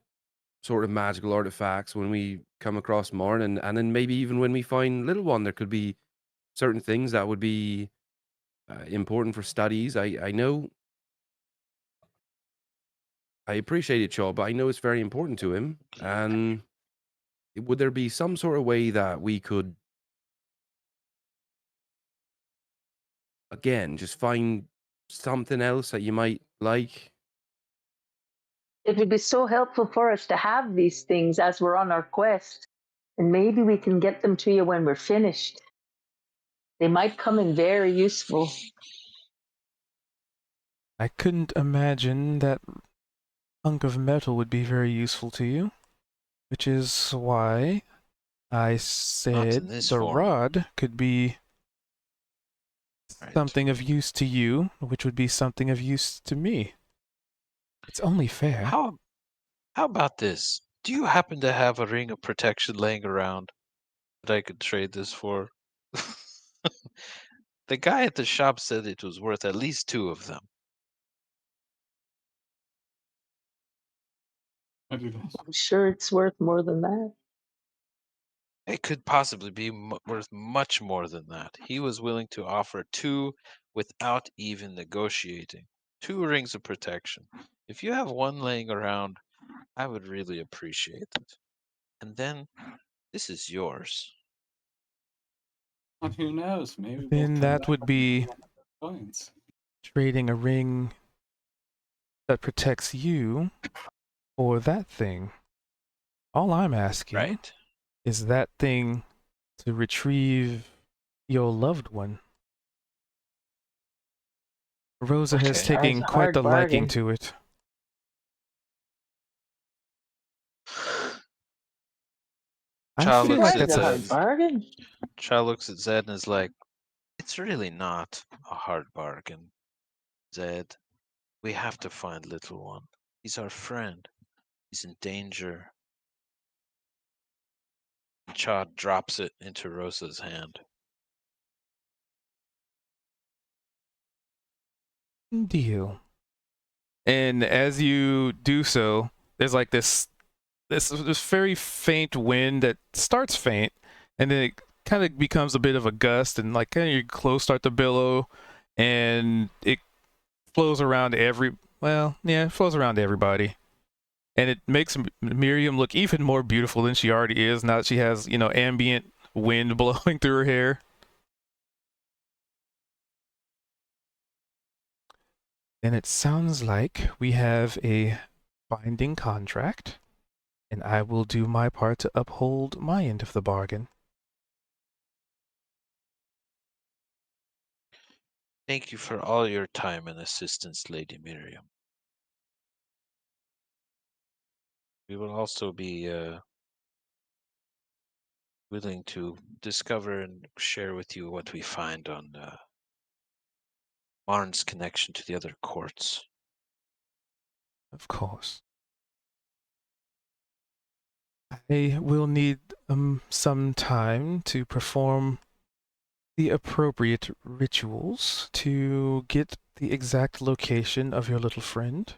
[SPEAKER 7] sort of magical artifacts when we come across Marn, and then maybe even when we find Little One, there could be certain things that would be important for studies. I know, I appreciate it, Shaw, but I know it's very important to him. And would there be some sort of way that we could, again, just find something else that you might like?
[SPEAKER 5] It would be so helpful for us to have these things as we're on our quest. And maybe we can get them to you when we're finished. They might come in very useful.
[SPEAKER 4] I couldn't imagine that hunk of metal would be very useful to you, which is why I said
[SPEAKER 3] this
[SPEAKER 4] the
[SPEAKER 3] form.
[SPEAKER 4] rod could be
[SPEAKER 3] Right.
[SPEAKER 4] something of use to you, which would be something of use to me. It's only fair.
[SPEAKER 3] How about this? Do you happen to have a ring of protection laying around that I could trade this for? The guy at the shop said it was worth at least 2 of them.
[SPEAKER 6] I do this.
[SPEAKER 5] I'm sure it's worth more than that.
[SPEAKER 3] It could possibly be worth much more than that. He was willing to offer 2 without even negotiating. 2 rings of protection. If you have one laying around, I would really appreciate it. And then this is yours.
[SPEAKER 6] And who knows? Maybe we'll
[SPEAKER 4] Then
[SPEAKER 6] come
[SPEAKER 4] that
[SPEAKER 6] back
[SPEAKER 4] would be
[SPEAKER 6] with coins.
[SPEAKER 4] trading a ring that protects you or that thing. All I'm asking
[SPEAKER 3] Right.
[SPEAKER 4] is that thing to retrieve your loved one. Rosa has
[SPEAKER 3] Okay.
[SPEAKER 4] taken
[SPEAKER 5] That's a
[SPEAKER 4] quite
[SPEAKER 5] hard
[SPEAKER 4] the liking
[SPEAKER 5] bargain.
[SPEAKER 4] to it. I
[SPEAKER 3] Child
[SPEAKER 4] feel
[SPEAKER 3] looks
[SPEAKER 4] like
[SPEAKER 5] That is
[SPEAKER 3] at
[SPEAKER 5] a
[SPEAKER 4] that's
[SPEAKER 5] hard bargain.
[SPEAKER 3] Child looks at Zed and is like, "It's really not a hard bargain, Zed. We have to find little one. He's our friend. He's in danger." Chad drops it into Rosa's hand.
[SPEAKER 4] deal. And as you do so, there's like this very faint wind that starts faint, and then it kind of becomes a bit of a gust, and like kind of your clothes start to billow, and it flows around it flows around everybody, and it makes Miriam look even more beautiful than she already is now that she has ambient wind blowing through her hair. And it sounds like we have a binding contract, and I will do my part to uphold my end of the bargain.
[SPEAKER 3] Thank you for all your time and assistance, Lady Miriam. We will also be willing to discover and share with you what we find on Marn's connection to the other courts.
[SPEAKER 4] Of course. I will need some time to perform the appropriate rituals to get the exact location of your little friend.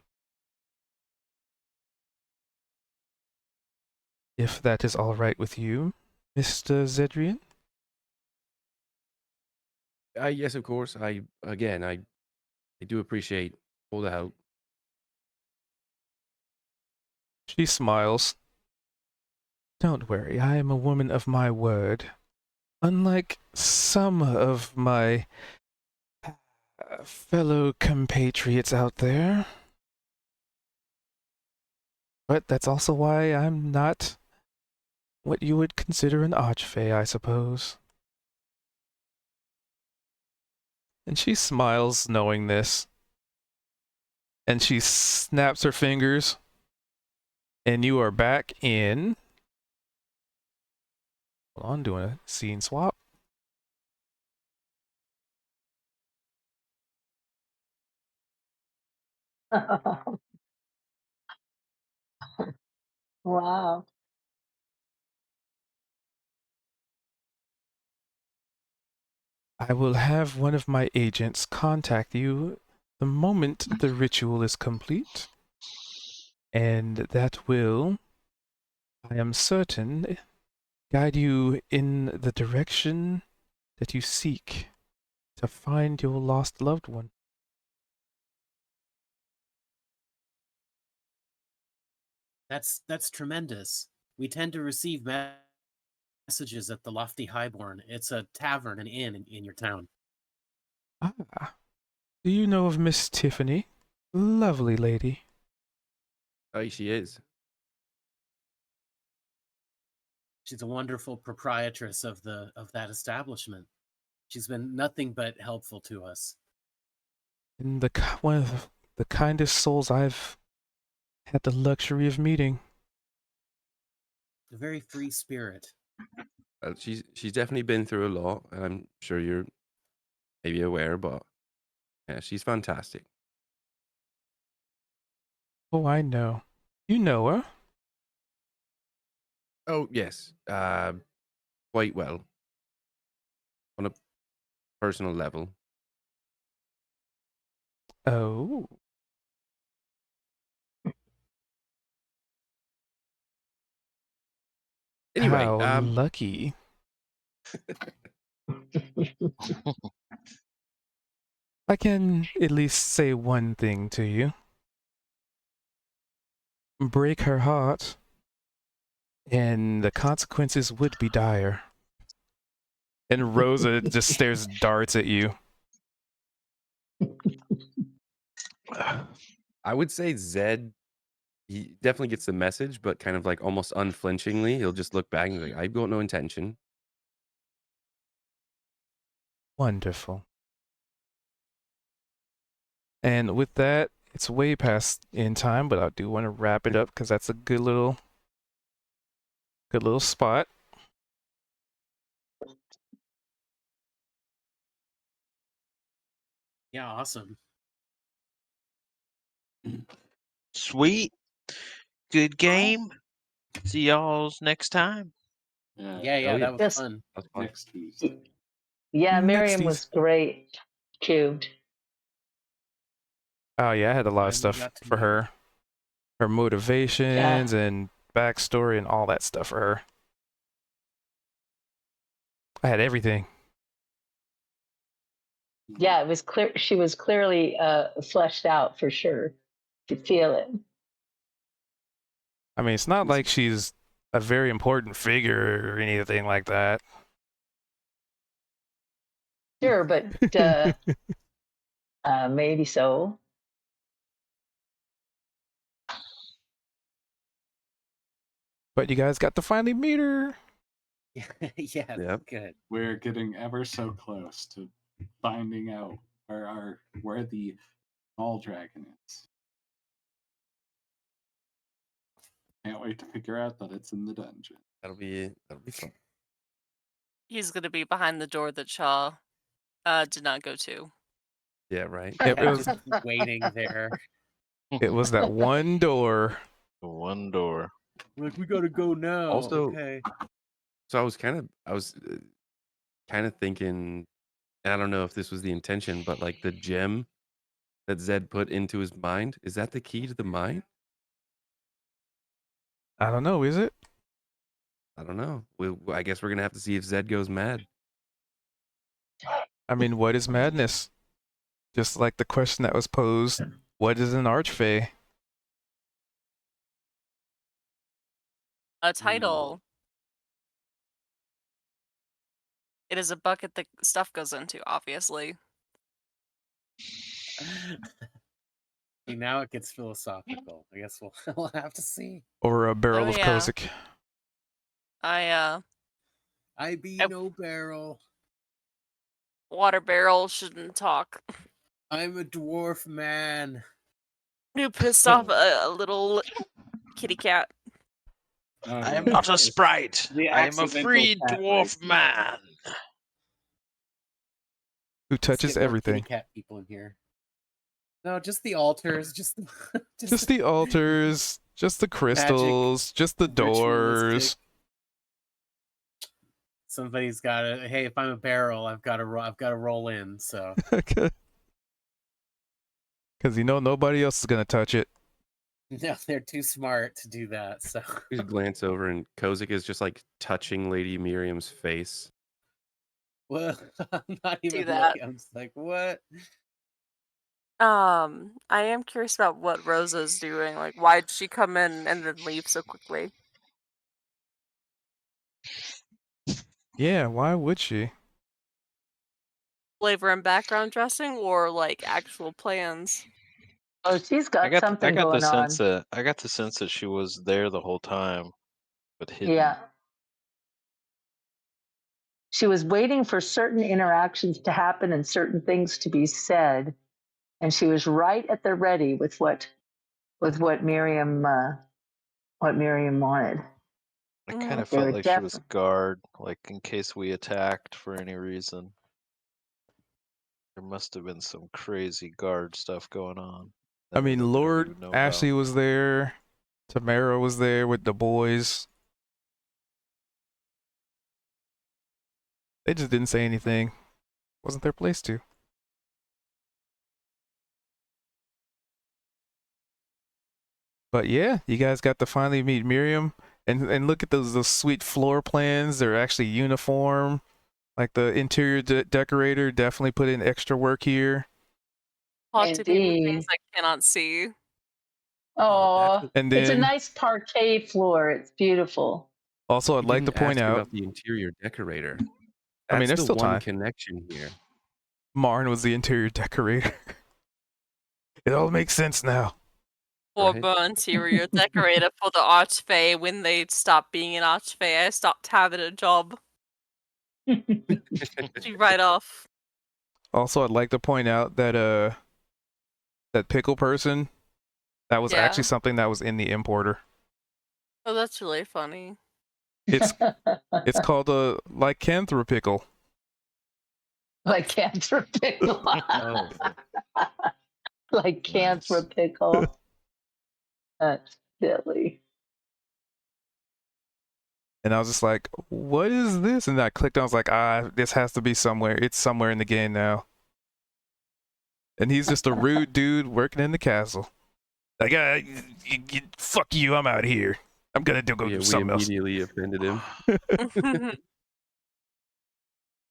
[SPEAKER 4] If that is all right with you, Mr. Zedrian?
[SPEAKER 7] Yes, of course. I do appreciate all the help.
[SPEAKER 4] She smiles. Don't worry, I am a woman of my word. Unlike some of my fellow compatriots out there. But that's also why I'm not what you would consider an archfey, I suppose. And she smiles knowing this. And she snaps her fingers. And you are back in... Hold on, doing a scene swap.
[SPEAKER 5] Wow.
[SPEAKER 4] I will have one of my agents contact you the moment the ritual is complete. And that will, I am certain, guide you in the direction that you seek to find your lost loved one.
[SPEAKER 2] That's tremendous. We tend to receive messages at the Lofty Highborn. It's a tavern, an inn in your town.
[SPEAKER 4] Ah, do you know of Miss Tiffany? Lovely lady.
[SPEAKER 7] Oh, she is.
[SPEAKER 2] She's a wonderful proprietress of that establishment. She's been nothing but helpful to us.
[SPEAKER 4] And one of the kindest souls I've had the luxury of meeting.
[SPEAKER 2] A very free spirit.
[SPEAKER 7] She's definitely been through a lot, and I'm sure you're maybe aware, but yeah, she's fantastic.
[SPEAKER 4] Oh, I know. You know her?
[SPEAKER 7] Oh, yes. Quite well. On a personal level.
[SPEAKER 4] Oh.
[SPEAKER 7] Anyway,
[SPEAKER 4] how lucky. I can at least say one thing to you. Break her heart, and the consequences would be dire. And Rosa just stares darts at you.
[SPEAKER 7] I would say Zed, he definitely gets the message, but kind of like almost unflinchingly, he'll just look back and be like, I've got no intention.
[SPEAKER 4] Wonderful. And with that, it's way past in time, but I do want to wrap it up because that's a good little spot.
[SPEAKER 2] Yeah, awesome.
[SPEAKER 3] Sweet. Good game. See y'all's next time.
[SPEAKER 2] Yeah,
[SPEAKER 7] Oh,
[SPEAKER 2] that was
[SPEAKER 5] Yes.
[SPEAKER 2] fun.
[SPEAKER 7] That's fine.
[SPEAKER 6] Next Tuesday.
[SPEAKER 5] Yeah,
[SPEAKER 4] Next
[SPEAKER 5] Miriam was great. Cubed.
[SPEAKER 4] Oh yeah, I had a lot of
[SPEAKER 2] Finally
[SPEAKER 4] stuff
[SPEAKER 2] got to
[SPEAKER 4] for
[SPEAKER 2] meet
[SPEAKER 4] her. Her motivations and backstory and all that stuff for her. I had everything.
[SPEAKER 5] Yeah, it was clear. She was clearly fleshed out for sure. You could feel it.
[SPEAKER 4] I mean, it's not like she's a very important figure or anything like that.
[SPEAKER 5] Sure, but maybe so.
[SPEAKER 4] But you guys got to finally meet her.
[SPEAKER 2] Yeah,
[SPEAKER 7] Yep.
[SPEAKER 2] good.
[SPEAKER 6] We're getting ever so close to finding out where the small dragon is. Can't wait to figure out that it's in the dungeon.
[SPEAKER 7] That'll be fun.
[SPEAKER 1] He's going to be behind the door that Shaw did not go to.
[SPEAKER 7] Yeah, right.
[SPEAKER 4] Yep, it was
[SPEAKER 2] Just waiting there.
[SPEAKER 4] It was that one door.
[SPEAKER 3] The one door.
[SPEAKER 2] Like, we gotta go now.
[SPEAKER 7] Also-
[SPEAKER 2] okay.
[SPEAKER 7] So I was kind of thinking, and I don't know if this was the intention, but like the gem that Zed put into his mind, is that the key to the mind?
[SPEAKER 4] I don't know, is it?
[SPEAKER 7] I don't know. I guess we're gonna have to see if Zed goes mad.
[SPEAKER 4] I mean, what is madness? Just like the question that was posed, what is an archfey?
[SPEAKER 1] A title. It is a bucket that stuff goes into, obviously.
[SPEAKER 2] See, now it gets philosophical. I guess we'll have to see.
[SPEAKER 4] Or a barrel
[SPEAKER 1] Oh,
[SPEAKER 4] of
[SPEAKER 1] yeah.
[SPEAKER 4] Kozik?
[SPEAKER 1] I
[SPEAKER 2] be
[SPEAKER 1] I-
[SPEAKER 2] no barrel.
[SPEAKER 1] Water barrel shouldn't talk.
[SPEAKER 2] I'm a dwarf man.
[SPEAKER 1] You pissed off a little kitty cat.
[SPEAKER 3] I am not a sprite.
[SPEAKER 6] The
[SPEAKER 3] I am a
[SPEAKER 6] accidental
[SPEAKER 3] free
[SPEAKER 6] cat
[SPEAKER 3] dwarf
[SPEAKER 6] race.
[SPEAKER 3] man.
[SPEAKER 4] Who
[SPEAKER 2] Let's
[SPEAKER 4] touches
[SPEAKER 2] get more
[SPEAKER 4] everything?
[SPEAKER 2] kitty cat people in here. No, just the altars. Just
[SPEAKER 4] Just the altars, just the crystals, just the doors.
[SPEAKER 2] ritualistic. Somebody's got to. Hey, if I'm a barrel, I've got to roll in. So
[SPEAKER 4] Because you know nobody else is gonna touch it.
[SPEAKER 2] no, they're too smart to do that. So
[SPEAKER 7] You just glance over, and Kozik is just like touching Lady Miriam's face.
[SPEAKER 2] well, I'm not even
[SPEAKER 1] that.
[SPEAKER 2] looking. I'm just like, what?
[SPEAKER 1] I am curious about what Rosa's doing. Like, why did she come in and then leave so quickly?
[SPEAKER 4] Yeah, why would she?
[SPEAKER 1] Flavor and background dressing, or like actual plans?
[SPEAKER 5] Oh, she's
[SPEAKER 3] I
[SPEAKER 5] got
[SPEAKER 3] got
[SPEAKER 5] something
[SPEAKER 3] the
[SPEAKER 5] going on.
[SPEAKER 3] sense that she was there the whole time, but hidden.
[SPEAKER 5] Yeah. She was waiting for certain interactions to happen and certain things to be said, and she was right at the ready with what Miriam wanted.
[SPEAKER 3] I kind of
[SPEAKER 5] They
[SPEAKER 3] felt
[SPEAKER 5] were
[SPEAKER 3] like she was a
[SPEAKER 5] definitely-
[SPEAKER 3] guard, like in case we attacked for any reason. There must have been some crazy guard stuff going on.
[SPEAKER 4] I
[SPEAKER 3] that we
[SPEAKER 4] mean,
[SPEAKER 3] don't
[SPEAKER 4] Lord
[SPEAKER 3] even know
[SPEAKER 4] Ashley
[SPEAKER 3] about.
[SPEAKER 4] was there. Tamara was there with the boys. They just didn't say anything. Wasn't their place to. But yeah, you guys got to finally meet Miriam, and look at those sweet floor plans. They're actually uniform. Like the interior decorator definitely put in extra work here.
[SPEAKER 1] Talk to me with things
[SPEAKER 5] Indeed.
[SPEAKER 1] I cannot see.
[SPEAKER 5] Oh,
[SPEAKER 4] And
[SPEAKER 5] it's a
[SPEAKER 4] then
[SPEAKER 5] nice parquet floor. It's beautiful.
[SPEAKER 4] also, I'd
[SPEAKER 7] You
[SPEAKER 4] like to
[SPEAKER 7] didn't ask
[SPEAKER 4] point
[SPEAKER 7] her
[SPEAKER 4] out,
[SPEAKER 7] about the interior decorator.
[SPEAKER 4] I mean,
[SPEAKER 7] That's
[SPEAKER 4] there's
[SPEAKER 7] the
[SPEAKER 4] still
[SPEAKER 7] one
[SPEAKER 4] time.
[SPEAKER 7] connection here.
[SPEAKER 4] Marn was the interior decorator. It all makes sense now.
[SPEAKER 1] Former interior decorator for the Archfey. When they stopped being an Archfey, I stopped having a job. She right off.
[SPEAKER 4] Also, I'd like to point out that that pickle person, that was
[SPEAKER 1] Yeah.
[SPEAKER 4] actually something that was in the importer.
[SPEAKER 1] Oh, that's really funny.
[SPEAKER 4] It's called a lycanthropickle.
[SPEAKER 5] Lycanthropickle.
[SPEAKER 7] Oh.
[SPEAKER 5] Lycanthropickle. That's silly.
[SPEAKER 4] And I was just like, what is this? And I clicked on, I was like, this has to be somewhere. It's somewhere in the game now. And he's just a rude dude working in the castle. Like, fuck you, I'm out here. I'm gonna go
[SPEAKER 7] Yeah,
[SPEAKER 4] do
[SPEAKER 7] we
[SPEAKER 4] something else.
[SPEAKER 7] immediately offended him.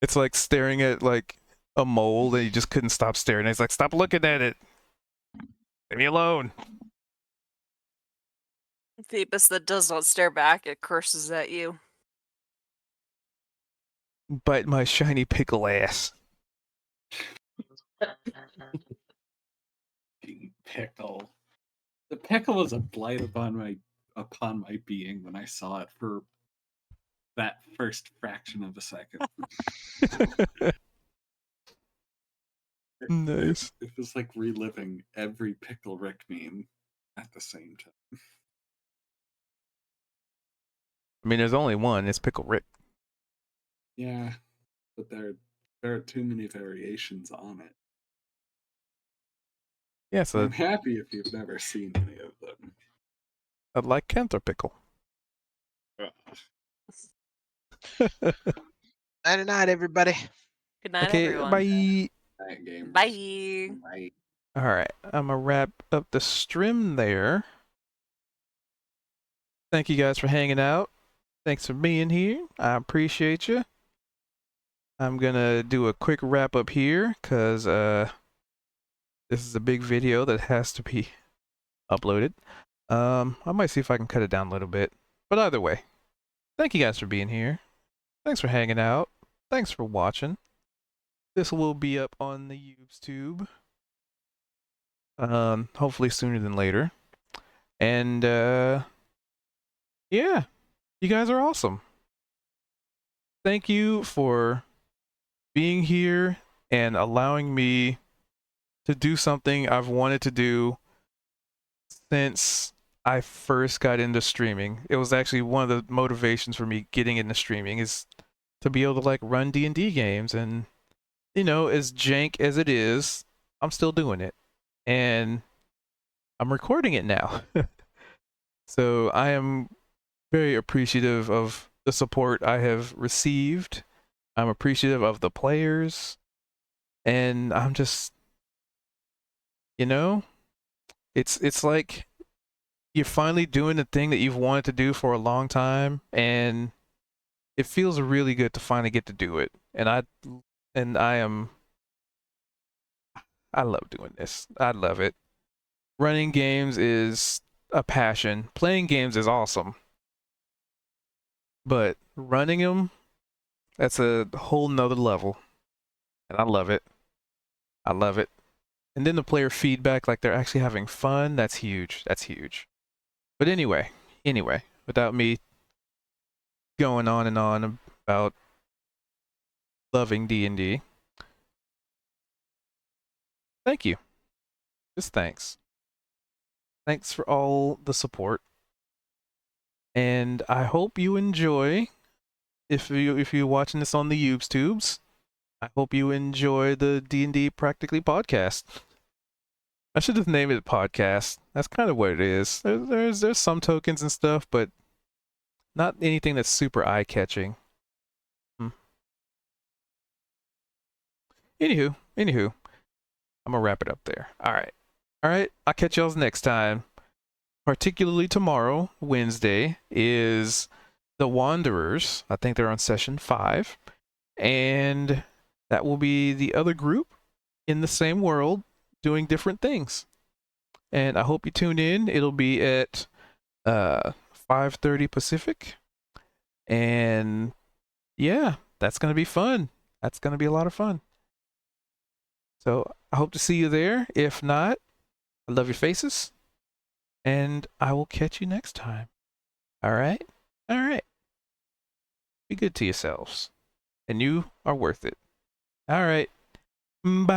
[SPEAKER 4] It's like staring at like a mole and he just couldn't stop staring. He's like, stop looking at it. Leave me alone.
[SPEAKER 1] Phoebus that does not stare back, it curses at you.
[SPEAKER 4] Bite my shiny pickle ass.
[SPEAKER 6] Pickle. The pickle was a blight upon my being when I saw it for that first fraction of a second.
[SPEAKER 4] Nice.
[SPEAKER 6] It was like reliving every Pickle Rick meme at the same time.
[SPEAKER 4] I mean, there's only one. It's Pickle Rick.
[SPEAKER 6] Yeah, but there are too many variations on it.
[SPEAKER 4] Yeah, so
[SPEAKER 6] I'm happy if you've never seen any of them.
[SPEAKER 4] I'd like Canthor
[SPEAKER 3] Night night, everybody.
[SPEAKER 1] Good night,
[SPEAKER 4] Okay,
[SPEAKER 1] everyone.
[SPEAKER 4] bye.
[SPEAKER 6] Night gamers.
[SPEAKER 1] Bye.
[SPEAKER 6] Night.
[SPEAKER 4] All right, I'm gonna wrap up the stream there. Thank you guys for hanging out. Thanks for being here. I appreciate you. I'm gonna do a quick wrap up here because this is a big video that has to be uploaded. I might see if I can cut it down a little bit. But either way, thank you guys for being here. Thanks for hanging out. Thanks for watching. This will be up on the YouTube. Hopefully sooner than later. And yeah, you guys are awesome. Thank you for being here and allowing me to do something I've wanted to do since I first got into streaming. It was actually one of the motivations for me getting into streaming is to be able to like run D&D games, and you know, as jank as it is, I'm still doing it. And I'm recording it now. So I am very appreciative of the support I have received. I'm appreciative of the players. And I'm just, you know, it's like you're finally doing the thing that you've wanted to do for a long time, and it feels really good to finally get to do it. And I love doing this. I love it. Running games is a passion. Playing games is awesome. But running them, that's a whole nother level. And I love it. I love it. And then the player feedback, like they're actually having fun, that's huge. That's huge. But anyway, without me going on and on about loving D&D, thank you. Just thanks. Thanks for all the support. And I hope you enjoy, if you're watching this on the YouTubes, I hope you enjoy the D&D Practically podcast. I should have named it podcast. That's kind of what it is. There's some tokens and stuff, but not anything that's super eye-catching. Anywho, I'm gonna wrap it up there. All right. I'll catch y'all next time. Particularly tomorrow, Wednesday, is the Wanderers. I think they're on session 5, and that will be the other group in the same world doing different things. And I hope you tune in. It'll be at 5:30 Pacific, and yeah, that's gonna be fun. That's gonna be a lot of fun. So I hope to see you there. If not, I love your faces, and I will catch you next time. All right. Be good to yourselves, and you are worth it. All right. Bye.